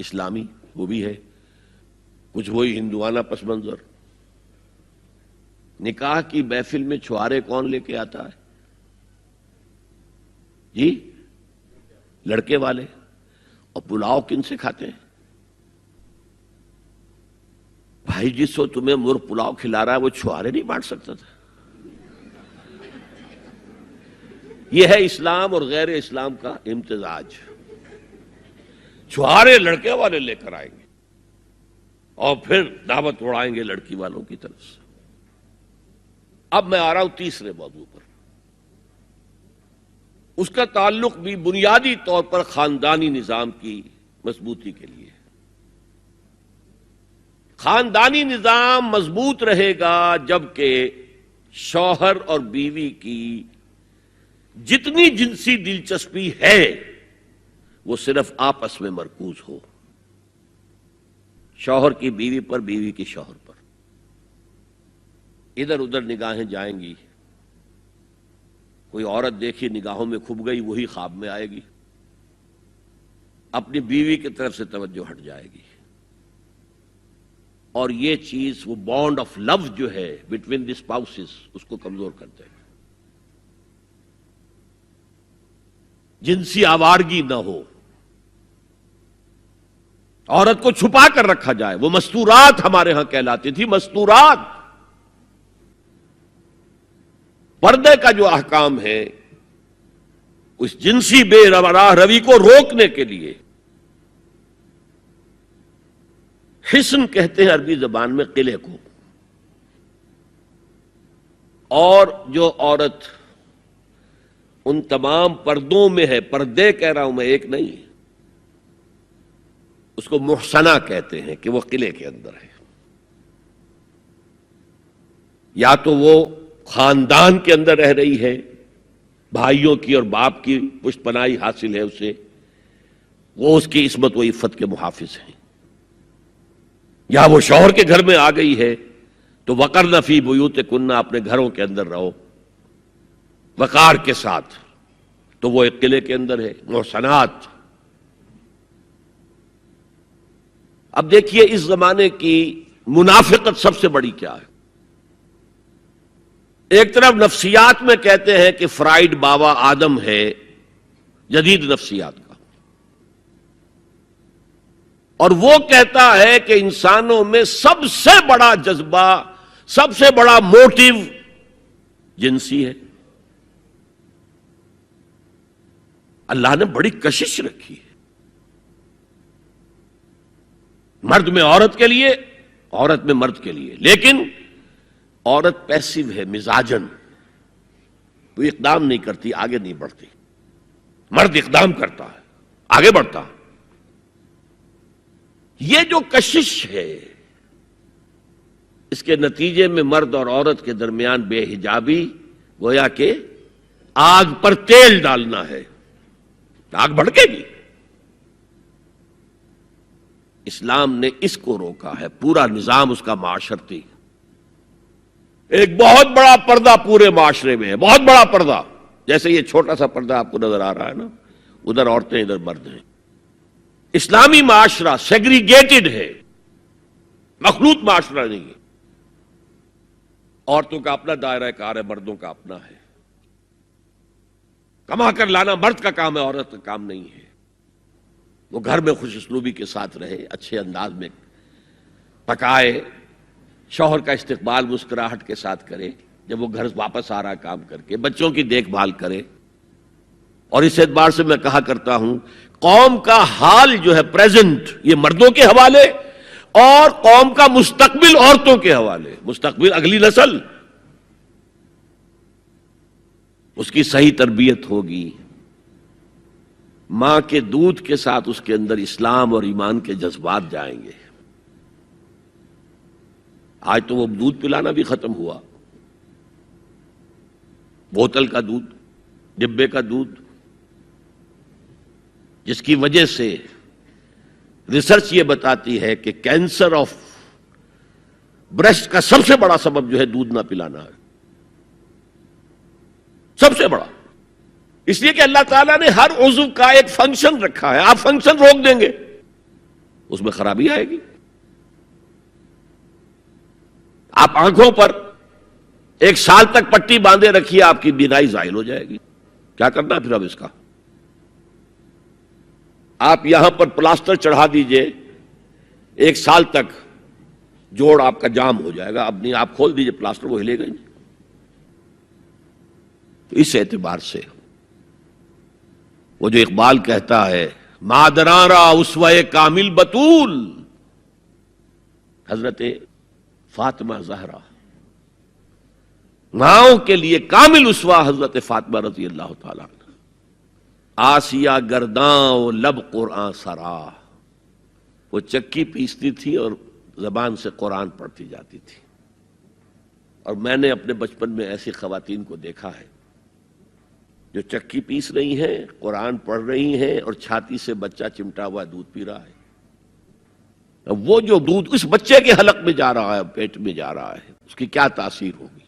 اسلامی، وہ بھی ہے، کچھ وہی ہندوانہ پس منظر. نکاح کی محفل میں چھوارے کون لے کے آتا ہے جی؟ لڑکے والے. اور پلاؤ کن سے کھاتے ہیں بھائی؟ جس کو تمہیں مرغ پلاؤ کھلا رہا ہے وہ چھوارے نہیں بانٹ سکتا تھا؟ یہ ہے اسلام اور غیر اسلام کا امتزاج. چھوارے لڑکے والے لے کر آئیں گے اور پھر دعوت اڑائیں گے لڑکی والوں کی طرف سے. اب میں آ رہا ہوں تیسرے موضوع پر. اس کا تعلق بھی بنیادی طور پر خاندانی نظام کی مضبوطی کے لیے. خاندانی نظام مضبوط رہے گا جبکہ شوہر اور بیوی کی جتنی جنسی دلچسپی ہے وہ صرف آپس میں مرکوز ہو. شوہر کی بیوی پر، بیوی کی شوہر پر. ادھر ادھر نگاہیں جائیں گی، کوئی عورت دیکھی نگاہوں میں کھب گئی، وہی خواب میں آئے گی، اپنی بیوی کی طرف سے توجہ ہٹ جائے گی. اور یہ چیز، وہ بانڈ آف لو جو ہے بٹوین دی اسپاؤسز، اس کو کمزور کر دے گا. جنسی آوارگی نہ ہو، عورت کو چھپا کر رکھا جائے. وہ مستورات ہمارے ہاں کہلاتی تھی، مستورات. پردے کا جو احکام ہے اس جنسی بے راہ روی کو روکنے کے لیے، حسن کہتے ہیں عربی زبان میں قلعے کو. اور جو عورت ان تمام پردوں میں ہے، پردے کہہ رہا ہوں میں، ایک نہیں، اس کو محسنہ کہتے ہیں کہ وہ قلعے کے اندر ہے. یا تو وہ خاندان کے اندر رہ رہی ہے، بھائیوں کی اور باپ کی پشت پناہی حاصل ہے اسے، وہ اس کی عصمت و عفت کے محافظ ہیں. یا وہ شوہر کے گھر میں آ گئی ہے تو وقرن فی بیوتکن، اپنے گھروں کے اندر رہو وقار کے ساتھ، تو وہ ایک قلعے کے اندر ہے. محسنات. اب دیکھیے اس زمانے کی منافقت سب سے بڑی کیا ہے. ایک طرف نفسیات میں کہتے ہیں کہ فرائیڈ بابا آدم ہے جدید نفسیات کا، اور وہ کہتا ہے کہ انسانوں میں سب سے بڑا جذبہ، سب سے بڑا موٹیو جنسی ہے. اللہ نے بڑی کشش رکھی ہے، مرد میں عورت کے لیے، عورت میں مرد کے لیے. لیکن عورت پیسیو ہے مزاجن، وہ اقدام نہیں کرتی، آگے نہیں بڑھتی. مرد اقدام کرتا ہے، آگے بڑھتا. یہ جو کشش ہے، اس کے نتیجے میں مرد اور عورت کے درمیان بے حجابی گویا کہ آگ پر تیل ڈالنا ہے، آگ بھڑکے گی. اسلام نے اس کو روکا ہے. پورا نظام اس کا معاشرتی، ایک بہت بڑا پردہ پورے معاشرے میں ہے، بہت بڑا پردہ. جیسے یہ چھوٹا سا پردہ آپ کو نظر آ رہا ہے نا، ادھر عورتیں ادھر مرد ہیں. اسلامی معاشرہ سیگریگیٹڈ ہے، مخلوط معاشرہ نہیں ہے. عورتوں کا اپنا دائرہ کار ہے، مردوں کا اپنا ہے. کما کر لانا مرد کا کام ہے، عورت کا کام نہیں ہے. وہ گھر میں خوش اسلوبی کے ساتھ رہے، اچھے انداز میں پکائے، شوہر کا استقبال مسکراہٹ کے ساتھ کرے جب وہ گھر واپس آ رہا کام کر کے، بچوں کی دیکھ بھال کرے. اور اس اعتبار سے میں کہا کرتا ہوں، قوم کا حال جو ہے پریزنٹ، یہ مردوں کے حوالے، اور قوم کا مستقبل عورتوں کے حوالے، مستقبل اگلی نسل، اس کی صحیح تربیت ہوگی، ماں کے دودھ کے ساتھ اس کے اندر اسلام اور ایمان کے جذبات جائیں گے۔ آج تو وہ دودھ پلانا بھی ختم ہوا، بوتل کا دودھ، ڈبے کا دودھ، جس کی وجہ سے ریسرچ یہ بتاتی ہے کہ کینسر آف بریسٹ کا سب سے بڑا سبب جو ہے دودھ نہ پلانا ہے، سب سے بڑا۔ اس لیے کہ اللہ تعالیٰ نے ہر عضو کا ایک فنکشن رکھا ہے، آپ فنکشن روک دیں گے اس میں خرابی آئے گی۔ آپ آنکھوں پر 1 سال تک پٹی باندھے رکھیے، آپ کی بینائی زائل ہو جائے گی، کیا کرنا پھر اب اس کا؟ آپ یہاں پر پلاسٹر چڑھا دیجئے، 1 سال تک جوڑ آپ کا جام ہو جائے گا، اب نہیں، آپ کھول دیجئے پلاسٹر، وہ ہلے گا نہیں۔ تو اس اعتبار سے وہ جو اقبال کہتا ہے مادراں را اسوہ کامل بطول، حضرت فاطمہ زہرا، ماؤں کے لیے کامل اسوہ حضرت فاطمہ رضی اللہ تعالیٰ عنہ۔ آسیہ گرداں و لب قرآن سرا، وہ چکی پیستی تھی اور زبان سے قرآن پڑھتی جاتی تھی۔ اور میں نے اپنے بچپن میں ایسی خواتین کو دیکھا ہے جو چکی پیس رہی ہیں، قرآن پڑھ رہی ہیں، اور چھاتی سے بچہ چمٹا ہوا دودھ پی رہا ہے۔ اب وہ جو دودھ اس بچے کے حلق میں جا رہا ہے، پیٹ میں جا رہا ہے، اس کی کیا تاثیر ہوگی؟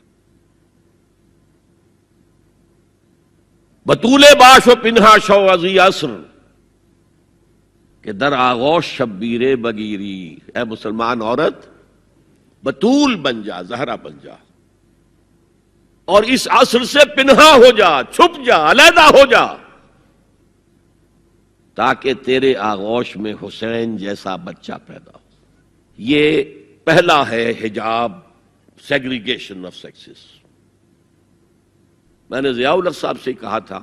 بطول باش و پنہا شو ازی عصر کہ در آغوش شبیر بگیری، اے مسلمان عورت بطول بن جا، زہرا بن جا، اور اس عصر سے پنہا ہو جا، چھپ جا، علیحدہ ہو جا، تاکہ تیرے آغوش میں حسین جیسا بچہ پیدا ہو۔ یہ پہلا ہے حجاب، سیگریگیشن آف سیکسز۔ میں نے ضیاء الحق صاحب سے کہا تھا،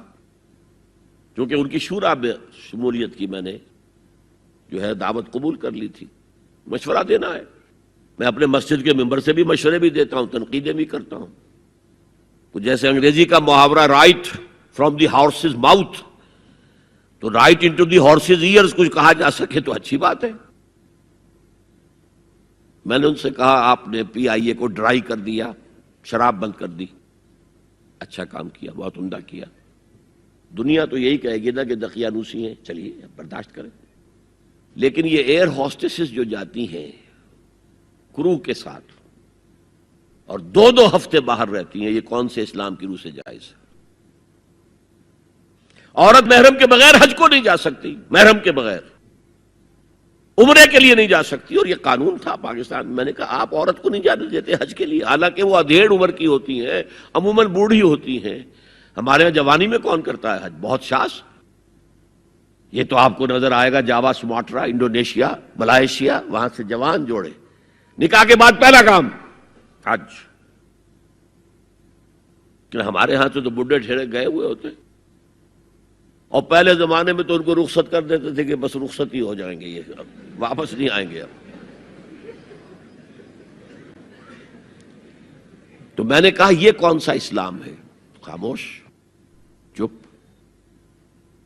کیونکہ ان کی شورا میں شمولیت کی میں نے جو ہے دعوت قبول کر لی تھی، مشورہ دینا ہے۔ میں اپنے مسجد کے ممبر سے بھی مشورے بھی دیتا ہوں، تنقیدیں بھی کرتا ہوں۔ تو جیسے انگریزی کا محاورہ right from the horse's mouth, تو right into the horse's ears کچھ کہا جا سکے تو اچھی بات ہے۔ میں نے ان سے کہا آپ نے پی آئی اے کو ڈرائی کر دیا، شراب بند کر دی، اچھا کام کیا، بہت عمدہ کیا۔ دنیا تو یہی کہے گی نا کہ دقیانوسی ہیں، چلیے برداشت کریں۔ لیکن یہ ایئر ہوسٹسز جو جاتی ہیں کرو کے ساتھ اور 2 ہفتے باہر رہتی ہیں، یہ کون سے اسلام کی روح سے جائز ہے؟ عورت محرم کے بغیر حج کو نہیں جا سکتی، محرم کے بغیر عمرے کے لیے نہیں جا سکتی، اور یہ قانون تھا پاکستان میں۔ میں نے کہا آپ عورت کو نہیں جانے دیتے حج کے لیے، حالانکہ وہ ادھیڑ عمر کی ہوتی ہیں، عموماً بوڑھی ہوتی ہیں۔ ہمارے یہاں جوانی میں کون کرتا ہے حج؟ بہت شاس۔ یہ تو آپ کو نظر آئے گا جاوا، سماٹرا، انڈونیشیا، ملائیشیا، وہاں سے جوان جوڑے نکاح کے بعد پہلا کام حج۔ کہ ہمارے ہاں سے تو بڈھے ٹھیرے گئے ہوئے ہوتے، اور پہلے زمانے میں تو ان کو رخصت کر دیتے تھے کہ بس رخصت ہی ہو جائیں گے، یہ اب واپس نہیں آئیں گے اب۔ تو میں نے کہا یہ کون سا اسلام ہے؟ خاموش، چپ۔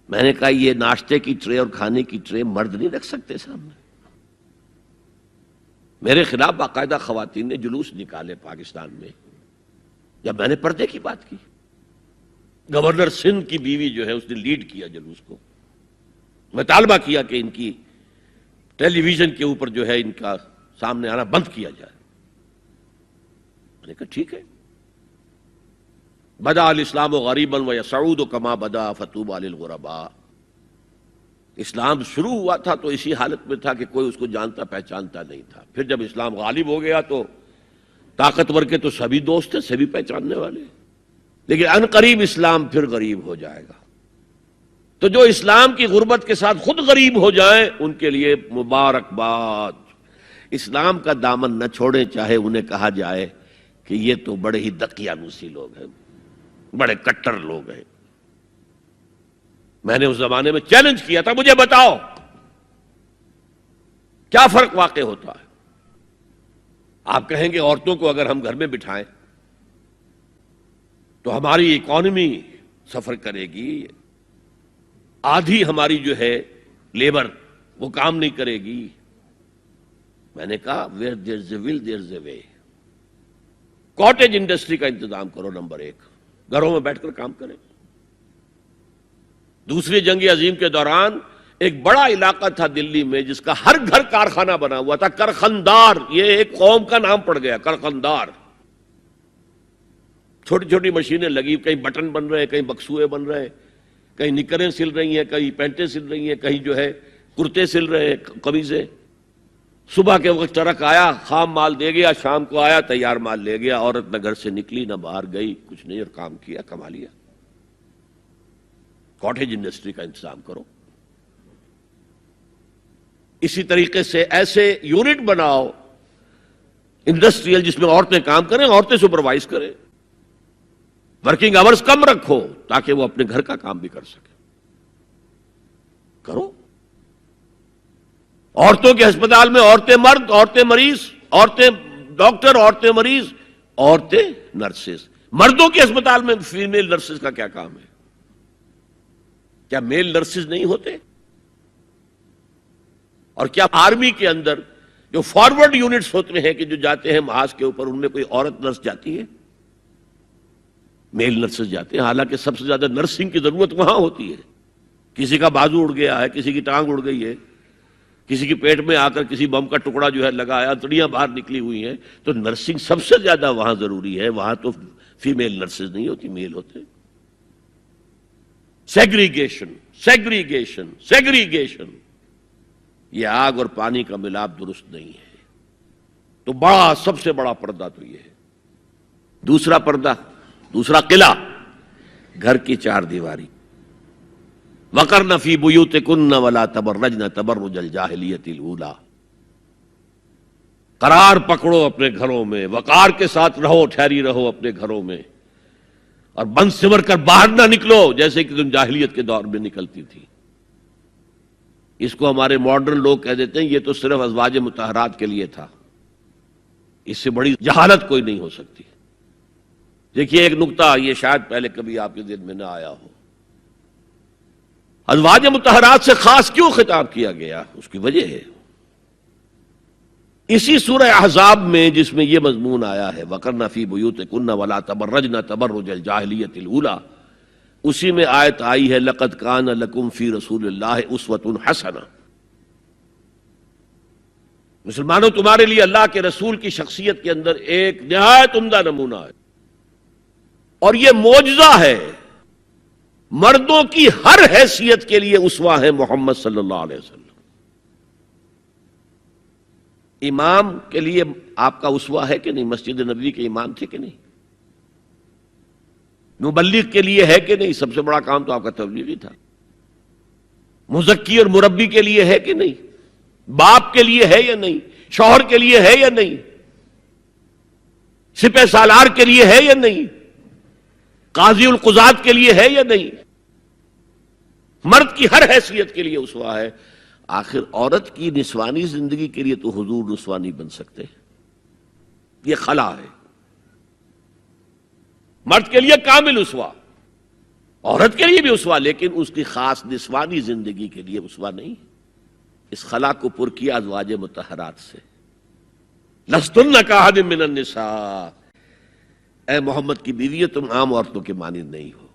میں نے کہا یہ ناشتے کی ٹرے اور کھانے کی ٹرے مرد نہیں رکھ سکتے سامنے۔ میرے خلاف باقاعدہ خواتین نے جلوس نکالے پاکستان میں جب میں نے پردے کی بات کی۔ گورنر سندھ کی بیوی جو ہے اس نے لیڈ کیا جلوس کو، مطالبہ کیا کہ ان کی ٹیلی ویژن کے اوپر جو ہے ان کا سامنے آنا بند کیا جائے۔ میں نے کہا ٹھیک ہے۔ بدا الاسلام غریبا ویسعود کما بدا فطوبی للغرباء۔ اسلام شروع ہوا تھا تو اسی حالت میں تھا کہ کوئی اس کو جانتا پہچانتا نہیں تھا، پھر جب اسلام غالب ہو گیا تو طاقتور کے تو سبھی دوست ہیں، سبھی پہچاننے والے، لیکن ان قریب اسلام پھر غریب ہو جائے گا۔ تو جو اسلام کی غربت کے ساتھ خود غریب ہو جائیں ان کے لیے مبارکباد۔ اسلام کا دامن نہ چھوڑیں، چاہے انہیں کہا جائے کہ یہ تو بڑے ہی دقیانوسی لوگ ہیں، بڑے کٹر لوگ ہیں۔ میں نے اس زمانے میں چیلنج کیا تھا، مجھے بتاؤ کیا فرق واقع ہوتا ہے؟ آپ کہیں گے عورتوں کو اگر ہم گھر میں بٹھائیں تو ہماری اکانومی سفر کرے گی، آدھی ہماری جو ہے لیبر وہ کام نہیں کرے گی۔ میں نے کہا where there is a will there is a way. Cottage industry کا انتظام کرو، نمبر 1، گھروں میں بیٹھ کر کام کریں۔ دوسری جنگ عظیم کے دوران ایک بڑا علاقہ تھا دلی میں جس کا ہر گھر کارخانہ بنا ہوا تھا، کرخندار، یہ ایک قوم کا نام پڑ گیا، کرخندار۔ چھوٹی چھوٹی مشینیں لگی، کہیں بٹن بن رہے ہیں، کہیں بکسوئے بن رہے ہیں، کہیں نکریں سل رہی ہیں، کہیں پینٹیں سل رہی ہیں، کہیں جو ہے کرتے سل رہے ہیں، قمیضیں۔ صبح کے وقت ٹرک آیا، خام مال دے گیا، شام کو آیا، تیار مال لے گیا۔ عورت نہ گھر سے نکلی، نہ باہر گئی، کچھ نہیں، اور کام کیا، کما لیا۔ کاٹیج انڈسٹری کا انتظام کرو۔ اسی طریقے سے ایسے یونٹ بناؤ انڈسٹریل جس میں عورتیں کام کریں، عورتیں سپروائز کریں، ورکنگ آورز کم رکھو تاکہ وہ اپنے گھر کا کام بھی کر سکیں۔ کرو۔ عورتوں کے ہسپتال میں عورتیں مرد، عورتیں مریض، عورتیں ڈاکٹر، عورتیں مریض، عورتیں نرسز۔ مردوں کے ہسپتال میں فیمیل نرسز کا کیا کام ہے؟ کیا میل نرسز نہیں ہوتے؟ اور کیا آرمی کے اندر جو فارورڈ یونٹس ہوتے ہیں کہ جو جاتے ہیں محاذ کے اوپر، ان میں کوئی عورت نرس جاتی ہے؟ میل نرسز جاتے ہیں، حالانکہ سب سے زیادہ نرسنگ کی ضرورت وہاں ہوتی ہے۔ کسی کا بازو اڑ گیا ہے، کسی کی ٹانگ اڑ گئی ہے، کسی کے پیٹ میں آ کر کسی بم کا ٹکڑا جو ہے لگایا، تڑیاں باہر نکلی ہوئی ہیں، تو نرسنگ سب سے زیادہ وہاں ضروری ہے۔ وہاں تو فیمیل نرسز نہیں ہوتی، میل ہوتے۔ سیگریگیشن، سیگریگیشن، سیگریگیشن، یہ آگ اور پانی کا ملاپ درست نہیں ہے۔ تو بڑا، سب سے بڑا پردہ تو یہ ہے۔ دوسرا پردہ، دوسرا قلعہ، گھر کی چار دیواری۔ وَقَرْنَ فِي بُيُوتِكُنَّ وَلَا تَبَرَّجْنَ تَبَرُّجَ الْجَاهِلِيَّةِ الْأُولَىٰ۔ قرار پکڑو اپنے گھروں میں، وقار کے ساتھ رہو، ٹھہری رہو اپنے گھروں میں، اور بند سمر کر باہر نہ نکلو جیسے کہ تم جاہلیت کے دور میں نکلتی تھی۔ اس کو ہمارے ماڈرن لوگ کہہ دیتے ہیں یہ تو صرف ازواج مطہرات کے لیے تھا، اس سے بڑی جہالت کوئی نہیں ہو سکتی۔ دیکھیے ایک نکتہ، یہ شاید پہلے کبھی آپ کے ذہن میں نہ آیا ہو، ازواج مطہرات سے خاص کیوں خطاب کیا گیا؟ اس کی وجہ ہے اسی سورہ احزاب میں جس میں یہ مضمون آیا ہے وَقَرْنَ فِي بُيُوتِكُنَّ وَلَا تَبَرَّجْنَ تَبَرُّجَ الْجَاهِلِيَّةِ الْأُولَىٰ، اسی میں آیت آئی ہے لَقَدْ كَانَ لَكُمْ فِي رَسُولِ اللَّهِ أُسْوَةٌ حَسَنَةٌ۔ مسلمانوں تمہارے لیے اللہ کے رسول کی شخصیت کے اندر ایک نہایت عمدہ نمونہ ہے، اور یہ معجزہ ہے۔ مردوں کی ہر حیثیت کے لیے اسوہ ہے محمد صلی اللہ علیہ وسلم۔ امام کے لیے آپ کا اسوہ ہے کہ نہیں؟ مسجد نبوی کے امام تھے کہ نہیں؟ مبلغ کے لیے ہے کہ نہیں؟ سب سے بڑا کام تو آپ کا تبلیغی تھا۔ مزکی اور مربی کے لیے ہے کہ نہیں؟ باپ کے لیے ہے یا نہیں؟ شوہر کے لیے ہے یا نہیں؟ سپہ سالار کے لیے ہے یا نہیں؟ قاضی القضات کے لیے ہے یا نہیں؟ مرد کی ہر حیثیت کے لیے اسوہ ہے۔ آخر عورت کی نسوانی زندگی کے لیے تو حضور رسوا نہیں بن سکتے، یہ خلا ہے۔ مرد کے لیے کامل اسوہ، عورت کے لیے بھی اسوہ، لیکن اس کی خاص نسوانی زندگی کے لیے اسوہ نہیں۔ اس خلا کو پر کیا ازواج مطہرات سے۔ لستن کاحد من النساء، اے محمد کی بیوی تم عام عورتوں کے مانند نہیں ہو۔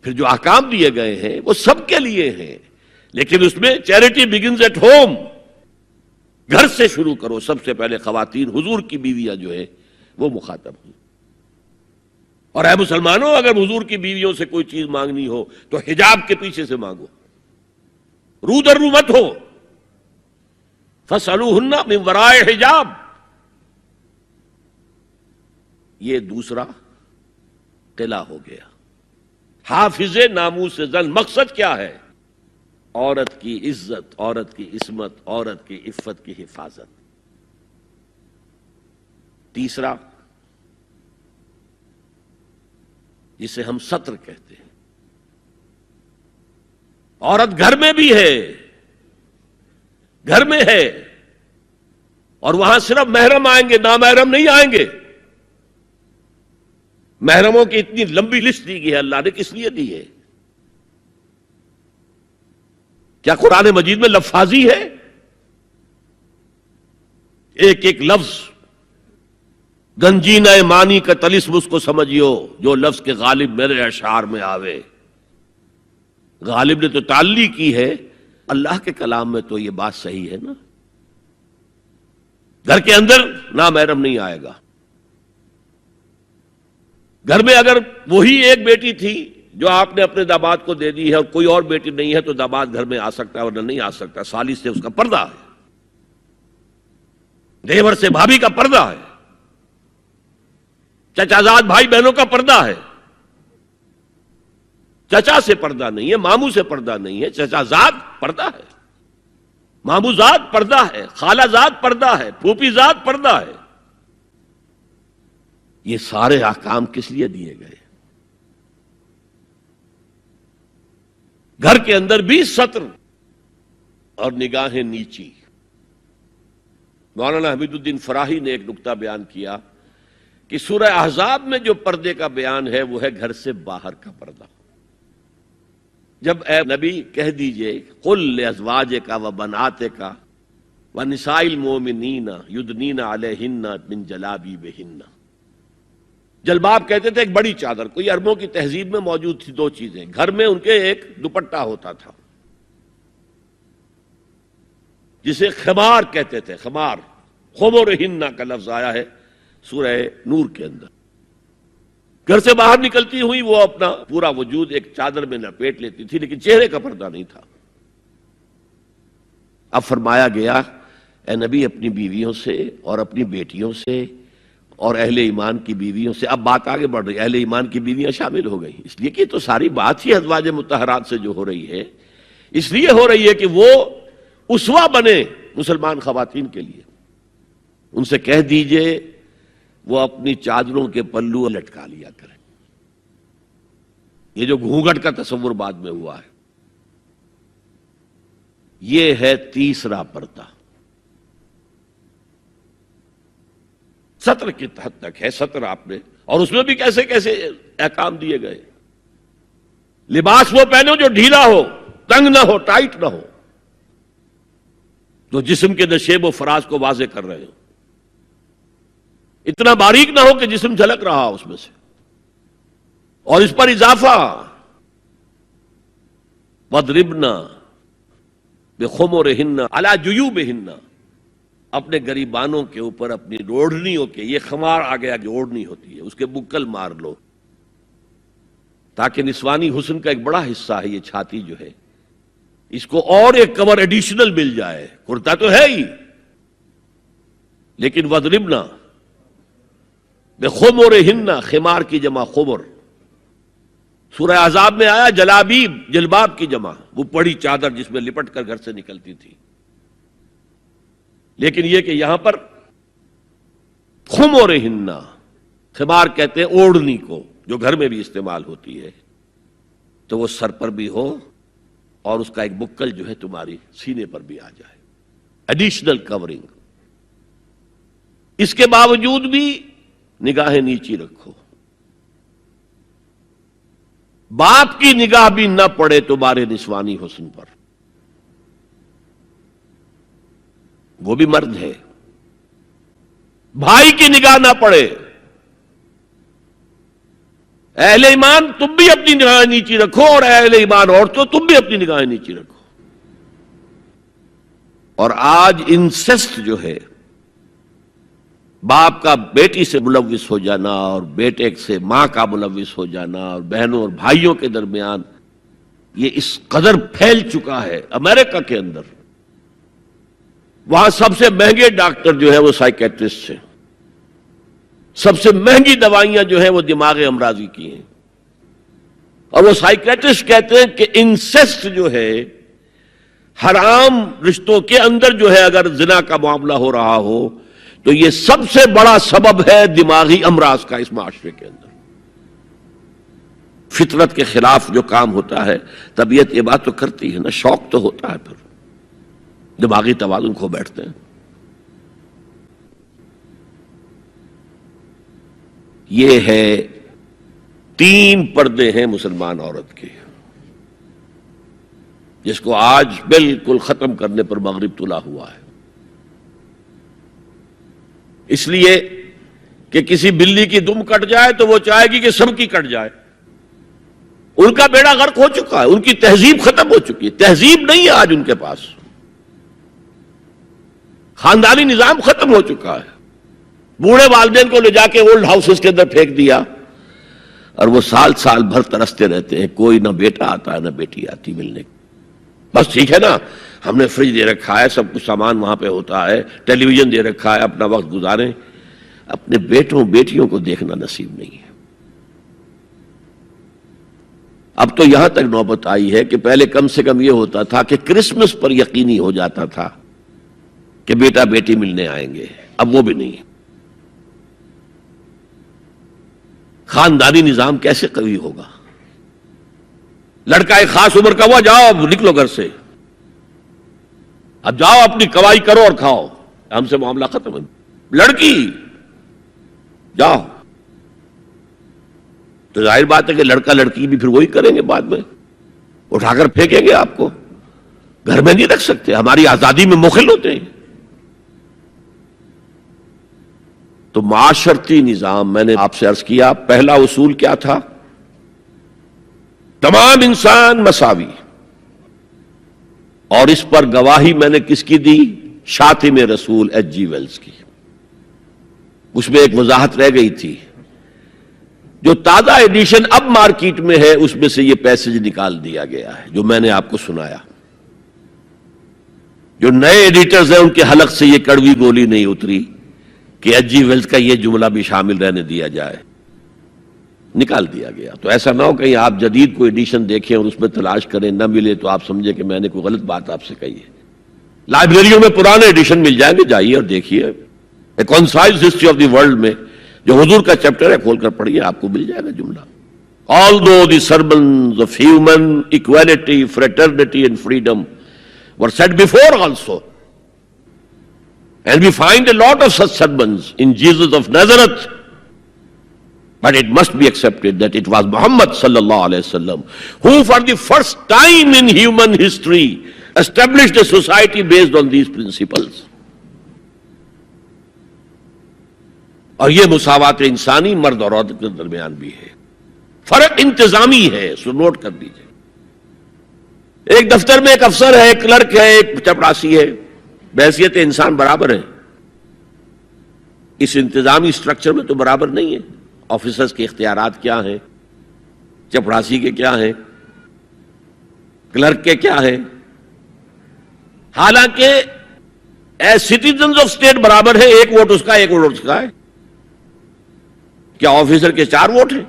پھر جو احکام دیے گئے ہیں وہ سب کے لیے ہیں، لیکن اس میں چیریٹی بگنز ایٹ ہوم، گھر سے شروع کرو۔ سب سے پہلے خواتین، حضور کی بیویاں جو ہے وہ مخاطب ہوں۔ اور اے مسلمانوں، اگر حضور کی بیویوں سے کوئی چیز مانگنی ہو تو حجاب کے پیچھے سے مانگو، رو در رو مت ہو۔ فَاسْأَلُوهُنَّ مِنْ وَرَاءِ حجاب، یہ دوسرا قلعہ ہو گیا۔ حافظ ناموس زن، مقصد کیا ہے؟ عورت کی عزت، عورت کی عصمت، عورت کی عفت کی حفاظت۔ تیسرا جسے ہم ستر کہتے ہیں، عورت گھر میں بھی ہے، گھر میں ہے اور وہاں صرف محرم آئیں گے، نامحرم نہیں آئیں گے. محرموں کی اتنی لمبی لسٹ دی گئی ہے، اللہ نے کس لیے دی ہے؟ کیا قرآن مجید میں لفاظی ہے؟ ایک ایک لفظ گنجینہ معنی کا طلسم اس کو سمجھیو جو لفظ کے غالب میرے اشعار میں آوے. غالب نے تو تعلی کی ہے، اللہ کے کلام میں تو یہ بات صحیح ہے نا. گھر کے اندر نامحرم نہیں آئے گا. گھر میں اگر وہی ایک بیٹی تھی جو آپ نے اپنے داماد کو دے دی ہے اور کوئی اور بیٹی نہیں ہے تو داماد گھر میں آ سکتا ہے ورنہ نہیں آ سکتا. سالی سے اس کا پردہ ہے، دیور سے بھابھی کا پردہ ہے، چچا زاد بھائی بہنوں کا پردہ ہے. چچا سے پردہ نہیں ہے، ماموں سے پردہ نہیں ہے، چچا زاد پردہ ہے، ماموں زاد پردہ ہے، خالہ زاد پردہ ہے، پھوپھی زاد پردہ ہے. یہ سارے احکام کس لیے دیے گئے؟ گھر کے اندر بھی ستر اور نگاہیں نیچی. مولانا حمید الدین فراہی نے ایک نقطہ بیان کیا کہ سورہ احزاب میں جو پردے کا بیان ہے وہ ہے گھر سے باہر کا پردہ. جب اے نبی کہہ دیجئے قل لازواجک و بناتک و نساء المؤمنین یدنین علیہن من جلابیبہن. جلباب کہتے تھے ایک بڑی چادر. کوئی عربوں کی تہذیب میں موجود تھی دو چیزیں. گھر میں ان کے ایک دوپٹہ ہوتا تھا جسے خمار کہتے تھے. خمار، خمرہن کا لفظ آیا ہے سورہ نور کے اندر. گھر سے باہر نکلتی ہوئی وہ اپنا پورا وجود ایک چادر میں لپیٹ لیتی تھی لیکن چہرے کا پردہ نہیں تھا. اب فرمایا گیا اے نبی اپنی بیویوں سے اور اپنی بیٹیوں سے اور اہل ایمان کی بیویوں سے. اب بات آگے بڑھ رہی ہے، اہل ایمان کی بیویاں شامل ہو گئی اس لیے کہ تو ساری بات ہی ازواج مطہرات سے جو ہو رہی ہے اس لیے ہو رہی ہے کہ وہ اسوہ بنے مسلمان خواتین کے لیے. ان سے کہہ دیجئے وہ اپنی چادروں کے پلو لٹکا لیا کریں. یہ جو گھونگھٹ کا تصور بعد میں ہوا ہے یہ ہے تیسرا پردہ. ستر کی حد تک ہے ستر آپ نے، اور اس میں بھی کیسے کیسے احکام دیے گئے. لباس وہ پہنو جو ڈھیلا ہو، تنگ نہ ہو، ٹائٹ نہ ہو، جو جسم کے نشیب و فراز کو واضح کر رہے ہو. اتنا باریک نہ ہو کہ جسم جھلک رہا اس میں سے. اور اس پر اضافہ وَاضْرِبْنَا بِخُمُرِهِنَّ عَلَى جُيُوبِهِنَّ. اپنے گریبانوں کے اوپر اپنی اوڑھنیوں کے، یہ خمار آ گیا کہ اوڑھنی ہوتی ہے، اس کے بکل مار لو تاکہ نسوانی حسن کا ایک بڑا حصہ ہے یہ چھاتی جو ہے اس کو اور ایک کور ایڈیشنل مل جائے. کرتا تو ہے ہی لیکن وَاضْرِبْنَا بِخُمُرِهِنَّ، خمار کی جمع خمر. سورہ احزاب میں آیا جلابیب، جلباب کی جمع، وہ بڑی چادر جس میں لپٹ کر گھر سے نکلتی تھی. لیکن یہ کہ یہاں پر خمرہن، خمار کہتے ہیں اوڑھنی کو جو گھر میں بھی استعمال ہوتی ہے، تو وہ سر پر بھی ہو اور اس کا ایک بکل جو ہے تمہاری سینے پر بھی آ جائے، ایڈیشنل کورنگ. اس کے باوجود بھی نگاہیں نیچی رکھو. باپ کی نگاہ بھی نہ پڑے تمہارے نسوانی حسن پر، وہ بھی مرد ہے. بھائی کی نگاہ نہ پڑے. اہل ایمان تم بھی اپنی نگاہیں نیچی رکھو اور اہل ایمان عورتوں تم بھی اپنی نگاہیں نیچی رکھو. اور آج انسیسٹ جو ہے، باپ کا بیٹی سے ملوث ہو جانا اور بیٹے سے ماں کا ملوث ہو جانا اور بہنوں اور بھائیوں کے درمیان، یہ اس قدر پھیل چکا ہے. امریکہ کے اندر وہاں سب سے مہنگے ڈاکٹر جو ہے وہ سائیکیٹرسٹ ہیں، سب سے مہنگی دوائیاں جو ہیں وہ دماغ امراضی کی ہیں. اور وہ سائیکیٹرسٹ کہتے ہیں کہ انسیسٹ جو ہے، حرام رشتوں کے اندر جو ہے اگر زنا کا معاملہ ہو رہا ہو تو یہ سب سے بڑا سبب ہے دماغی امراض کا اس معاشرے کے اندر. فطرت کے خلاف جو کام ہوتا ہے، طبیعت یہ بات تو کرتی ہے نا، شوق تو ہوتا ہے پھر. دماغی توازن کھو بیٹھتے ہیں. یہ ہے 3 پردے ہیں مسلمان عورت کے، جس کو آج بالکل ختم کرنے پر مغرب تلا ہوا ہے. اس لیے کہ کسی بلی کی دم کٹ جائے تو وہ چاہے گی کہ سب کی کٹ جائے. ان کا بیڑا غرق ہو چکا ہے، ان کی تہذیب ختم ہو چکی ہے، تہذیب نہیں ہے آج ان کے پاس، خاندانی نظام ختم ہو چکا ہے. بوڑھے والدین کو لے جا کے اولڈ ہاؤسز کے اندر پھینک دیا اور وہ سال سال بھر ترستے رہتے ہیں، کوئی نہ بیٹا آتا ہے نہ بیٹی آتی ملنے. بس ٹھیک ہے نا، ہم نے فریج دے رکھا ہے، سب کچھ سامان وہاں پہ ہوتا ہے، ٹیلی ویژن دے رکھا ہے، اپنا وقت گزاریں. اپنے بیٹوں بیٹیوں کو دیکھنا نصیب نہیں ہے. اب تو یہاں تک نوبت آئی ہے کہ پہلے کم سے کم یہ ہوتا تھا کہ کرسمس پر یقینی ہو جاتا تھا کہ بیٹا بیٹی ملنے آئیں گے، اب وہ بھی نہیں. خاندانی نظام کیسے قوی ہوگا؟ لڑکا ایک خاص عمر کا ہوا، جاؤ اب نکلو گھر سے، اب جاؤ اپنی کمائی کرو اور کھاؤ، ہم سے معاملہ ختم ہے. لڑکی جاؤ، تو ظاہر بات ہے کہ لڑکا لڑکی بھی پھر وہی کریں گے، بعد میں اٹھا کر پھینکیں گے آپ کو، گھر میں نہیں رکھ سکتے، ہماری آزادی میں مخل ہوتے ہیں. تو معاشرتی نظام، میں نے آپ سے عرض کیا پہلا اصول کیا تھا؟ تمام انسان مساوی. اور اس پر گواہی میں نے کس کی دی؟ شاتم رسول ایچ جی ویلز کی. اس میں ایک وضاحت رہ گئی تھی، جو تازہ ایڈیشن اب مارکیٹ میں ہے اس میں سے یہ پیسج نکال دیا گیا ہے جو میں نے آپ کو سنایا. جو نئے ایڈیٹرز ہیں ان کے حلق سے یہ کڑوی گولی نہیں اتری کہ ایچ جی ویلز کا یہ جملہ بھی شامل رہنے دیا جائے، نکال دیا گیا. تو ایسا نہ ہو کہیں آپ جدید کوئی ایڈیشن دیکھیں اور اس میں تلاش کریں، نہ ملے تو آپ سمجھیں کہ میں نے کوئی غلط بات آپ سے کہی ہے. لائبریریوں میں پرانے ایڈیشن مل جائیں گے، جائیے اور دیکھیے. A concise history of the world میں جو حضور کا چیپٹر ہے کھول کر پڑھیے، آپ کو مل جائے گا جملہ. Although the sermons of human equality, fraternity and freedom were said before also, and we find a lot of such sermons in Jesus of Nazareth, but it must be accepted that it was Muhammad sallallahu alaihi wasallam who for the first time in human history established a society based on these principles. اور یہ مساوات انسانی مرد اور عورت کے درمیان بھی ہے. فرق انتظامی ہے، سو نوٹ کر دیجئے. ایک دفتر میں ایک افسر ہے، ایک کلرک ہے، ایک چپڑاسی ہے، بحیثیت انسان برابر ہیں. اس انتظامی سٹرکچر میں تو برابر نہیں ہے. آفیسرز کے اختیارات کیا ہیں، چپڑاسی کے کیا ہیں، کلرک کے کیا ہیں. حالانکہ ایز سٹیزنز آف اسٹیٹ برابر ہے، ایک ووٹ اس کا ایک ووٹ اس کا ہے. کیا آفیسر کے 4 ووٹ ہیں؟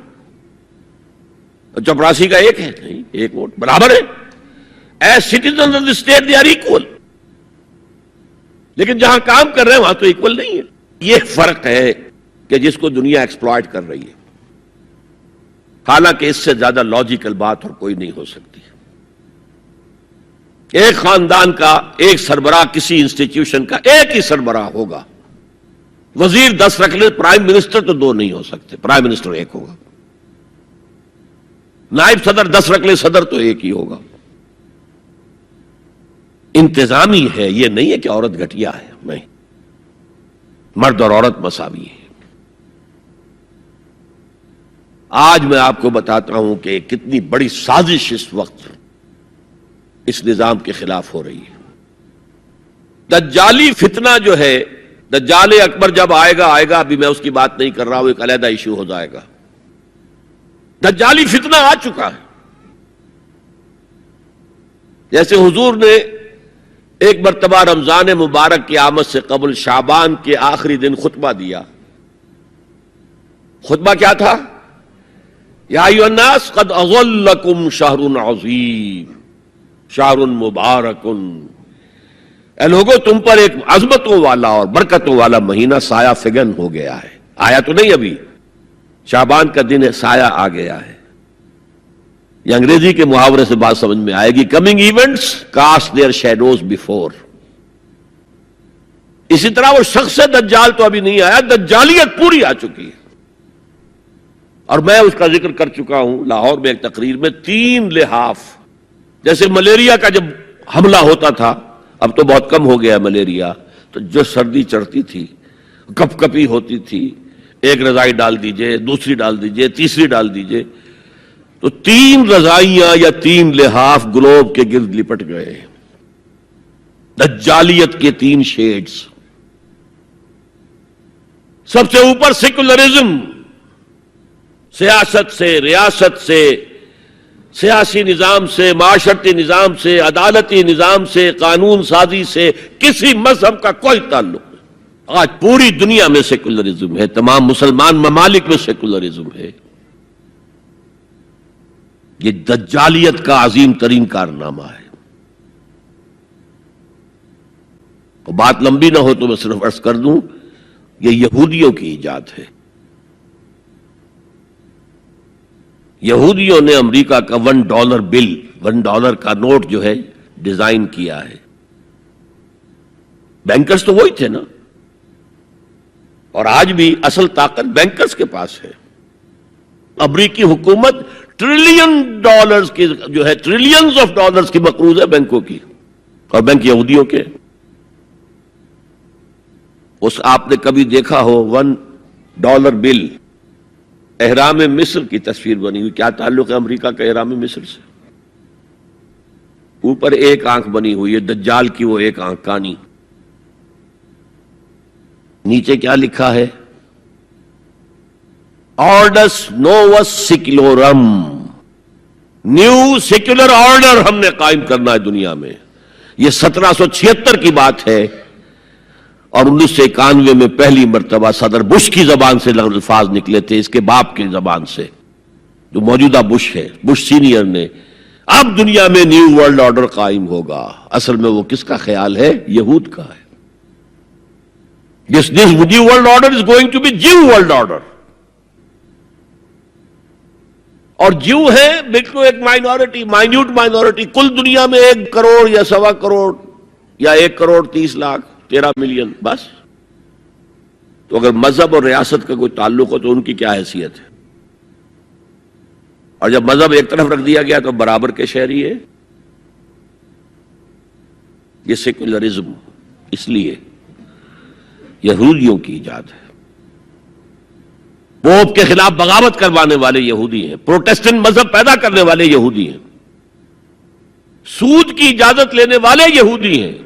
چپڑاسی کا 1 ہے؟ نہیں، 1 ووٹ برابر ہے. As citizen of the state they are equal. لیکن جہاں کام کر رہے ہیں وہاں تو ایکول نہیں ہے. یہ فرق ہے کہ جس کو دنیا ایکسپلائٹ کر رہی ہے. حالانکہ اس سے زیادہ لاجیکل بات اور کوئی نہیں ہو سکتی. ایک خاندان کا ایک سربراہ، کسی انسٹیٹیوشن کا ایک ہی سربراہ ہوگا. وزیر 10 رکھ لے، پرائم منسٹر تو 2 نہیں ہو سکتے، پرائم منسٹر 1 ہوگا. نائب صدر 10 رکھ لے، صدر تو 1 ہی ہوگا. انتظامی ہے، یہ نہیں ہے کہ عورت گھٹیا ہے. نہیں، مرد اور عورت مساوی ہے. آج میں آپ کو بتاتا ہوں کہ کتنی بڑی سازش اس وقت اس نظام کے خلاف ہو رہی ہے. دجالی فتنہ جو ہے، دجال اکبر جب آئے گا، ابھی میں اس کی بات نہیں کر رہا ہوں، ایک علیحدہ ایشو ہو جائے گا. دجالی فتنہ آ چکا ہے. جیسے حضور نے ایک مرتبہ رمضان مبارک کی آمد سے قبل شعبان کے آخری دن خطبہ دیا. خطبہ کیا تھا؟ یا ایھا الناس قد اظلکم شہر عظیم شہر مبارک. اے لوگو، تم پر ایک عظمتوں والا اور برکتوں والا مہینہ سایہ فگن ہو گیا ہے. آیا تو نہیں ابھی، شعبان کا دن ہے، سایہ آ گیا ہے. یہ انگریزی کے محاورے سے بات سمجھ میں آئے گی. Coming events cast their shadows before. اسی طرح وہ شخص دجال تو ابھی نہیں آیا، دجالیت پوری آ چکی ہے، اور میں اس کا ذکر کر چکا ہوں لاہور میں ایک تقریر میں۔ 3 لحاف، جیسے ملیریا کا جب حملہ ہوتا تھا، اب تو بہت کم ہو گیا ملیریا، تو جو سردی چڑھتی تھی، کپ کپی ہوتی تھی، ایک رضائی ڈال دیجئے، دوسری ڈال دیجئے، تیسری ڈال دیجئے، تو 3 رضائیاں یا 3 لحاف گلوب کے گرد لپٹ گئے۔ دجالیت کے 3 شیڈز۔ سب سے اوپر سیکولرزم، سیاست سے، ریاست سے، سیاسی نظام سے، معاشرتی نظام سے، عدالتی نظام سے، قانون سازی سے کسی مذہب کا کوئی تعلق نہیں۔ آج پوری دنیا میں سیکولرزم ہے، تمام مسلمان ممالک میں سیکولرزم ہے۔ یہ دجالیت کا عظیم ترین کارنامہ ہے۔ بات لمبی نہ ہو تو میں صرف عرض کر دوں، یہ یہودیوں کی ایجاد ہے۔ یہودیوں نے امریکہ کا $1 بل، $1 کا نوٹ جو ہے ڈیزائن کیا ہے۔ بینکرز تو وہی تھے نا، اور آج بھی اصل طاقت بینکرز کے پاس ہے۔ امریکی حکومت $1 کی جو ہے، $ٹریلینز کی مقروض ہے بینکوں کی، اور بینک یہودیوں کے۔ اس آپ نے کبھی دیکھا ہو $1 بل، احرام مصر کی تصویر بنی ہوئی؟ کیا تعلق ہے امریکہ کا احرام مصر سے؟ اوپر ایک آنکھ بنی ہوئی ہے، دجال کی وہ ایک آنکھ کانی۔ نیچے کیا لکھا ہے؟ آرڈس نووس سیکولورم، نیو سیکولر آرڈر ہم نے قائم کرنا ہے دنیا میں۔ یہ 1776 کی بات ہے، اور 1991 میں پہلی مرتبہ صدر بش کی زبان سے الفاظ نکلے تھے، اس کے باپ کی زبان سے، جو موجودہ بش ہے، بش سینئر نے۔ اب دنیا میں نیو ورلڈ آرڈر قائم ہوگا۔ اصل میں وہ کس کا خیال ہے؟ یہود کا ہے۔ This new world order is going to be Jew world order. اور جیو ہے بالکل ایک مائنورٹی، مائنیوٹ مائنورٹی، کل دنیا میں 1 کروڑ یا 1.25 کروڑ یا 1.30 کروڑ 13 ملین بس۔ تو اگر مذہب اور ریاست کا کوئی تعلق ہو تو ان کی کیا حیثیت ہے؟ اور جب مذہب ایک طرف رکھ دیا گیا تو برابر کے شہری ہے۔ یہ سیکولرزم اس لیے یہودیوں کی ایجاد ہے۔ پوپ کے خلاف بغاوت کروانے والے یہودی ہیں، پروٹیسٹنٹ مذہب پیدا کرنے والے یہودی ہیں، سود کی اجازت لینے والے یہودی ہیں۔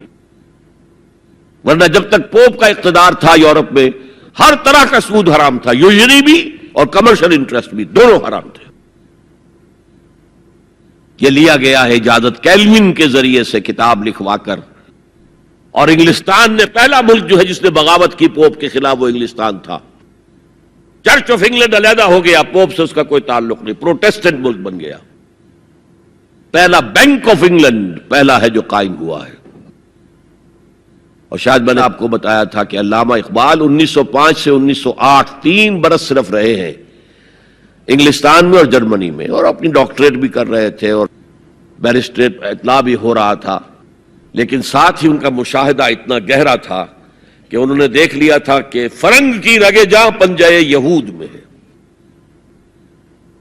ورنہ جب تک پوپ کا اقتدار تھا یورپ میں، ہر طرح کا سود حرام تھا، یوزری بھی اور کمرشل انٹرسٹ بھی، دونوں حرام تھے۔ یہ لیا گیا ہے اجازت کیلوین کے ذریعے سے کتاب لکھوا کر، اور انگلستان نے پہلا ملک جو ہے جس نے بغاوت کی پوپ کے خلاف، وہ انگلستان تھا۔ چرچ آف انگلینڈ علیحدہ ہو گیا، پوپ سے اس کا کوئی تعلق نہیں، پروٹیسٹنٹ ملک بن گیا۔ پہلا بینک آف انگلینڈ پہلا ہے جو قائم ہوا ہے۔ اور شاید میں نے آپ کو بتایا تھا کہ علامہ اقبال 1905 سے 1908 3 برس صرف رہے ہیں انگلستان میں اور جرمنی میں، اور اپنی ڈاکٹریٹ بھی کر رہے تھے اور بیرسٹریٹ اطلاع بھی ہو رہا تھا، لیکن ساتھ ہی ان کا مشاہدہ اتنا گہرا تھا کہ انہوں نے دیکھ لیا تھا کہ فرنگ کی رگے جاں پنجے یہود میں ہے۔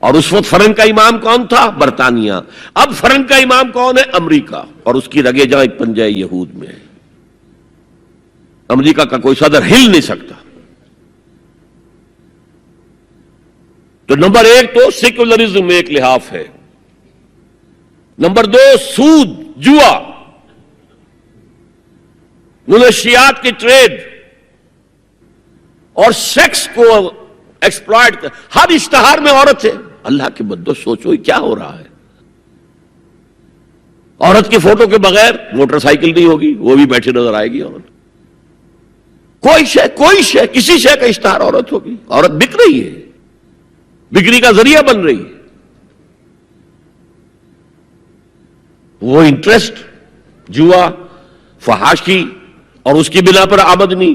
اور اس وقت فرنگ کا امام کون تھا؟ برطانیہ۔ اب فرنگ کا امام کون ہے؟ امریکہ، اور اس کی رگے جاں پنجے یہود میں ہے۔ امریکہ کا کوئی صدر ہل نہیں سکتا۔ تو نمبر 1 تو سیکولرزم ایک لحاف ہے، نمبر 2 سود، جوا، منشیات کی ٹریڈ، اور سیکس کو ایکسپلائٹ، ہر اشتہار میں عورت ہے۔ اللہ کے بندو سوچو یہ کیا ہو رہا ہے۔ عورت کی فوٹو کے بغیر موٹر سائیکل نہیں ہوگی، وہ بھی بیٹھی نظر آئے گی عورت۔ کوئی شے کسی شے کا اشتہار عورت ہوگی، عورت بک رہی ہے، بکری کا ذریعہ بن رہی ہے۔ وہ انٹرسٹ، جوا، فحاشی، اور اس کی بنا پر آمدنی،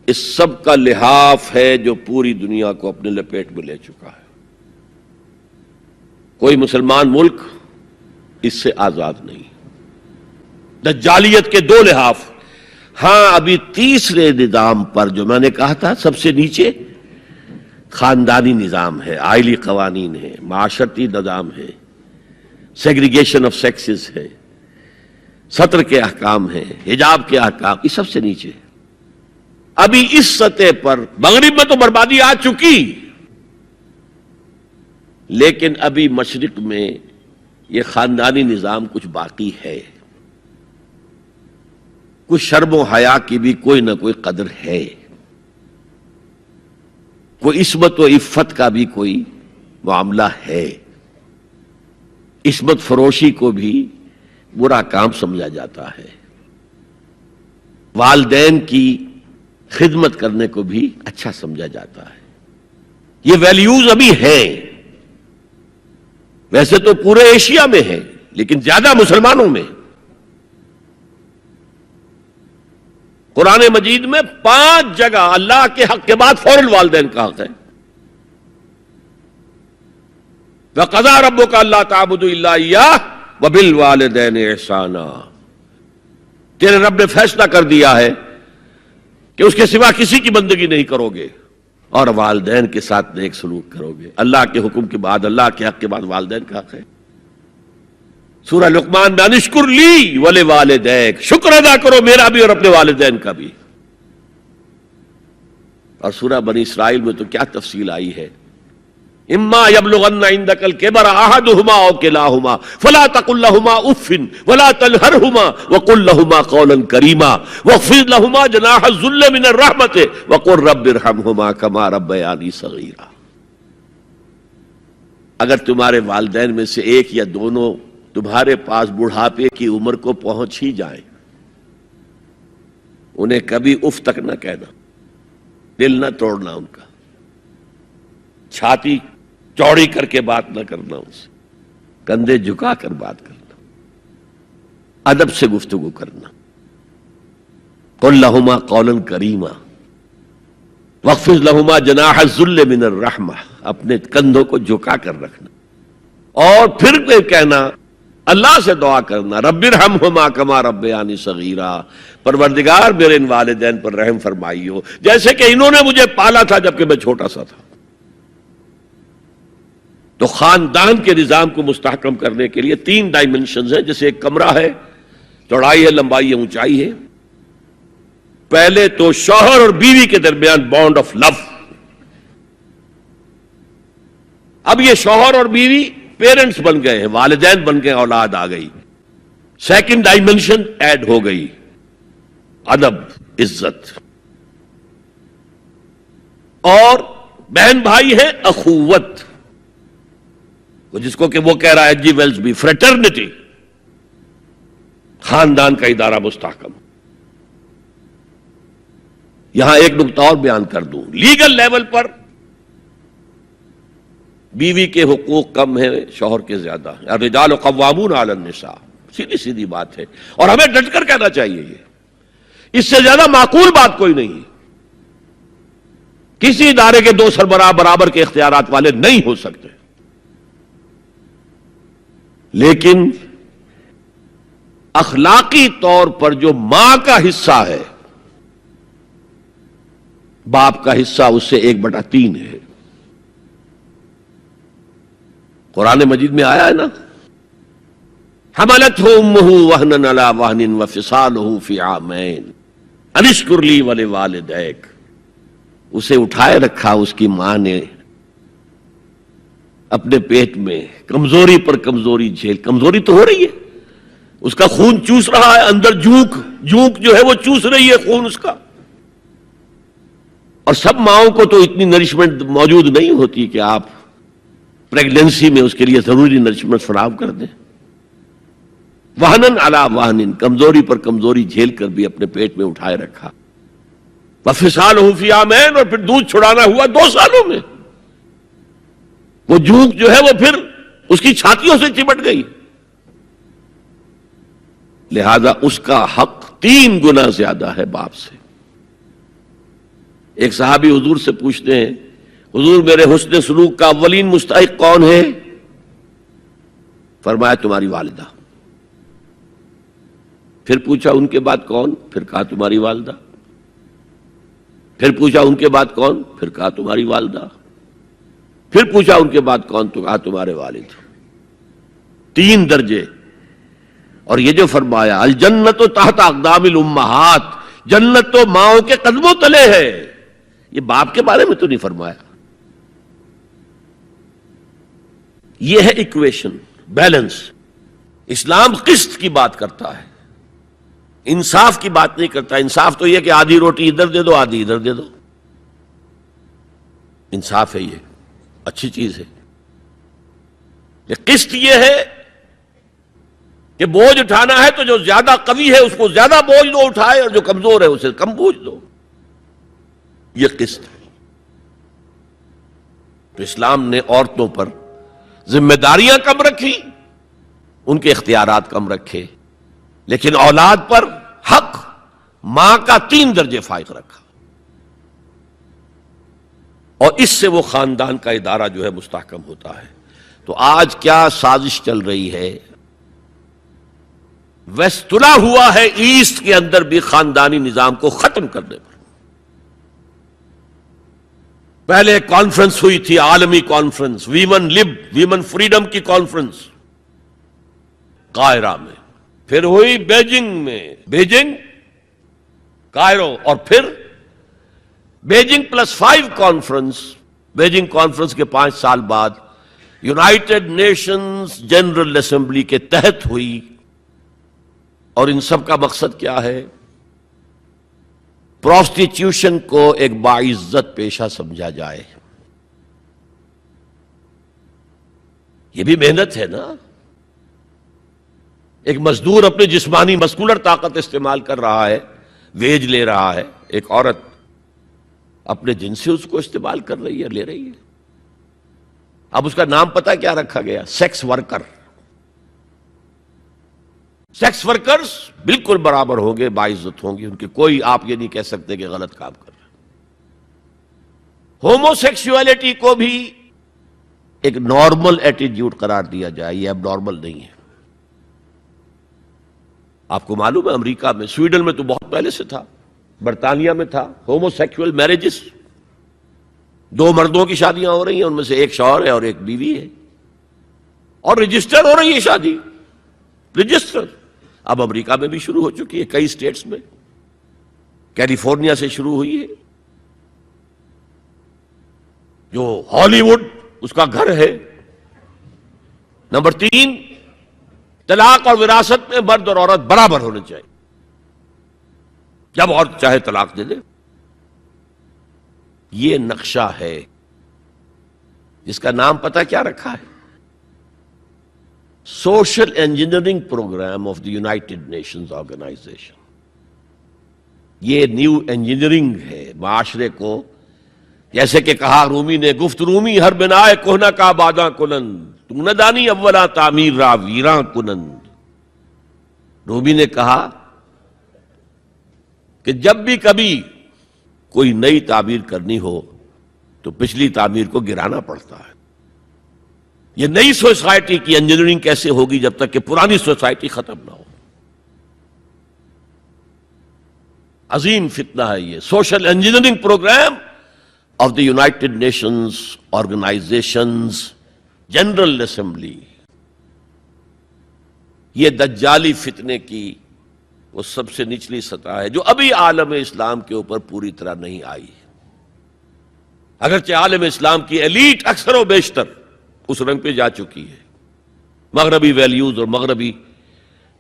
اس سب کا لحاف ہے جو پوری دنیا کو اپنے لپیٹ میں لے چکا ہے۔ کوئی مسلمان ملک اس سے آزاد نہیں۔ دجالیت کے 2 لحاف، ہاں ابھی تیسرے نظام پر جو میں نے کہا تھا سب سے نیچے خاندانی نظام ہے، آئلی قوانین ہے، معاشرتی نظام ہے، سیگریگیشن آف سیکسز ہے، سطر کے احکام ہیں، حجاب کے احکام، یہ سب سے نیچے. ابھی اس سطح پر مغرب میں تو بربادی آ چکی، لیکن ابھی مشرق میں یہ خاندانی نظام کچھ باقی ہے. کچھ شرم و حیا کی بھی کوئی نہ کوئی قدر ہے، کوئی عصمت و عفت کا بھی کوئی معاملہ ہے. عصمت فروشی کو بھی برا کام سمجھا جاتا ہے، والدین کی خدمت کرنے کو بھی اچھا سمجھا جاتا ہے. یہ ویلیوز ابھی ہیں، ویسے تو پورے ایشیا میں ہیں لیکن زیادہ مسلمانوں میں. قرآن مجید میں 5 جگہ اللہ کے حق کے بعد فوراً والدین کا حق ہے. وَقَضَىٰ رَبُّكَ أَلَّا تَعْبُدُوا إِلَّا إِيَّاهُ وَبِالْوَالِدَيْنِ إِحْسَانًا. تیرے رب نے فیصلہ کر دیا ہے کہ اس کے سوا کسی کی بندگی نہیں کرو گے اور والدین کے ساتھ نیک سلوک کرو گے. اللہ کے حکم کے بعد، اللہ کے حق کے بعد والدین کا حق ہے. سورہ لقمان میں انشکر لی ولوالدیک، شکر ادا کرو میرا بھی اور اپنے والدین کا بھی. اور سورہ بنی اسرائیل میں تو کیا تفصیل آئی ہے. اما یبلغن عندک الکبر احدہما او کلاہما فلا تقل لهما اف ولا تنہرهما وقل لهما قولا کریما واخفض لهما جناح الذل من الرحمۃ وقل رب ارحمهما كما ربیانی صغیرا. اگر تمہارے والدین میں سے ایک یا دونوں تمہارے پاس بڑھاپے کی عمر کو پہنچ ہی جائیں، انہیں کبھی اف تک نہ کہنا، دل نہ توڑنا ان کا، چھاتی چوڑی کر کے بات نہ کرنا، ان سے کندھے جھکا کر بات کرنا، ادب سے گفتگو کرنا. قل لہما قولا کریما واخفض لہما جناح الذل من الرحمہ، اپنے کندھوں کو جھکا کر رکھنا. اور پھر کہنا، اللہ سے دعا کرنا، رب ارحمہما کما ربیانی صغیرا، پروردگار میرے ان والدین پر رحم فرمائیو جیسے کہ انہوں نے مجھے پالا تھا جبکہ میں چھوٹا سا تھا. تو خاندان کے نظام کو مستحکم کرنے کے لیے 3 ڈائمنشنز ہیں. جیسے ایک کمرہ ہے، چوڑائی ہے، لمبائی ہے، اونچائی ہے. پہلے تو شوہر اور بیوی کے درمیان بانڈ آف لو. اب یہ شوہر اور بیوی پیرنٹس بن گئے ہیں، والدین بن گئے، اولاد آ گئی. سیکنڈ ڈائمنشن ایڈ ہو گئی، ادب، عزت. اور بہن بھائی ہے، اخوت، جس کو کہ وہ کہہ رہا ہے جی ویلز بھی فریٹرنٹی. خاندان کا ادارہ مستحکم. یہاں ایک نقطہ اور بیان کر دوں، لیگل لیول پر بیوی کے حقوق کم ہیں، شوہر کے زیادہ ہیں. الرجال قوامون علی النساء، سیدھی سیدھی بات ہے اور ہمیں ڈٹ کر کہنا چاہیے. یہ اس سے زیادہ معقول بات کوئی نہیں. کسی ادارے کے 2 سربراہ برابر کے اختیارات والے نہیں ہو سکتے. لیکن اخلاقی طور پر جو ماں کا حصہ ہے، باپ کا حصہ اس سے 1/3 ہے. قرآن مجید میں آیا ہے نا، حملتہ امہ وہنا علی وہن وفصالہ فی عامین ان اشکر لی ولوالدیک. اسے اٹھائے رکھا اس کی ماں نے اپنے پیٹ میں، کمزوری پر کمزوری جھیل. کمزوری تو ہو رہی ہے، اس کا خون چوس رہا ہے اندر، جھونک جو ہے وہ چوس رہی ہے خون اس کا. اور سب ماؤں کو تو اتنی نرشمنٹ موجود نہیں ہوتی کہ آپ پریگننسی میں اس کے لیے ضروری نرشمنٹ فراہم کر دیں. وہنن علی وہن، کمزوری پر کمزوری جھیل کر بھی اپنے پیٹ میں اٹھائے رکھا. وفصالہ فی عامین، اور پھر دودھ چھڑانا ہوا 2 سالوں میں. وہ جھونک جو ہے وہ پھر اس کی چھاتیوں سے چمٹ گئی. لہذا اس کا حق 3 گنا زیادہ ہے باپ سے. ایک صحابی حضور سے پوچھتے ہیں، حضور میرے حسن سلوک کا اولین مستحق کون ہے؟ فرمایا تمہاری والدہ. پھر پوچھا ان کے بعد کون؟ پھر کہا تمہاری والدہ. پھر پوچھا ان کے بعد کون؟ پھر کہا تمہاری والدہ. پھر پوچھا ان کے بعد کون؟ تو کہا تمہارے والد. 3 درجے. اور یہ جو فرمایا الجنت تحت اقدام الامہات، جنت تو ماؤں کے قدموں تلے ہے، یہ باپ کے بارے میں تو نہیں فرمایا. یہ ہے ایکویشن، بیلنس. اسلام قسط کی بات کرتا ہے، انصاف کی بات نہیں کرتا. انصاف تو یہ کہ آدھی روٹی ادھر دے دو آدھی ادھر دے دو، انصاف ہے، یہ اچھی چیز ہے. یہ قسط یہ ہے کہ بوجھ اٹھانا ہے تو جو زیادہ قوی ہے اس کو زیادہ بوجھ دو اٹھائے، اور جو کمزور ہے اسے کم بوجھ دو. یہ قسط ہے. تو اسلام نے عورتوں پر ذمہ داریاں کم رکھی، ان کے اختیارات کم رکھے، لیکن اولاد پر حق ماں کا 3 درجے فائق رکھا. اور اس سے وہ خاندان کا ادارہ جو ہے مستحکم ہوتا ہے. تو آج کیا سازش چل رہی ہے؟ ویسٹ تلا ہوا ہے ایسٹ کے اندر بھی خاندانی نظام کو ختم کرنے پر. پہلے ایک کانفرنس ہوئی تھی، عالمی کانفرنس، ویمن فریڈم کی کانفرنس قاہرہ میں. پھر ہوئی بیجنگ کائرو، اور پھر بیجنگ +5 کانفرنس. بیجنگ کانفرنس کے 5 سال بعد یونائٹڈ نیشنز جنرل اسمبلی کے تحت ہوئی. اور ان سب کا مقصد کیا ہے؟ پروسٹیٹیوشن کو ایک باعزت پیشہ سمجھا جائے. یہ بھی محنت ہے نا. ایک مزدور اپنے جسمانی مسکولر طاقت استعمال کر رہا ہے، ویج لے رہا ہے. ایک عورت اپنے جن سے اس کو استعمال کر رہی ہے، لے رہی ہے. اب اس کا نام پتہ کیا رکھا گیا؟ Sex worker. سیکس ورکرز بالکل برابر ہوں گے، باعزت ہوں گے، ان کے کوئی آپ یہ نہیں کہہ سکتے کہ غلط کام کر رہے. ہومو سیکسولیٹی کو بھی ایک نارمل ایٹیٹیوڈ قرار دیا جائے، یہ اب نارمل نہیں ہے. آپ کو معلوم ہے امریکہ میں، سویڈن میں تو بہت پہلے سے تھا، برطانیہ میں تھا، ہومو سیکسول میرجز. 2 مردوں کی شادیاں ہو رہی ہیں، ان میں سے ایک شوہر ہے اور ایک بیوی ہے، اور رجسٹر ہو رہی ہے شادی، رجسٹر. اب امریکہ میں بھی شروع ہو چکی ہے، کئی اسٹیٹس میں. کیلیفورنیا سے شروع ہوئی ہے، جو ہالی ووڈ اس کا گھر ہے. نمبر 3، طلاق اور وراثت میں مرد اور عورت برابر ہونے چاہیے. جب عورت چاہے طلاق دے دے. یہ نقشہ ہے جس کا نام پتہ کیا رکھا ہے؟ Social engineering programme of the United Nations Organisation. یہ نیو انجینئرنگ ہے معاشرے کو. جیسے کہ کہا رومی نے، گفت رومی ہر بنائے کوہنا کا باداں کنند، تو نہ دانی اولا تعمیر را ویراں کنند. رومی نے کہا کہ جب بھی کبھی کوئی نئی تعمیر کرنی ہو تو پچھلی تعمیر کو گرانا پڑتا ہے. یہ نئی سوسائٹی کی انجینئرنگ کیسے ہوگی جب تک کہ پرانی سوسائٹی ختم نہ ہو؟ عظیم فتنہ ہے یہ social engineering programme of the United Nations Organisations General Assembly. یہ دجالی فتنے کی وہ سب سے نچلی سطح ہے جو ابھی عالم اسلام کے اوپر پوری طرح نہیں آئی. اگرچہ عالم اسلام کی ایلیٹ اکثر و بیشتر اس رنگ پہ جا چکی ہے، مغربی ویلیوز اور مغربی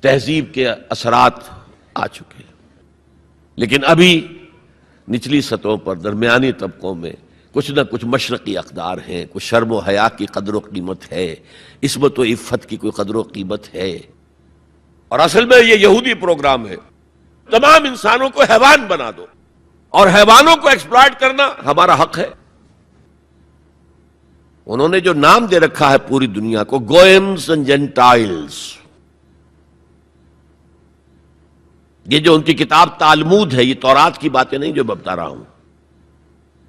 تہذیب کے اثرات آ چکے ہیں، لیکن ابھی نچلی سطحوں پر درمیانی طبقوں میں کچھ نہ کچھ مشرقی اقدار ہیں، کچھ شرم و حیا کی قدر و قیمت ہے، عصمت و عفت کی کوئی قدر و قیمت ہے. اور اصل میں یہ یہودی پروگرام ہے، تمام انسانوں کو حیوان بنا دو، اور حیوانوں کو ایکسپلائٹ کرنا ہمارا حق ہے. انہوں نے جو نام دے رکھا ہے پوری دنیا کو، گوئمز اینڈ جینٹائلز. یہ جو ان کی کتاب تالمود ہے، یہ تورات کی باتیں نہیں جو میں بتا رہا ہوں،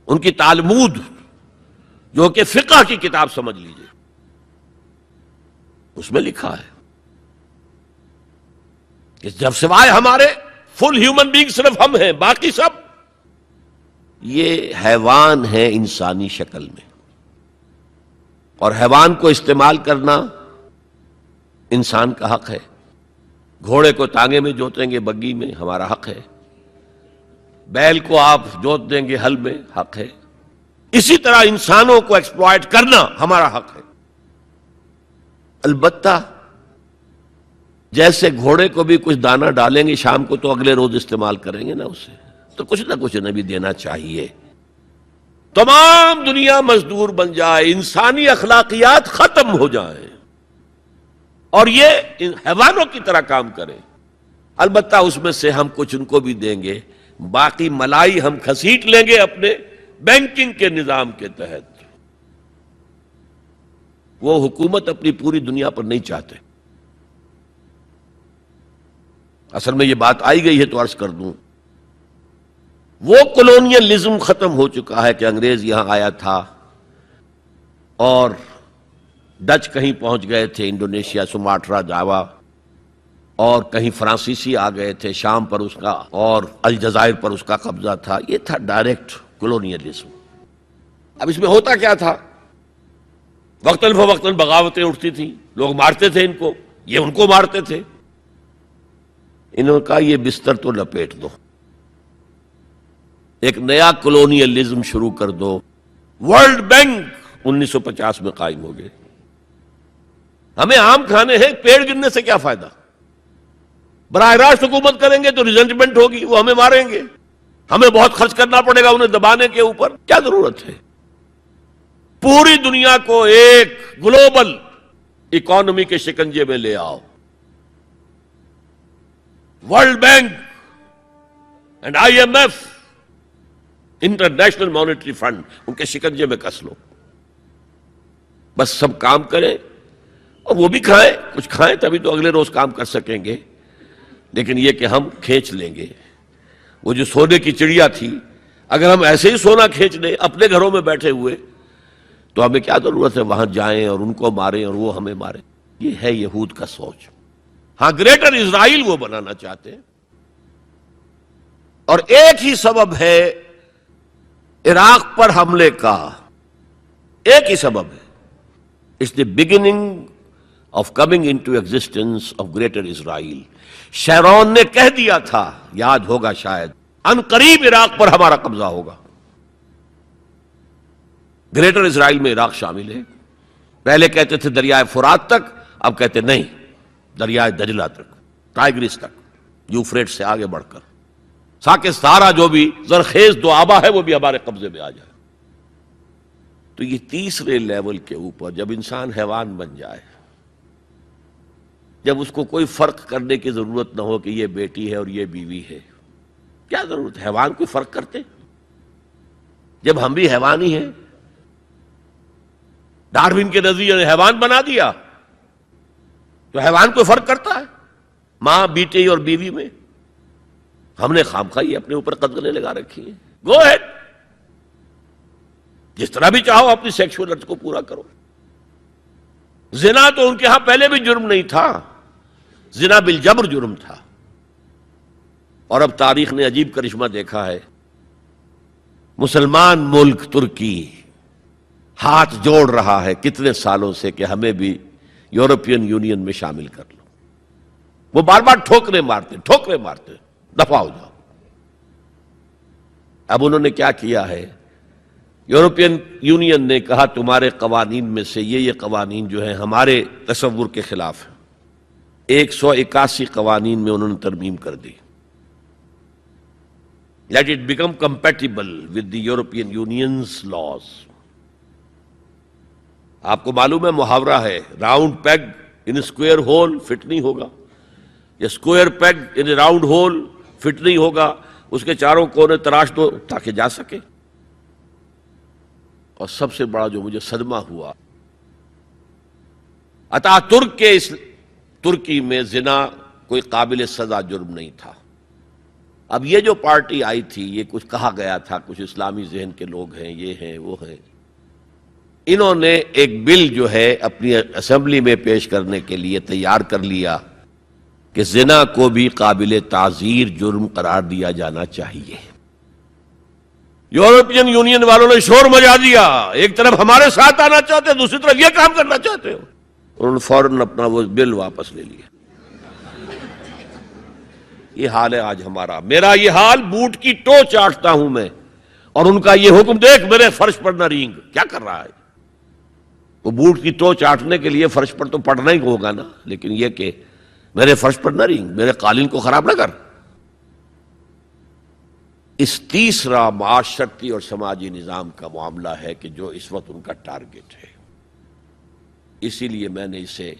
ان کی تالمود جو کہ فقہ کی کتاب سمجھ لیجئے، اس میں لکھا ہے کہ جب سوائے ہمارے فل ہیومن بینگ صرف ہم ہیں، باقی سب یہ حیوان ہے انسانی شکل میں، اور حیوان کو استعمال کرنا انسان کا حق ہے۔ گھوڑے کو تانگے میں جوتیں گے بگی میں، ہمارا حق ہے۔ بیل کو آپ جوت دیں گے ہل میں، حق ہے۔ اسی طرح انسانوں کو ایکسپلائٹ کرنا ہمارا حق ہے۔ البتہ جیسے گھوڑے کو بھی کچھ دانہ ڈالیں گے شام کو تو اگلے روز استعمال کریں گے نا اسے، تو کچھ نہ کچھ انہیں بھی دینا چاہیے۔ تمام دنیا مزدور بن جائے، انسانی اخلاقیات ختم ہو جائیں اور یہ حیوانوں کی طرح کام کریں، البتہ اس میں سے ہم کچھ ان کو بھی دیں گے، باقی ملائی ہم کھسیٹ لیں گے اپنے بینکنگ کے نظام کے تحت۔ وہ حکومت اپنی پوری دنیا پر نہیں چاہتے۔ اصل میں یہ بات آئی گئی ہے تو عرض کر دوں، وہ کولونیلزم ختم ہو چکا ہے کہ انگریز یہاں آیا تھا اور ڈچ کہیں پہنچ گئے تھے، انڈونیشیا، سماٹرا، جاوا، اور کہیں فرانسیسی آ گئے تھے، شام پر اس کا اور الجزائر پر اس کا قبضہ تھا۔ یہ تھا ڈائریکٹ کولونیلزم۔ اب اس میں ہوتا کیا تھا؟ وقتاً فوقتاً بغاوتیں اٹھتی تھیں، لوگ مارتے تھے ان کو، یہ ان کو مارتے تھے۔ انہوں نے کہا یہ بستر تو لپیٹ دو، ایک نیا کولونیلزم شروع کر دو۔ ورلڈ بینک 1950 میں قائم ہو گئے۔ ہمیں آم کھانے ہیں، پیڑ گرنے سے کیا فائدہ؟ براہ راست حکومت کریں گے تو ریزنٹمنٹ ہوگی، وہ ہمیں ماریں گے، ہمیں بہت خرچ کرنا پڑے گا انہیں دبانے کے اوپر، کیا ضرورت ہے؟ پوری دنیا کو ایک گلوبل اکانومی کے شکنجے میں لے آؤ، world bank and IMF، international monetary fund, ان کے شکنجے میں کس لو، بس سب کام کریں اور وہ بھی کھائیں، کچھ کھائیں تبھی تو اگلے روز کام کر سکیں گے۔ لیکن یہ کہ ہم کھینچ لیں گے، وہ جو سونے کی چڑیا تھی، اگر ہم ایسے ہی سونا کھینچ لیں اپنے گھروں میں بیٹھے ہوئے تو ہمیں کیا ضرورت ہے وہاں جائیں اور ان کو ماریں اور وہ ہمیں ماریں؟ یہ ہے یہود کا سوچ۔ ہاں، گریٹر اسرائیل وہ بنانا چاہتے ہیں، اور ایک ہی سبب ہے عراق پر حملے کا، ایک ہی سبب ہے، it's the beginning of coming into existence of greater Israel. Sharon نے کہہ دیا تھا، یاد ہوگا شاید، ان قریب عراق پر ہمارا قبضہ ہوگا۔ گریٹر اسرائیل میں عراق شامل ہے۔ پہلے کہتے تھے دریائے فرات تک، اب کہتے نہیں، دریائے دجلہ تک، ٹائگرس تک، یوفریٹ سے آگے بڑھ کر تاکہ سارا جو بھی زرخیز دو آبا ہے وہ بھی ہمارے قبضے میں آ جائے۔ تو یہ تیسرے لیول کے اوپر جب انسان حیوان بن جائے، جب اس کو کوئی فرق کرنے کی ضرورت نہ ہو کہ یہ بیٹی ہے اور یہ بیوی ہے، کیا ضرورت ہے؟ حیوان کوئی فرق کرتے؟ جب ہم بھی حیوان ہی ہیں، ڈارون کے نظریے نے حیوان بنا دیا تو حیوان کوئی فرق کرتا ہے ماں بیٹی اور بیوی میں؟ ہم نے خامخواہ اپنے اوپر قدغنیں لگا رکھی ہیں۔ گو ہیڈ، جس طرح بھی چاہو اپنی سیکشول ارج کو پورا کرو۔ زنا تو ان کے ہاں پہلے بھی جرم نہیں تھا، زنا بالجبر جرم تھا، اور اب تاریخ نے عجیب کرشمہ دیکھا ہے۔ مسلمان ملک ترکی ہاتھ جوڑ رہا ہے کتنے سالوں سے کہ ہمیں بھی یورپین یونین میں شامل کر لو۔ وہ بار بار ٹھوکریں مارتے، دفع ہو جاؤ۔ اب انہوں نے کیا کیا ہے؟ یورپین یونین نے کہا تمہارے قوانین میں سے یہ قوانین جو ہیں ہمارے تصور کے خلاف ہیں۔ 181 قوانین میں انہوں نے ترمیم کر دی۔ Let it become compatible with the European Union's laws۔ آپ کو معلوم ہے محاورہ ہے، round peg in square hole fit نہیں ہوگا، یا square peg in round hole fit نہیں ہوگا، اس کے چاروں کونے تراش دو تاکہ جا سکے۔ اور سب سے بڑا جو مجھے صدمہ ہوا، اتا ترک کے اس ترکی میں زنا کوئی قابل سزا جرم نہیں تھا۔ اب یہ جو پارٹی آئی تھی، یہ کچھ کہا گیا تھا، کچھ اسلامی ذہن کے لوگ ہیں، یہ ہیں وہ ہیں، انہوں نے ایک بل جو ہے اپنی اسمبلی میں پیش کرنے کے لیے تیار کر لیا کہ زنا کو بھی قابل تعزیر جرم قرار دیا جانا چاہیے۔ یورپین یونین والوں نے شور مچا دیا، ایک طرف ہمارے ساتھ آنا چاہتے ہیں، دوسری طرف یہ کام کرنا چاہتے ہو، انہوں نے فوراً اپنا وہ بل واپس لے لیا۔ یہ حال ہے آج ہمارا، میرا یہ حال، بوٹ کی ٹو چاٹتا ہوں میں، اور ان کا یہ حکم دیکھ میرے فرش پر نہ رینگ، کیا کر رہا ہے؟ وہ بوٹ کی ٹو چاٹنے کے لیے فرش پر تو پڑنا ہی ہوگا نا، لیکن یہ کہ میرے فرش پر نہ رینگ، میرے قالین کو خراب نہ کر۔ اس تیسرا معاشرتی اور سماجی نظام کا معاملہ ہے کہ جو اس وقت ان کا ٹارگٹ ہے۔ اسی لیے میں نے اسے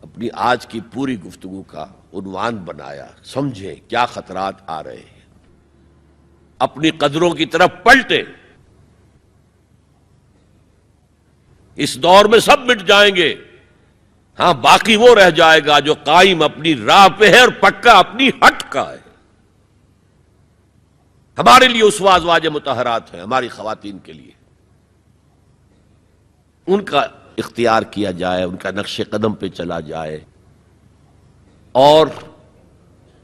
اپنی آج کی پوری گفتگو کا عنوان بنایا، سمجھیں کیا خطرات آ رہے ہیں، اپنی قدروں کی طرف پلٹیں۔ اس دور میں سب مٹ جائیں گے، ہاں باقی وہ رہ جائے گا جو قائم اپنی راہ پہ ہے اور پکا اپنی ہٹ کا ہے۔ ہمارے لیے اسوہ ازواج مطہرات ہیں، ہماری خواتین کے لیے، ان کا اختیار کیا جائے، ان کا نقش قدم پہ چلا جائے، اور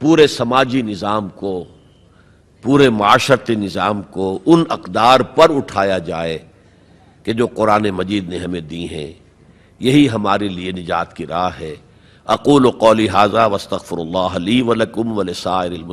پورے سماجی نظام کو، پورے معاشرتی نظام کو ان اقدار پر اٹھایا جائے کہ جو قرآن مجید نے ہمیں دی ہیں۔ یہی ہمارے لیے نجات کی راہ ہے۔ اقول قولی ھذا واستغفر اللہ لی ولکم ولسائر المسلمین۔